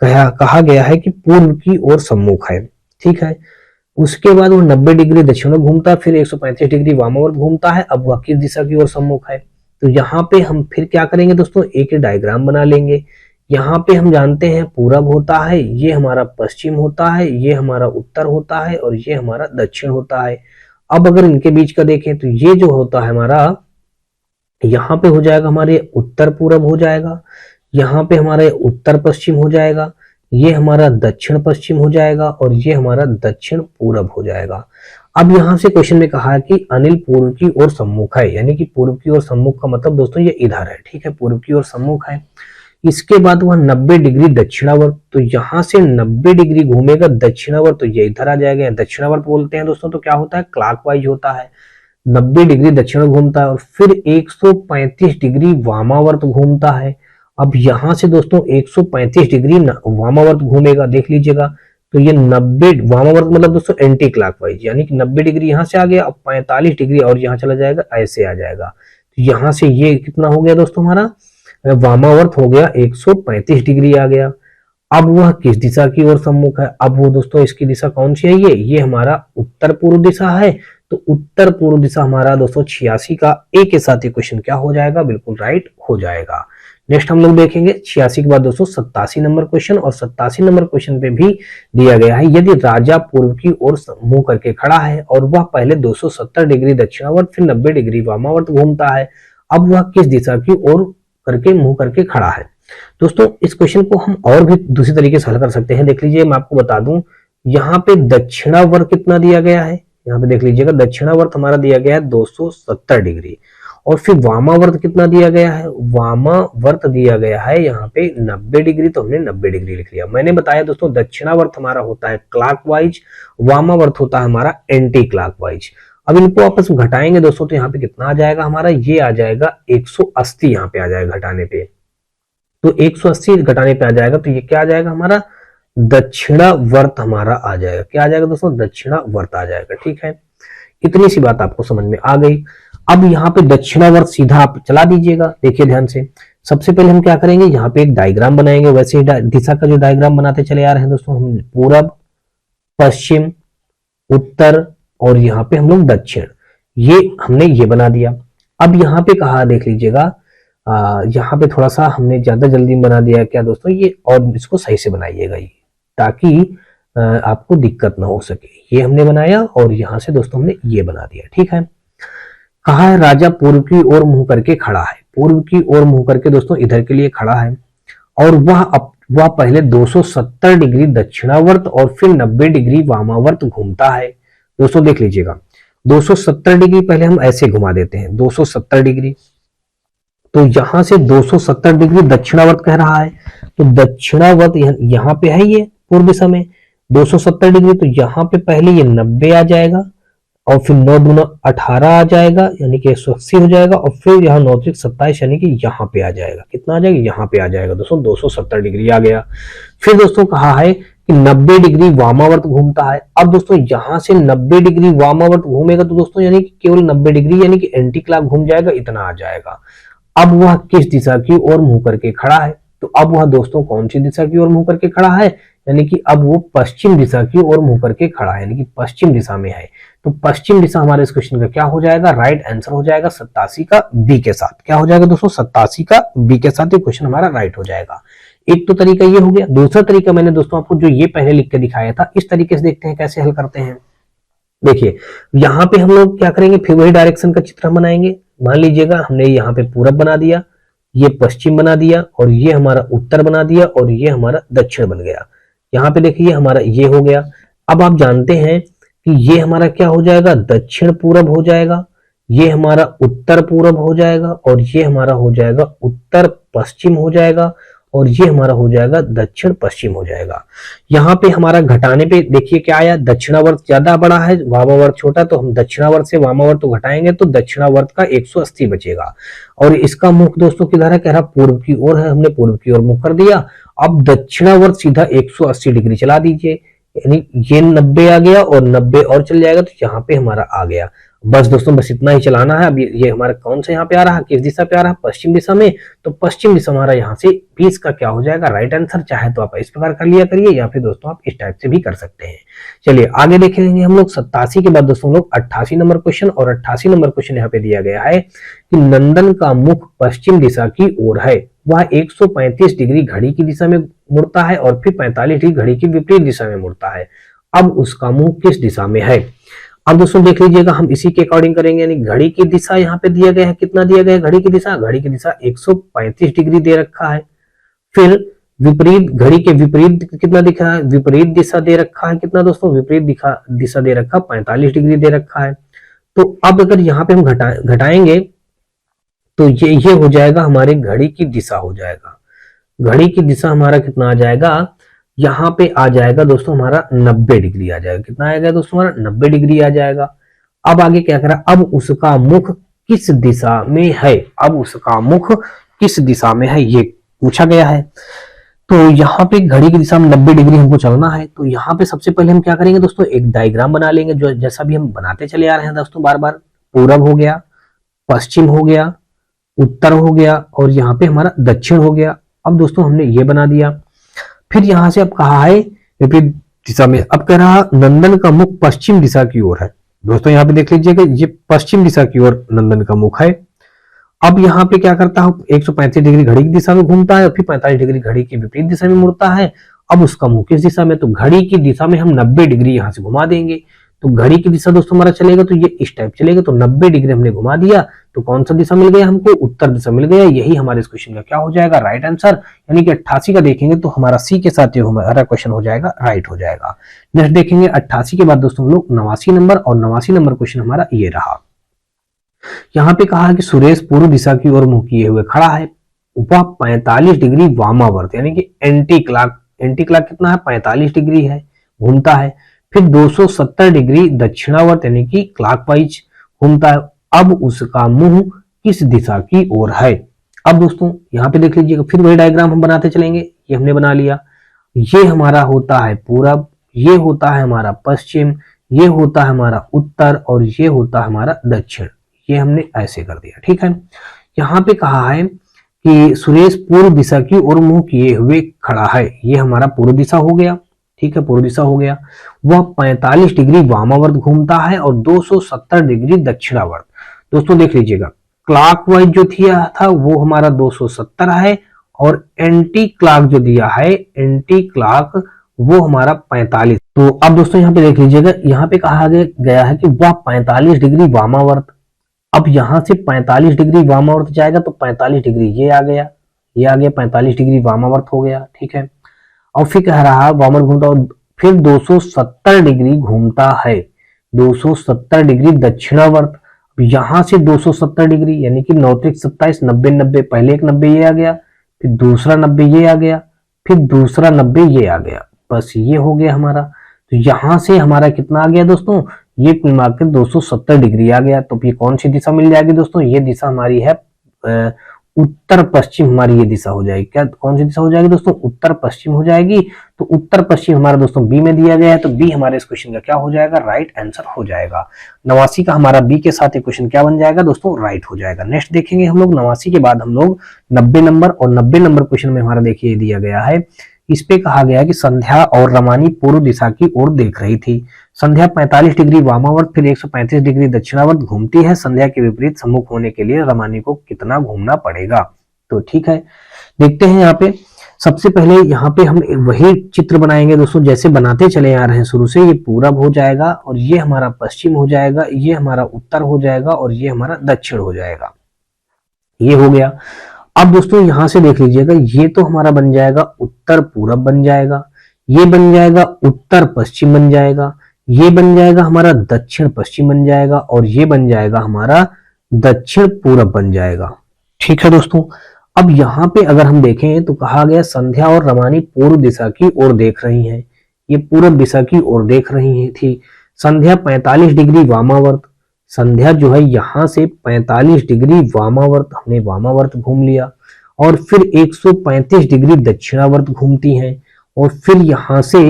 कहा गया है कि पूर्व की ओर सम्मुख है, ठीक है। उसके बाद वो 90 डिग्री दक्षिण में घूमता है, फिर 135 डिग्री वामावर्त घूमता है। अब वह किस दिशा की ओर सम्मुख है, तो यहाँ पे हम फिर क्या करेंगे दोस्तों, एक डायग्राम बना लेंगे। यहाँ पे हम जानते हैं पूरब होता है, ये हमारा पश्चिम होता है, ये हमारा उत्तर होता है, और ये हमारा दक्षिण होता है। अब अगर इनके बीच का देखें तो ये जो होता है हमारा, यहाँ पे हो जाएगा हमारे उत्तर पूरब हो जाएगा, यहाँ पे हमारे उत्तर पश्चिम हो जाएगा, ये हमारा दक्षिण पश्चिम हो जाएगा, और ये हमारा दक्षिण पूरब हो जाएगा। अब यहाँ से क्वेश्चन में कहा है कि अनिल पूर्व की ओर सम्मुख है, यानी कि पूर्व की ओर सम्मुख का मतलब दोस्तों ये इधर है, ठीक है, पूर्व की ओर सम्मुख है। इसके बाद वह 90 डिग्री दक्षिणावर्त, तो यहाँ से 90 डिग्री घूमेगा दक्षिणावर्त, तो ये इधर आ जाएगा, दक्षिणावर्त बोलते हैं दोस्तों। तो क्या होता है, क्लॉकवाइज होता है, 90 डिग्री दक्षिण घूमता है, और फिर 135 डिग्री वामावर्त घूमता है। अब यहां से दोस्तों 135 डिग्री वामावर्त घूमेगा, देख लीजिएगा, तो ये 90 वामावर्त मतलब दोस्तों एंटी क्लॉकवाइज, यानी कि 90 डिग्री यहां से आ गया, अब 45 डिग्री और यहां चला जाएगा, ऐसे आ जाएगा। तो यहां से ये कितना हो गया दोस्तों, हमारा वामावर्त हो गया 135 डिग्री आ गया। अब वह किस दिशा की ओर सम्मुख है, अब वो दोस्तों इसकी दिशा कौन सी है, ये हमारा उत्तर पूर्व दिशा है। तो उत्तर पूर्व दिशा हमारा दोस्तों 86 का ए के साथ ये क्वेश्चन क्या हो जाएगा, बिल्कुल राइट हो जाएगा। नेक्स्ट हम लोग देखेंगे 86 के बाद दोस्तों 87 नंबर क्वेश्चन, और 87 नंबर क्वेश्चन पे भी दिया गया है, यदि राजा पूर्व की ओर मुंह करके खड़ा है और वह पहले 270 डिग्री दक्षिणावर्त फिर 90 डिग्री वामावर्त घूमता है, अब वह किस दिशा की ओर करके मुंह करके खड़ा है। दोस्तों इस क्वेश्चन को हम और भी दूसरी तरीके से हल कर सकते हैं। देख लीजिए, मैं आपको बता दूं, यहाँ पे दक्षिणावर्त कितना दिया गया है, यहाँ पे देख लीजिएगा, दक्षिणावर्त हमारा दिया गया है 270 डिग्री, और फिर वामावर्त कितना दिया गया है, वामावर्त दिया गया है यहाँ पे 90 डिग्री, तो हमने 90 डिग्री लिख लिया। मैंने बताया दोस्तों दक्षिणावर्त हमारा होता है क्लॉकवाइज, वामावर्त होता है हमारा एंटी क्लॉकवाइज। अब इनको आपस में घटाएंगे दोस्तों, तो यहाँ पे कितना आ जाएगा हमारा, ये आ जाएगा 180, यहाँ पे आ जाएगा घटाने पे, तो 180 घटाने पे आ जाएगा, तो ये क्या आ जाएगा हमारा, दक्षिणावर्त हमारा आ जाएगा। क्या आ जाएगा दोस्तों, दक्षिणावर्त आ जाएगा, ठीक है। इतनी सी बात आपको समझ में आ गई। अब यहाँ पे दक्षिणावर्त सीधा आप चला दीजिएगा, देखिए ध्यान से। सबसे पहले हम क्या करेंगे, यहाँ पे एक डायग्राम बनाएंगे, वैसे ही दिशा का जो डायग्राम बनाते चले आ रहे हैं दोस्तों हम, पूरब, पश्चिम, उत्तर, और यहाँ पे हम लोग दक्षिण, ये हमने ये बना दिया। अब यहाँ पे कहा, देख लीजिएगा, यहाँ पे थोड़ा सा हमने ज्यादा जल्दी बना दिया क्या दोस्तों, ये और इसको सही से बनाइएगा ये, ताकि आपको दिक्कत ना हो सके। ये हमने बनाया, और यहाँ से दोस्तों हमने ये बना दिया, ठीक है। कहा है राजा पूर्व की ओर मुंह करके खड़ा है, पूर्व की ओर मुंह करके दोस्तों इधर के लिए खड़ा है, और वह वह पहले 270 डिग्री दक्षिणावर्त और फिर 90 डिग्री वामावर्त घूमता है। दोस्तों देख लीजिएगा, 270 डिग्री पहले हम ऐसे घुमा देते हैं, 270 डिग्री, तो यहां से 270 डिग्री दक्षिणावर्त कह रहा है, तो दक्षिणावर्त यहां पे है, ये पूर्व दिशा में 270 डिग्री, तो यहां पे पहले ये 90 आ जाएगा और फिर 9 दूना 18 आ जाएगा, यानी कि 180 हो जाएगा, और फिर यहाँ 9 त्रिक 27, यानी कि यहाँ पे आ जाएगा, कितना आ जाएगा, यहाँ पे आ जाएगा दोस्तों, 270 डिग्री आ गया। फिर दोस्तों कहा है कि 90 डिग्री वामावर्त घूमता है। अब दोस्तों यहां से 90 डिग्री वामावर्त घूमेगा तो दोस्तों यानी कि केवल 90 डिग्री यानी कि एंटी क्लॉक घूम जाएगा, इतना आ जाएगा। अब वह किस दिशा की ओर मुंह करके खड़ा है, तो अब वह दोस्तों कौन सी दिशा की ओर मुंह करके खड़ा है, यानी कि अब वो पश्चिम दिशा की ओर मुंह करके खड़ा है, यानी कि पश्चिम दिशा में है। तो पश्चिम दिशा हमारे इस क्वेश्चन का क्या हो जाएगा, राइट आंसर हो जाएगा 87 का बी के साथ। क्या हो जाएगा दोस्तों, 87 का बी के साथ, ये क्वेश्चन हमारा राइट हो जाएगा। एक तो तरीका ये हो गया। दूसरा तरीका मैंने दोस्तों आपको जो ये पहले लिख के दिखाया था, इस तरीके से देखते हैं कैसे हल करते हैं। देखिए यहाँ पे हम लोग क्या करेंगे, फिर वही डायरेक्शन का चित्र हम बनाएंगे। मान लीजिएगा हमने यहाँ पे पूरब बना दिया, ये पश्चिम बना दिया, और ये हमारा उत्तर बना दिया, और ये हमारा दक्षिण बन गया। यहाँ पे देखिए हमारा ये हो गया। अब आप जानते हैं कि ये हमारा क्या हो जाएगा, दक्षिण पूरब हो जाएगा, ये हमारा उत्तर पूरब हो जाएगा, और ये हमारा हो जाएगा उत्तर पश्चिम हो जाएगा, और ये हमारा हो जाएगा दक्षिण पश्चिम हो जाएगा। यहाँ पे हमारा घटाने पे देखिए क्या आया, दक्षिणावर्त ज्यादा बड़ा है, वामावर्त छोटा, तो हम दक्षिणावर्त से वामावर्त को घटाएंगे तो दक्षिणावर्त का 180 बचेगा। और इसका मुख दोस्तों किधर है, कह रहा पूर्व की ओर है, हमने पूर्व की ओर मुख कर दिया। अब दक्षिणावर्त सीधा 180 डिग्री चला दीजिए, यानी ये 90 आ गया और 90 और चल जाएगा, तो यहाँ पे हमारा आ गया। बस दोस्तों बस इतना ही चलाना है। अब ये हमारा कौन सा यहाँ पे आ रहा है, किस दिशा पे आ रहा है, पश्चिम दिशा में, तो पश्चिम दिशा हमारा यहाँ से 20 का क्या हो जाएगा, राइट आंसर। चाहे तो आप इस प्रकार कर लिया करिए, या फिर दोस्तों आप इस टाइप से भी कर सकते हैं। चलिए आगे देखेंगे हम लोग 87 के बाद दोस्तों लोग 88 नंबर क्वेश्चन। और 88 नंबर क्वेश्चन यहाँ पे दिया गया है कि नंदन का मुख पश्चिम दिशा की ओर है, वह 135 डिग्री घड़ी की दिशा में मुड़ता है और फिर 45 डिग्री घड़ी की विपरीत दिशा में मुड़ता है। अब उसका मुंह किस दिशा में है। अब दोस्तों देख लीजिएगा, हम इसी के अकॉर्डिंग करेंगे, यानी घड़ी की दिशा यहाँ पे दिया गया है, कितना दिया गया है घड़ी की दिशा, घड़ी की दिशा 135 डिग्री दे रखा है। फिर विपरीत, घड़ी के विपरीत कितना दिख रहा है, विपरीत दिशा दे रखा है, कितना दोस्तों, विपरीत दिशा दे रखा 45 डिग्री दे रखा है। तो अब अगर यहाँ पे हम घटाएंगे तो ये हो जाएगा, हमारे घड़ी की दिशा हो जाएगा। घड़ी की दिशा हमारा कितना आ जाएगा, यहाँ पे आ जाएगा दोस्तों हमारा 90 डिग्री आ जाएगा। कितना आएगा दोस्तों, हमारा 90 डिग्री आ जाएगा। अब आगे क्या करा, अब उसका मुख किस दिशा में है, अब उसका मुख किस दिशा में है ये पूछा गया है। तो यहाँ पे घड़ी की दिशा में 90 डिग्री हमको चलना है। तो यहाँ पे सबसे पहले हम क्या करेंगे दोस्तों, एक डायग्राम बना लेंगे, जो जैसा भी हम बनाते चले आ रहे हैं दोस्तों बार बार। पूरब हो गया, पश्चिम हो गया, उत्तर हो गया, और यहाँ पे हमारा दक्षिण हो गया। अब दोस्तों हमने ये बना दिया। फिर यहां से अब कहा है विपरीत दिशा में, अब कह रहा नंदन का मुख पश्चिम दिशा की ओर है। दोस्तों यहाँ पे देख लीजिएगा, ये पश्चिम दिशा की ओर नंदन का मुख है। अब यहाँ पे क्या करता है, 135 डिग्री घड़ी की दिशा में घूमता है और फिर 45 डिग्री घड़ी की विपरीत दिशा में मुड़ता है। अब उसका मुख किस दिशा में, तो घड़ी की दिशा में हम 90 डिग्री यहाँ से घुमा देंगे। तो घड़ी की दिशा दोस्तों हमारा चलेगा तो ये इस टाइप चलेगा, तो 90 डिग्री हमने घुमा दिया, तो कौन सा दिशा मिल गया हमको, उत्तर दिशा मिल गया। यही हमारे इस क्वेश्चन का क्या हो जाएगा, राइट आंसर। यानी कि 88 का देखेंगे तो हमारा सी के साथ ये हमारा क्वेश्चन हो जाएगा, राइट हो जाएगा। नेक्स्ट देखेंगे 88 के बाद दोस्तों हम लोग 89 नंबर, और 89 नंबर क्वेश्चन हमारा ये रहा। यहाँ पे कहा कि सुरेश पूर्व दिशा की ओर मुंह किए हुए खड़ा है, वह 45 डिग्री वामावर्त यानी कि एंटी क्लॉक कितना है, 45 डिग्री है, घूमता है। फिर 270 डिग्री दक्षिणावर्त यानी कि क्लॉकवाइज घूमता है। अब उसका मुंह किस दिशा की ओर है। अब दोस्तों यहाँ पे देख लीजिएगा, फिर वही डायग्राम हम बनाते चलेंगे। ये हमने बना लिया, ये हमारा होता है पूरब, ये होता है हमारा पश्चिम, ये होता है हमारा उत्तर, और ये होता है हमारा दक्षिण। ये हमने ऐसे कर दिया, ठीक है। यहाँ पे कहा है कि सुरेश पूर्व दिशा की ओर मुंह किए हुए खड़ा है, ये हमारा पूर्व दिशा हो गया, ठीक है, पूर्व दिशा हो गया। वह 45 डिग्री वामावर्त घूमता है और 270 डिग्री दक्षिणावर्त। दोस्तों देख लीजिएगा, क्लॉकवाइज जो दिया था वो हमारा 270 है, और एंटी क्लॉक जो दिया है, एंटी क्लॉक वो हमारा 45। तो अब दोस्तों यहाँ पे देख लीजिएगा, यहाँ पे कहा गया है कि वह 45 डिग्री वामावर्त। अब यहां से 45 डिग्री वामावर्त जाएगा तो 45 डिग्री ये आ गया, ये आ गया, 45 डिग्री वामावर्त हो गया, ठीक है। और फिर कह रहा है वामवर्त घूमता और फिर 270 डिग्री घूमता है, 270 डिग्री दक्षिणावर्त। यहां से 270 डिग्री यानी कि 9 त्रिक 27, 90 90, पहले एक 90 ये आ गया, फिर दूसरा 90 ये आ गया, फिर दूसरा 90 ये आ गया, बस ये हो गया हमारा। तो यहां से हमारा कितना आ गया दोस्तों, ये कुल मिलाकर 270 डिग्री आ गया। तो ये कौन सी दिशा मिल जाएगी दोस्तों, ये दिशा हमारी है उत्तर पश्चिम, हमारी ये दिशा हो जाएगी। क्या कौन सी दिशा हो जाएगी दोस्तों, उत्तर पश्चिम हो जाएगी। तो उत्तर पश्चिम हमारा दोस्तों बी में दिया गया है, तो बी हमारे इस क्वेश्चन का क्या हो जाएगा, राइट आंसर हो जाएगा। 89 का हमारा बी के साथ एक क्वेश्चन क्या बन जाएगा दोस्तों, राइट हो जाएगा। नेक्स्ट देखेंगे हम लोग 89 के बाद हम लोग 90 नंबर, और 90 नंबर क्वेश्चन में हमारा देखिए दिया गया है, इस पे कहा गया है कि संध्या और रमानी पूर्व दिशा की ओर देख रही थी। संध्या 45 डिग्री वामावर्त फिर 135 डिग्री दक्षिणावर्त घूमती है। संध्या के विपरीत सम्मुख होने के लिए रमानी को कितना घूमना पड़ेगा। तो ठीक है, देखते हैं यहाँ पे। सबसे पहले यहाँ पे हम वही चित्र बनाएंगे दोस्तों जैसे बनाते चले आ रहे हैं शुरू से। ये पूरब हो जाएगा और ये हमारा पश्चिम हो जाएगा, ये हमारा उत्तर हो जाएगा और ये हमारा दक्षिण हो जाएगा। ये हो गया। अब दोस्तों यहां से देख लीजिएगा, ये तो हमारा बन जाएगा उत्तर पूरब बन जाएगा, ये बन जाएगा उत्तर पश्चिम बन जाएगा, ये बन जाएगा हमारा दक्षिण पश्चिम बन जाएगा, और ये बन जाएगा हमारा दक्षिण पूरब बन जाएगा। ठीक है दोस्तों। अब यहाँ पे अगर हम देखें तो कहा गया संध्या और रमानी पूर्व दिशा की ओर देख रही हैं, ये पूर्व दिशा की ओर देख रही थी। संध्या 45 डिग्री वामावर्त, संध्या जो है यहां से 45 डिग्री वामावर्त, हमने वामावर्त घूम लिया, और फिर 135 डिग्री दक्षिणावर्त घूमती हैं, और फिर यहां से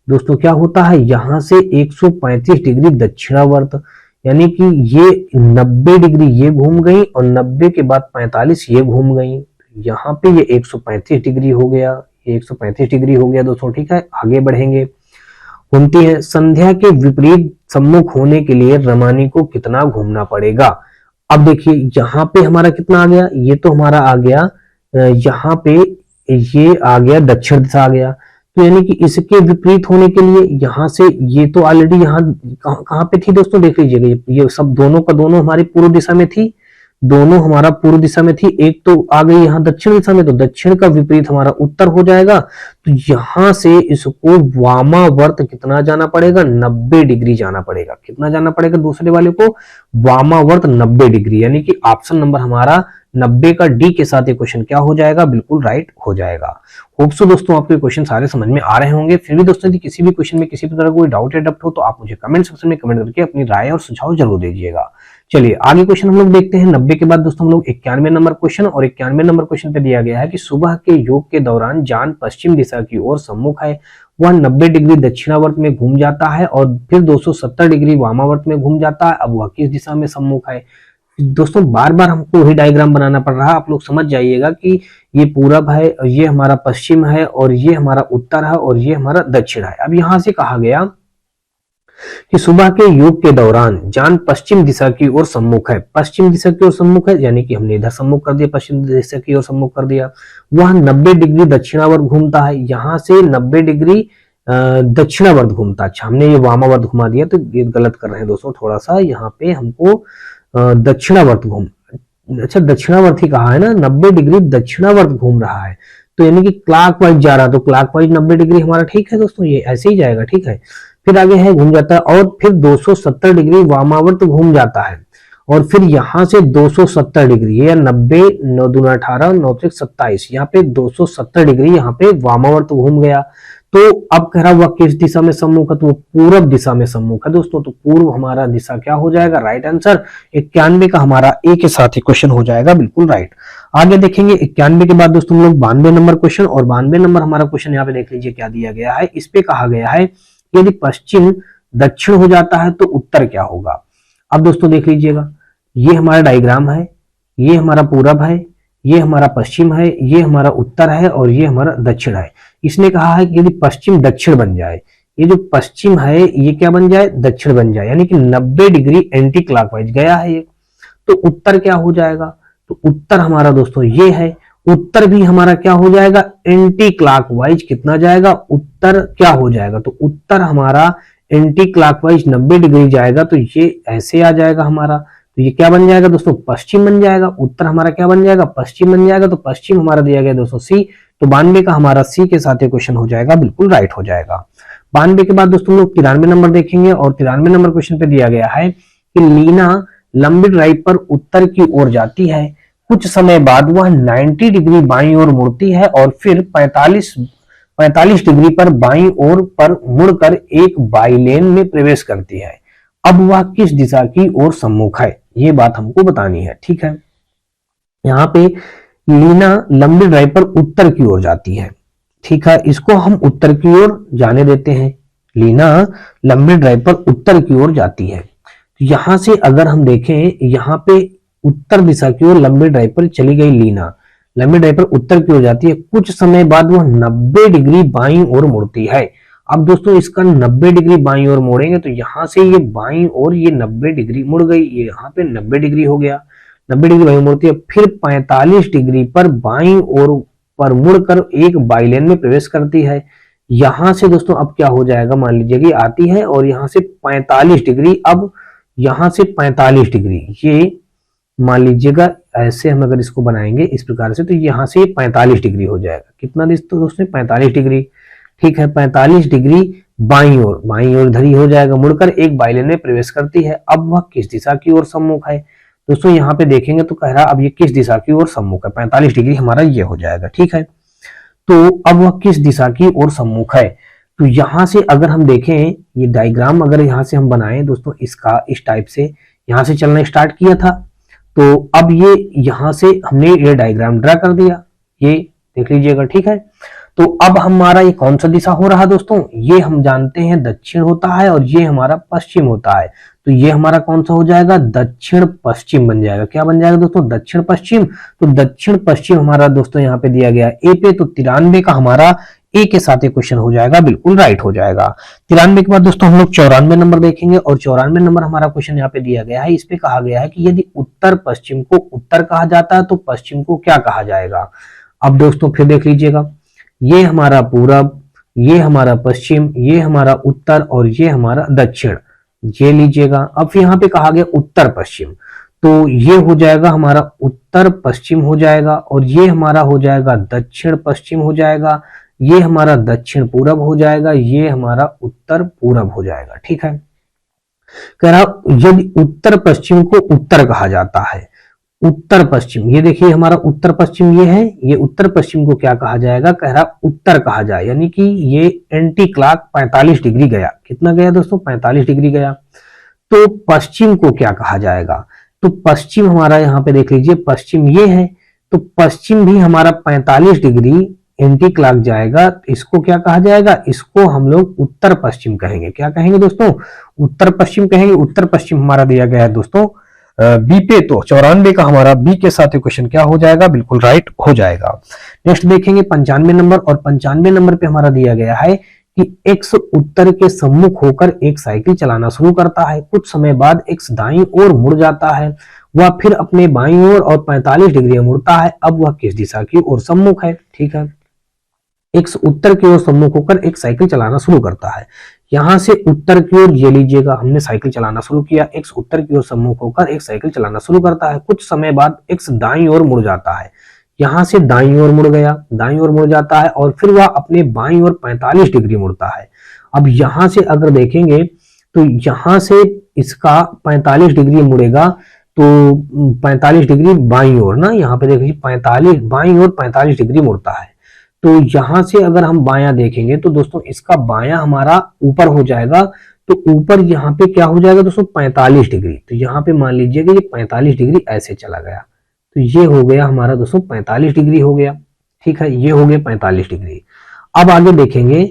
दोस्तों क्या होता है, यहां से 135 डिग्री दक्षिणावर्त, यानी कि ये 90 डिग्री ये घूम गई और 90 के बाद 45 ये घूम गई। यहाँ पे ये 135 डिग्री हो गया, ये 135 डिग्री हो गया दोस्तों। ठीक है, आगे बढ़ेंगे। घूमती है। संध्या के विपरीत सम्मुख होने के लिए रमानी को कितना घूमना पड़ेगा। अब देखिए यहाँ पे हमारा कितना आ गया, ये तो हमारा आ गया यहाँ पे, ये आ गया दक्षिण दिशा आ गया। तो यानी कि इसके विपरीत होने के लिए यहाँ से ये तो ऑलरेडी यहाँ कहाँ पे थी दोस्तों, देख लीजिएगा ये सब दोनों का दोनों हमारी पूर्व दिशा में थी, दोनों हमारा पूर्व दिशा में थी, एक तो आ गई यहाँ दक्षिण दिशा में, तो दक्षिण का विपरीत हमारा उत्तर हो जाएगा। तो यहां से इसको वामावर्त कितना जाना पड़ेगा, 90 डिग्री जाना पड़ेगा। कितना जाना पड़ेगा दूसरे वाले को, वामावर्त 90 डिग्री, यानी कि ऑप्शन नंबर हमारा 90 का डी के साथ ये क्वेश्चन क्या हो जाएगा, बिल्कुल राइट हो जाएगा। होप सो दोस्तों आपको क्वेश्चन सारे समझ में आ रहे होंगे। फिर भी दोस्तों यदि किसी भी क्वेश्चन में किसी भी तरह कोई डाउट या डप्ट हो तो आप मुझे कमेंट सेक्शन में कमेंट करके अपनी राय और सुझाव जरूर दीजिएगा। चलिए आगे क्वेश्चन हम लोग देखते हैं। 90 के बाद दोस्तों हम लोग 91 नंबर क्वेश्चन, और 91 नंबर क्वेश्चन पे दिया गया है कि सुबह के योग के दौरान जान पश्चिम दिशा की ओर सम्मुख है, वह 90 डिग्री दक्षिणावर्त में घूम जाता है और फिर 270 डिग्री वामावर्त में घूम जाता है। अब वह किस दिशा में सम्मुख है। दोस्तों बार बार हमको वही डायग्राम बनाना पड़ रहा है, आप लोग समझ जाइएगा कि ये पूरब है, ये हमारा पश्चिम है, और ये हमारा उत्तर है, और ये हमारा दक्षिण है। अब यहां से कहा गया कि सुबह के योग के दौरान जान पश्चिम दिशा की ओर सम्मुख है, पश्चिम दिशा की ओर सम्मुख है, यानी कि हमने इधर सम्मुख कर दिया, पश्चिम दिशा की ओर सम्मुख कर दिया। वह 90 डिग्री दक्षिणावर्त घूमता है, यहां से 90 डिग्री दक्षिणावर्त घूमता है। अच्छा हमने ये वामावर्त घुमा दिया, तो ये गलत कर रहे हैं दोस्तों थोड़ा सा, यहाँ पे हमको दक्षिणावर्त घूम, अच्छा दक्षिणावर्त ही कहा है ना, 90 डिग्री दक्षिणावर्त घूम रहा है, तो यानी कि क्लॉकवाइज जा रहा है, तो क्लॉकवाइज 90 डिग्री हमारा ठीक है दोस्तों, ये ऐसे ही जाएगा। ठीक है, फिर आगे है घूम जाता है, और फिर 270 डिग्री वामावर्त घूम जाता है, और फिर यहां से 270 डिग्री, ये 90 9 दूना 18 9 त्रिक 27, यहाँ पे 270 डिग्री यहाँ पे वामावर्त घूम गया। तो अब कह रहा हुआ किस दिशा में सम्मुख है, तो वो पूर्व दिशा में सम्मुख है दोस्तों। तो पूर्व हमारा दिशा क्या हो जाएगा, राइट आंसर। 91 का हमारा ए के साथ ही क्वेश्चन हो जाएगा, बिल्कुल राइट। आगे देखेंगे 91 के बाद दोस्तों हम लोग 92 नंबर क्वेश्चन, और 92 नंबर हमारा क्वेश्चन यहाँ पे देख लीजिए क्या दिया गया है। इस पे कहा गया है यदि पश्चिम दक्षिण हो जाता है तो उत्तर क्या होगा। अब दोस्तों देख लीजिएगा, ये हमारा डायग्राम है, ये हमारा पूरब है, ये हमारा पश्चिम है, ये हमारा उत्तर है, और ये हमारा दक्षिण है। इसने कहा है कि यदि पश्चिम दक्षिण बन जाए, ये जो पश्चिम है ये क्या बन जाए, दक्षिण बन जाए, यानी कि 90 डिग्री एंटी क्लॉकवाइज गया है ये, तो उत्तर क्या हो जाएगा। तो उत्तर हमारा दोस्तों ये है, उत्तर भी हमारा क्या हो जाएगा, एंटी क्लॉकवाइज कितना जाएगा, उत्तर क्या हो जाएगा, तो उत्तर हमारा एंटी क्लॉकवाइज 90 डिग्री जाएगा, तो ये ऐसे आ जाएगा हमारा। तो ये क्या बन जाएगा दोस्तों, पश्चिम बन जाएगा। उत्तर हमारा क्या बन जाएगा, पश्चिम बन जाएगा। तो पश्चिम हमारा दिया गया दोस्तों सी, तो 92 का हमारा सी के साथ ये क्वेश्चन हो जाएगा, बिल्कुल राइट हो जाएगा। 92 के बाद दोस्तों लोग 93 नंबर देखेंगे, और 93 नंबर क्वेश्चन पे दिया गया है कि लीना लंबी ड्राइव पर उत्तर की ओर जाती है, कुछ समय बाद वह 90 डिग्री बाईं ओर मुड़ती है और फिर 45 डिग्री पर बाईं ओर पर मुड़कर एक बाईलेन में प्रवेश करती है। अब वह किस दिशा की ओर सम्मुख है, ये बात हमको बतानी है। ठीक है, यहाँ पे लीना लंबी ड्राइव पर उत्तर की ओर जाती है। ठीक है, इसको हम उत्तर की ओर जाने देते हैं। लीना लंबी ड्राइव पर उत्तर की ओर जाती है। यहां से अगर हम देखें, यहाँ पे उत्तर दिशा की ओर लंबी ड्राइव पर चली गई लीना, लंबी ड्राइव पर उत्तर की ओर जाती है, कुछ समय बाद वह 90 डिग्री बाईं ओर मुड़ती है। अब दोस्तों इसका 90 डिग्री बाईं ओर मोड़ेंगे तो यहां से ये बाईं ओर ये 90 डिग्री मुड़ गई, ये यहाँ पे 90 डिग्री हो गया, 90 डिग्री बाईं मुड़ती है, फिर 45 डिग्री पर बाईं ओर पर मुड़कर एक बाईलेन में प्रवेश करती है। यहां से दोस्तों अब क्या हो जाएगा, मान लीजिए कि आती है और यहां से 45 डिग्री, अब यहां से 45 डिग्री, ये मान लीजिएगा ऐसे हम अगर इसको बनाएंगे इस प्रकार से, तो यहां से 45 डिग्री हो जाएगा। कितना दोस्तों 45 डिग्री। ठीक है, 45 डिग्री बाईं ओर इधर ही हो जाएगा, मुड़कर एक बाईलेन में प्रवेश करती है। अब वह किस दिशा की ओर सम्मुख है, दोस्तों यहाँ पे देखेंगे तो कह रहा अब ये किस दिशा की ओर सम्मुख है, 45 डिग्री हमारा ये हो जाएगा। ठीक है, तो अब वह किस दिशा की ओर सम्मुख है, तो यहां से अगर हम देखें ये डायग्राम अगर यहां से हम बनाएं दोस्तों, इसका इस टाइप से यहां से चलना स्टार्ट किया था, तो अब ये यहां से हमने ये डायग्राम ड्रा कर दिया, ये देख लीजिएगा। ठीक है, तो अब हमारा ये कौन सा दिशा हो रहा दोस्तों, ये हम जानते हैं दक्षिण होता है और ये हमारा पश्चिम होता है, तो ये हमारा कौन सा हो जाएगा, दक्षिण पश्चिम बन जाएगा। क्या बन जाएगा दोस्तों, दक्षिण पश्चिम। तो दक्षिण पश्चिम हमारा दोस्तों यहाँ पे दिया गया ए पे, तो 93 का हमारा ए के साथ एक क्वेश्चन हो जाएगा, बिल्कुल राइट हो जाएगा। 93 के बाद दोस्तों हम लोग 94 नंबर देखेंगे, और 94 नंबर हमारा क्वेश्चन यहाँ पे दिया गया है। इस पे कहा गया है कि यदि उत्तर पश्चिम को उत्तर कहा जाता है तो पश्चिम को क्या कहा जाएगा। अब दोस्तों फिर देख लीजिएगा, ये हमारा पूरब, ये हमारा पश्चिम, ये हमारा उत्तर और ये हमारा दक्षिण, ये लीजिएगा। अब यहाँ पे कहा गया उत्तर पश्चिम, तो ये हो जाएगा हमारा उत्तर पश्चिम हो जाएगा, और ये हमारा हो जाएगा दक्षिण पश्चिम हो जाएगा, ये हमारा दक्षिण पूरब हो जाएगा, ये हमारा उत्तर पूरब हो जाएगा। ठीक है, कह रहा यदि उत्तर पश्चिम को उत्तर कहा जाता है, उत्तर पश्चिम, ये देखिए हमारा उत्तर पश्चिम ये है, ये उत्तर पश्चिम को क्या कहा जाएगा, कह रहा उत्तर कहा जाए, यानी कि ये एंटी क्लॉक 45 डिग्री गया। कितना गया दोस्तों, 45 डिग्री गया। तो पश्चिम को क्या कहा जाएगा, तो पश्चिम हमारा यहाँ पे देख लीजिए, पश्चिम ये है, तो पश्चिम भी हमारा 45 डिग्री एंटी क्लॉक जाएगा, इसको क्या कहा जाएगा, इसको हम लोग उत्तर पश्चिम कहेंगे। क्या कहेंगे दोस्तों, उत्तर पश्चिम कहेंगे। उत्तर पश्चिम हमारा दिया गया है दोस्तों बी पे, तो 94 का हमारा बी के साथ क्वेश्चन क्या हो जाएगा, बिल्कुल राइट हो जाएगा। नेक्स्ट देखेंगे 95 नंबर, और 95 नंबर पे हमारा दिया गया है कि एक्स उत्तर के सम्मुख होकर एक साइकिल चलाना शुरू करता है, कुछ समय बाद एक्स दाईं ओर मुड़ जाता है, वह फिर अपने बाईं ओर और 45 डिग्री मुड़ता है। अब वह किस दिशा की ओर सम्मुख है। ठीक है, एक्स उत्तर की ओर सम्मुख होकर एक साइकिल चलाना शुरू करता है, यहां से उत्तर की ओर ये लीजिएगा, हमने साइकिल चलाना शुरू किया, एक्स उत्तर की ओर सम्मुख होकर एक साइकिल चलाना शुरू करता है, कुछ समय बाद एक्स दाईं ओर मुड़ जाता है, यहां से दाईं ओर मुड़ गया, दाईं ओर मुड़ जाता है, और फिर वह अपने बाईं ओर 45 डिग्री मुड़ता है। अब यहां से अगर देखेंगे तो यहां से इसका 45 डिग्री मुड़ेगा, तो 45 डिग्री बाईं ओर ना, यहाँ पे देखिए 45 बाईं ओर 45 डिग्री मुड़ता है। तो यहां से अगर हम बायां देखेंगे तो दोस्तों इसका बायां हमारा ऊपर हो जाएगा, तो ऊपर यहाँ पे क्या हो जाएगा दोस्तों 45 डिग्री, तो यहाँ पे मान लीजिए कि ये 45 डिग्री ऐसे चला गया, तो ये हो गया हमारा दोस्तों 45 डिग्री हो गया। ठीक है, ये हो गया 45 डिग्री। अब आगे देखेंगे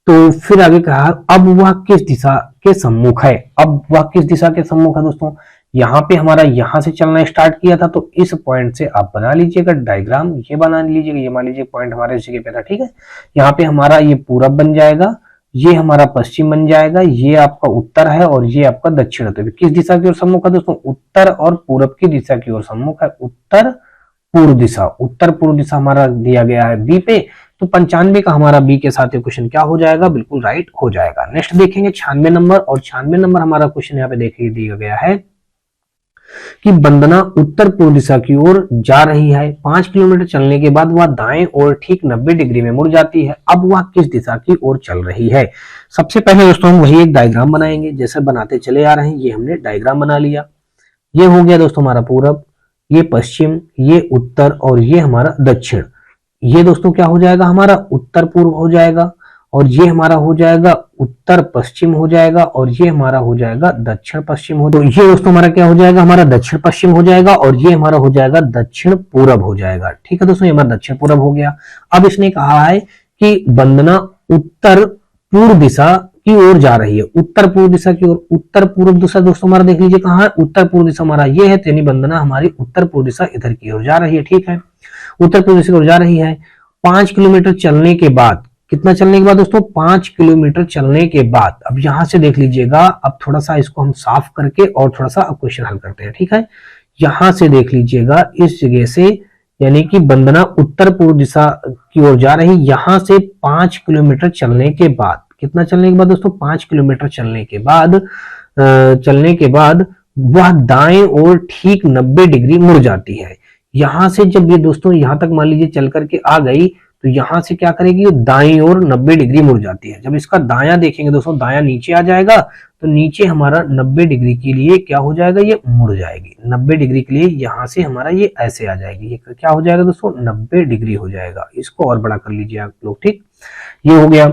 तो फिर आगे कहा अब वह किस दिशा के सम्मुख है, अब वह किस दिशा के सम्मुख है दोस्तों, यहाँ पे हमारा यहाँ से चलना स्टार्ट किया था, तो इस पॉइंट से आप बना लीजिएगा डायग्राम, ये बना लीजिएगा, ये मान लीजिए पॉइंट हमारे जगह पे था। ठीक है, यहाँ पे हमारा ये पूरब बन जाएगा, ये हमारा पश्चिम बन जाएगा, ये आपका उत्तर है और ये आपका दक्षिण है। तो किस दिशा की ओर सम्मुख है दोस्तों, उत्तर और पूरब की दिशा की ओर सम्मुख है, उत्तर पूर्व दिशा। उत्तर पूर्व दिशा हमारा दिया गया है बी पे, तो 95 का हमारा बी के साथ क्वेश्चन क्या हो जाएगा, बिल्कुल राइट हो जाएगा। नेक्स्ट देखेंगे 96 नंबर, और 96 नंबर हमारा क्वेश्चन यहाँ पे देखिए दिया गया है कि वंदना उत्तर पूर्व दिशा की ओर जा रही है। 5 किलोमीटर चलने के बाद वह दाएं ओर ठीक 90 डिग्री में मुड़ जाती है। अब वह किस दिशा की ओर चल रही है? सबसे पहले दोस्तों हम वही एक डायग्राम बनाएंगे, जैसे बनाते चले आ रहे हैं। ये हमने डायग्राम बना लिया। ये हो गया दोस्तों हमारा पूरब, ये पश्चिम, ये उत्तर और ये हमारा दक्षिण। ये दोस्तों क्या हो जाएगा? हमारा उत्तर पूर्व हो जाएगा, और ये हमारा हो जाएगा उत्तर पश्चिम हो जाएगा, और ये हमारा हो जाएगा दक्षिण पश्चिम हो। तो ये दोस्तों हमारा क्या हो जाएगा? हमारा दक्षिण पश्चिम हो जाएगा, और ये हमारा हो जाएगा दक्षिण पूरब हो जाएगा। ठीक है दोस्तों, ये हमारा दक्षिण पूरब हो गया। अब इसने कहा है कि वंदना उत्तर पूर्व दिशा की ओर जा रही है। उत्तर पूर्व दिशा की ओर। उत्तर पूर्व दिशा दोस्तों हमारा देख लीजिए कहाँ है? उत्तर पूर्व दिशा हमारा ये है, यानी वंदना हमारी उत्तर पूर्व दिशा इधर की ओर जा रही है। ठीक है, उत्तर पूर्व दिशा की ओर जा रही है। 5 किलोमीटर चलने के बाद, कितना चलने के बाद दोस्तों? 5 किलोमीटर चलने के बाद। अब यहां से देख लीजिएगा, अब थोड़ा सा इसको हम साफ करके और थोड़ा सा क्वेश्चन हल करते हैं। ठीक है, यहां से देख लीजिएगा इस जगह से, यानी कि वंदना उत्तर पूर्व दिशा की ओर जा रही। यहां से 5 किलोमीटर चलने के बाद, कितना चलने के बाद दोस्तों? 5 किलोमीटर चलने के बाद वह दाएं ओर ठीक 90 डिग्री मुड़ जाती है। यहां से जब ये दोस्तों यहां तक मान लीजिए चल करके आ गई, तो यहां से क्या करेगी? दाईं ओर 90 डिग्री मुड़ जाती है। जब इसका दायां देखेंगे दोस्तों, दायां नीचे आ जाएगा, तो नीचे हमारा 90 डिग्री के लिए क्या हो जाएगा? ये मुड़ जाएगी। 90 डिग्री के लिए यहां से हमारा ये ऐसे आ जाएगी। ये क्या हो जाएगा दोस्तों? 90 डिग्री हो जाएगा। इसको और बड़ा कर लीजिए आप लोग। ठीक, ये हो गया।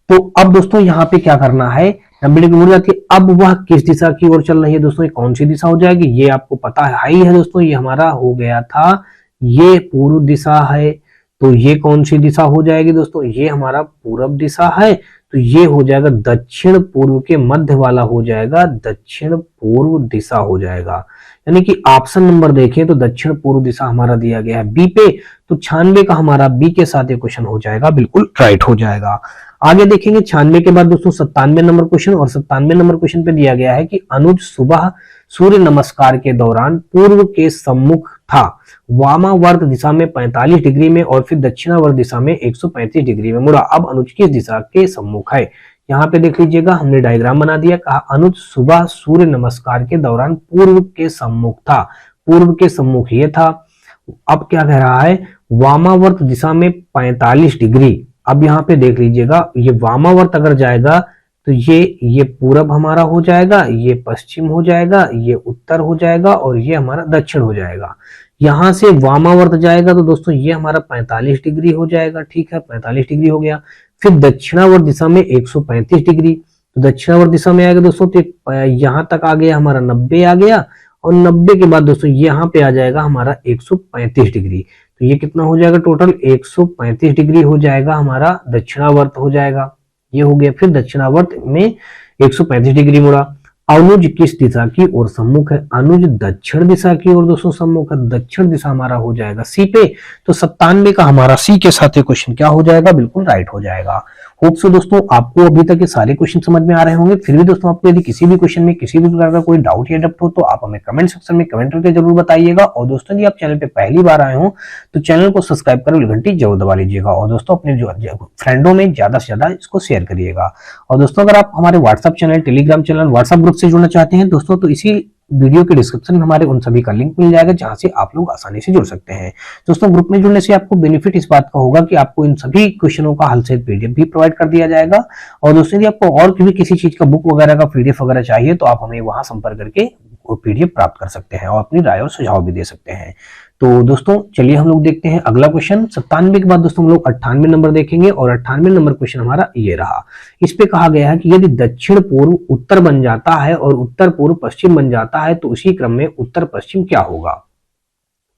तो अब दोस्तों यहाँ पे क्या करना है? 90 डिग्री मुड़ जाती है। अब वह किस दिशा की ओर चल रही है दोस्तों? ये कौन सी दिशा हो जाएगी? ये आपको पता है ही है दोस्तों, ये हमारा हो गया था, ये पूर्व दिशा है। तो ये कौन सी दिशा हो जाएगी दोस्तों? ये हमारा पूर्व दिशा है। तो ये हो जाएगा दक्षिण पूर्व के मध्य वाला हो जाएगा, दक्षिण पूर्व दिशा हो जाएगा। यानी कि ऑप्शन नंबर देखें तो दक्षिण पूर्व दिशा हमारा दिया गया है बी पे। तो 96 का हमारा बी के साथ ये क्वेश्चन हो जाएगा, बिल्कुल राइट हो जाएगा। आगे देखेंगे 96 के बाद दोस्तों 97 नंबर क्वेश्चन, और 97 नंबर क्वेश्चन पे दिया गया है कि अनुज सुबह सूर्य नमस्कार के दौरान पूर्व के सम्मुख था, वामावर्त दिशा में 45 डिग्री में और फिर दक्षिणावर्त दिशा में 135 डिग्री में मुड़ा। अब अनुज किस दिशा के सम्मुख है? यहाँ पे देख लीजिएगा, हमने डायग्राम बना दिया। कहा अनुज सुबह सूर्य नमस्कार के दौरान पूर्व के सम्मुख था। पूर्व के सम्मुख ये था। अब क्या कह रहा है? वामावर्त दिशा में 45 डिग्री। अब यहाँ पे देख लीजिएगा, ये वामावर्त अगर जाएगा तो ये पूरब हमारा हो जाएगा, ये पश्चिम हो जाएगा, ये उत्तर हो जाएगा, और ये हमारा दक्षिण हो जाएगा। यहां से वामावर्त जाएगा तो दोस्तों ये हमारा 45 डिग्री हो जाएगा। ठीक है, 45 डिग्री हो गया। फिर दक्षिणावर्त दिशा में 135 डिग्री। तो दक्षिणावर्त दिशा में आएगा दोस्तों, तो यहाँ तक आ गया हमारा 90 आ गया, और 90 के बाद दोस्तों यहाँ पे आ जाएगा हमारा 135 डिग्री। तो ये कितना हो जाएगा? टोटल 135 डिग्री हो जाएगा, हमारा दक्षिणावर्त हो जाएगा। ये हो गया। फिर दक्षिणावर्त में 135 डिग्री मुड़ा। अनुज किस दिशा की ओर सम्मुख है? अनुज दक्षिण दिशा की ओर दोस्तों सम्मुख है। दक्षिण दिशा हमारा हो जाएगा सी पे। तो 97 का हमारा सी के साथ ये क्वेश्चन क्या हो जाएगा? बिल्कुल राइट हो जाएगा। होप सो दोस्तों आपको अभी तक ये सारे क्वेश्चन समझ में आ रहे होंगे। फिर भी दोस्तों आपको यदि किसी भी क्वेश्चन में किसी भी प्रकार का कोई डाउट या डप्ट हो तो आप हमें कमेंट सेक्शन में कमेंट करके जरूर बताइएगा। और दोस्तों यदि आप चैनल पे पहली बार आए हो तो चैनल को सब्सक्राइब कर घंटी जरूर दबा लीजिएगा। और दोस्तों अपने जो फ्रेंडों में ज्यादा से ज्यादा इसको शेयर करिएगा। और दोस्तों अगर आप हमारे WhatsApp channel, Telegram channel, WhatsApp group से जुड़ना चाहते हैं दोस्तों, तो इसी वीडियो के डिस्क्रिप्शन में हमारे उन सभी का लिंक मिल जाएगा, जहां से आप लोग आसानी से जुड़ सकते हैं। दोस्तों ग्रुप में जुड़ने से आपको बेनिफिट इस बात का होगा कि आपको इन सभी क्वेश्चनों का हल सहित पीडीएफ भी प्रोवाइड कर दिया जाएगा। और दोस्तों यदि आपको और भी किसी चीज का बुक वगैरह का पीडीएफ वगैरह चाहिए तो आप हमें वहां संपर्क करके वो पीडीएफ प्राप्त कर सकते हैं और अपनी राय और सुझाव भी दे सकते हैं। तो दोस्तों चलिए हम लोग देखते हैं अगला क्वेश्चन। 97 के बाद दोस्तों हम लोग 98 नंबर देखेंगे, और 98 नंबर क्वेश्चन हमारा ये रहा। इस पे कहा गया है कि यदि दक्षिण पूर्व उत्तर बन जाता है और उत्तर पूर्व पश्चिम बन जाता है तो उसी क्रम में उत्तर पश्चिम क्या होगा?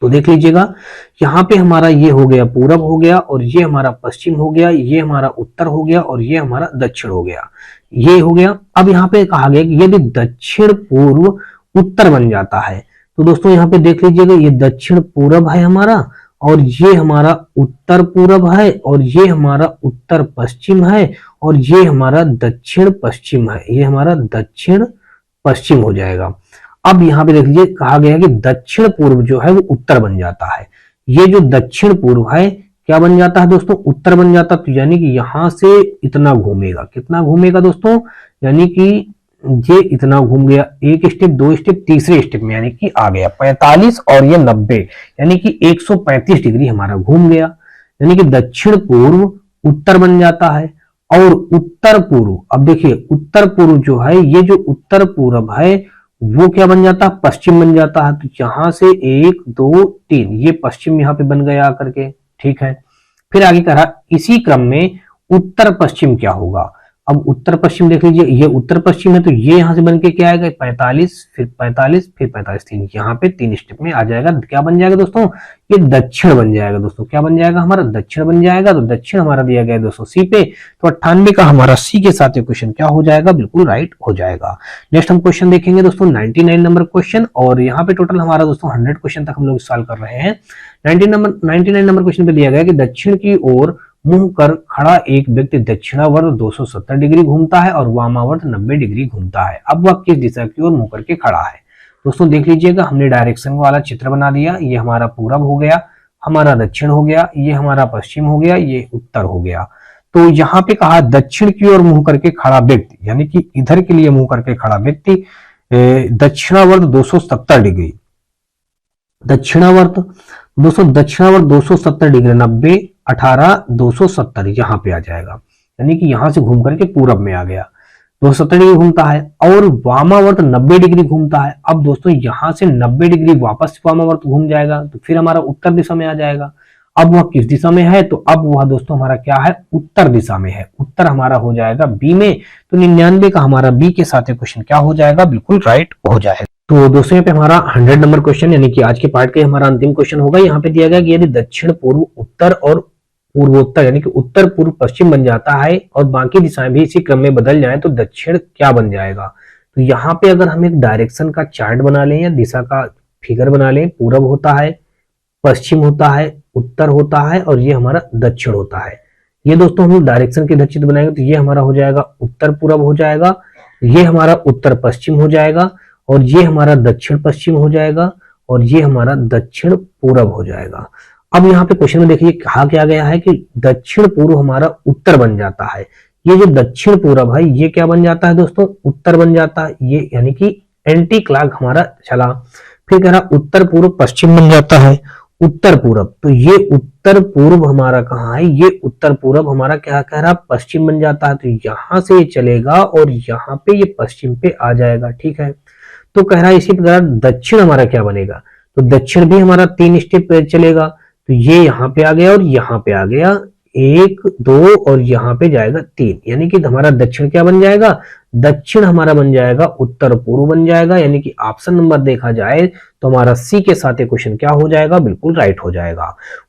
तो देख लीजिएगा, यहाँ पे हमारा ये हो गया पूरब हो गया, और ये हमारा पश्चिम हो गया, ये हमारा उत्तर हो गया, और ये हमारा दक्षिण हो गया। ये हो गया। अब यहाँ पे कहा गया कि यदि दक्षिण पूर्व उत्तर बन जाता है तो दोस्तों यहाँ पे देख लीजिएगा, ये दक्षिण पूरब है हमारा, और ये हमारा उत्तर पूरब है, और ये हमारा उत्तर पश्चिम है, और ये हमारा दक्षिण पश्चिम है। ये हमारा दक्षिण पश्चिम हो जाएगा। अब यहाँ पे देख लीजिए, कहा गया है कि दक्षिण पूर्व जो है वो उत्तर बन जाता है। ये जो दक्षिण पूर्व है क्या बन जाता है दोस्तों? उत्तर बन जाता है। तो यानी कि यहां से इतना घूमेगा, कितना घूमेगा दोस्तों? यानी कि ये इतना घूम गया, एक स्टेप, दो स्टेप, तीसरे स्टेप में यानी कि आ गया 45 और ये 90 यानी कि 135 डिग्री हमारा घूम गया। यानी कि दक्षिण पूर्व उत्तर बन जाता है और उत्तर पूर्व, अब देखिए उत्तर पूर्व जो है, ये जो उत्तर पूर्व है वो क्या बन जाता है, पश्चिम बन जाता है। तो यहां से 1 2 3 ये पश्चिम यहाँ पे बन गया आकर के, ठीक है। फिर आगे कह रहा इसी क्रम में उत्तर पश्चिम क्या होगा। अब उत्तर पश्चिम देख लीजिए, ये उत्तर पश्चिम है तो ये यहां से बन के क्या आएगा 45, फिर 45, फिर 45, 3 यहाँ पे 3 स्टेप में आ जाएगा। क्या बन जाएगा दोस्तों, ये दक्षिण बन जाएगा। दोस्तों क्या बन जाएगा हमारा, दक्षिण बन जाएगा। तो दक्षिण हमारा दिया गया है दोस्तों सी पे, तो 98 का हमारा सी के साथ क्वेश्चन क्या हो जाएगा, बिल्कुल राइट हो जाएगा। नेक्स्ट हम क्वेश्चन देखेंगे दोस्तों 99 नंबर क्वेश्चन, और यहाँ पे टोटल हमारा दोस्तों 100 क्वेश्चन तक हम लोग सॉल्व कर रहे हैं। 99 नंबर क्वेश्चन पे दिया गया कि दक्षिण की ओर मुंह कर खड़ा एक व्यक्ति दक्षिणावर्त 270 डिग्री घूमता है और वामावर्त 90 डिग्री घूमता है। अब वह किस दिशा की ओर मुंह करके खड़ा है। दोस्तों देख लीजिएगा, हमने डायरेक्शन वाला चित्र बना दिया। ये हमारा पूरब हो गया, हमारा दक्षिण हो गया, ये हमारा पश्चिम हो गया, ये उत्तर हो गया। तो यहाँ पे कहा दक्षिण की ओर मुंह करके खड़ा व्यक्ति, यानी कि इधर के लिए मुंह करके खड़ा व्यक्ति दक्षिणावर्त 270 डिग्री, दक्षिणावर्त दोस्तों दक्षिणावर्त 270 डिग्री, 90 18 270 यहाँ पे आ जाएगा। यानी कि यहां से घूम करके पूरब में आ गया, 270 डिग्री घूमता है। और वामावर्त 90 डिग्री घूमता है। अब दोस्तों यहां से 90 डिग्री वापस वामावर्त घूम जाएगा, तो फिर हमारा उत्तर दिशा में आ जाएगा। अब वह किस दिशा में है, तो अब वह दोस्तों हमारा क्या है, उत्तर दिशा में है। उत्तर हमारा हो जाएगा बी में। तो 99 का हमारा बी के साथ क्वेश्चन क्या हो जाएगा, बिल्कुल राइट हो जाएगा। तो दोस्तों यहाँ पे हमारा 100 नंबर क्वेश्चन यानी कि आज के पार्ट का हमारा अंतिम क्वेश्चन होगा। यहाँ पे दिया गया कि यदि दक्षिण पूर्व उत्तर और पूर्वोत्तर यानी कि उत्तर पूर्व पश्चिम बन जाता है और बाकी दिशाएं भी इसी क्रम में बदल जाएं तो दक्षिण क्या बन जाएगा। तो यहाँ पे अगर हम एक डायरेक्शन का चार्ट बना लें या दिशा का फिगर बना लें, पूरब होता है, पश्चिम होता है, उत्तर होता है और ये हमारा दक्षिण होता है। ये दोस्तों हम डायरेक्शन के चित्र बनाएंगे तो ये हमारा हो जाएगा उत्तर पूरब हो जाएगा, ये हमारा उत्तर पश्चिम हो जाएगा और ये हमारा दक्षिण पश्चिम हो जाएगा और ये हमारा दक्षिण पूरब हो जाएगा। अब यहाँ पे क्वेश्चन में देखिए कहा क्या गया है कि दक्षिण पूर्व हमारा उत्तर बन जाता है। ये जो दक्षिण पूरब है ये क्या बन जाता है दोस्तों, उत्तर बन जाता है। ये यानी कि एंटी क्लॉक हमारा चला। फिर कह रहा उत्तर पूर्व पश्चिम बन जाता है, उत्तर पूरब। तो ये उत्तर पूर्व हमारा कहाँ है, ये उत्तर पूरब हमारा क्या कह रहा पश्चिम बन जाता है। तो यहां से ये चलेगा और यहाँ पे ये पश्चिम पे आ जाएगा, ठीक है। तो कह रहा है इसी प्रकार दक्षिण हमारा क्या बनेगा, तो दक्षिण भी हमारा 3 स्टेप चलेगा। तो ये यहाँ पे आ गया और यहाँ पे आ गया 1 2 और यहाँ पे जाएगा 3, यानी कि हमारा दक्षिण क्या बन जाएगा, दक्षिण हमारा बन जाएगा उत्तर पूर्व बन जाएगा। यानी कि ऑप्शन नंबर देखा जाए तो हमारा सी के साथ क्वेश्चन क्या हो जाएगा, बिल्कुल राइट हो जाएगा।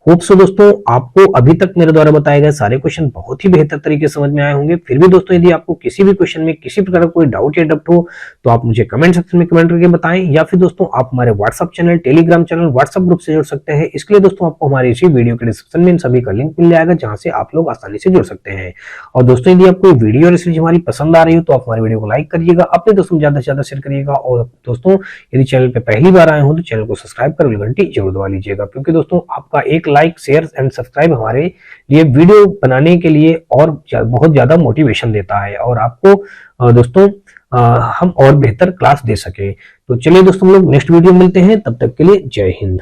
होप सो दोस्तों आपको अभी तक मेरे द्वारा बताए गए सारे क्वेश्चन बहुत ही बेहतर तरीके से समझ में आए होंगे। फिर भी दोस्तों यदि आपको किसी भी क्वेश्चन में किसी प्रकार का कोई डाउट या डप्ट हो तो आप मुझे कमेंट सेक्शन में कमेंट करके बताएं, या फिर दोस्तों आप हमारे WhatsApp channel, Telegram channel, WhatsApp group से जुड़ सकते हैं। इसके लिए दोस्तों आपको हमारे इसी वीडियो के डिस्क्रिप्शन में इन सभी का लिंक मिल जाएगा जहां से आप लोग आसानी से जुड़ सकते हैं। और दोस्तों यदि आपको वीडियो और सीरीज हमारी पसंद आ रही हो तो आप हमारे वीडियो को लाइक करिएगा, अपने दोस्तों ज्यादा से ज्यादा शेयर करिएगा। और दोस्तों यदि चैनल पे पहली बार आए हो तो चैनल को सब्सक्राइब कर घंटी जरूर दबा लीजिएगा, क्योंकि दोस्तों आपका एक लाइक, शेयर एंड सब्सक्राइब हमारे लिए वीडियो बनाने के लिए और बहुत ज्यादा मोटिवेशन देता है और आपको दोस्तों हम और बेहतर क्लास दे सके। तो चलिए दोस्तों हम लोग नेक्स्ट वीडियो मिलते हैं, तब तक के लिए जय हिंद।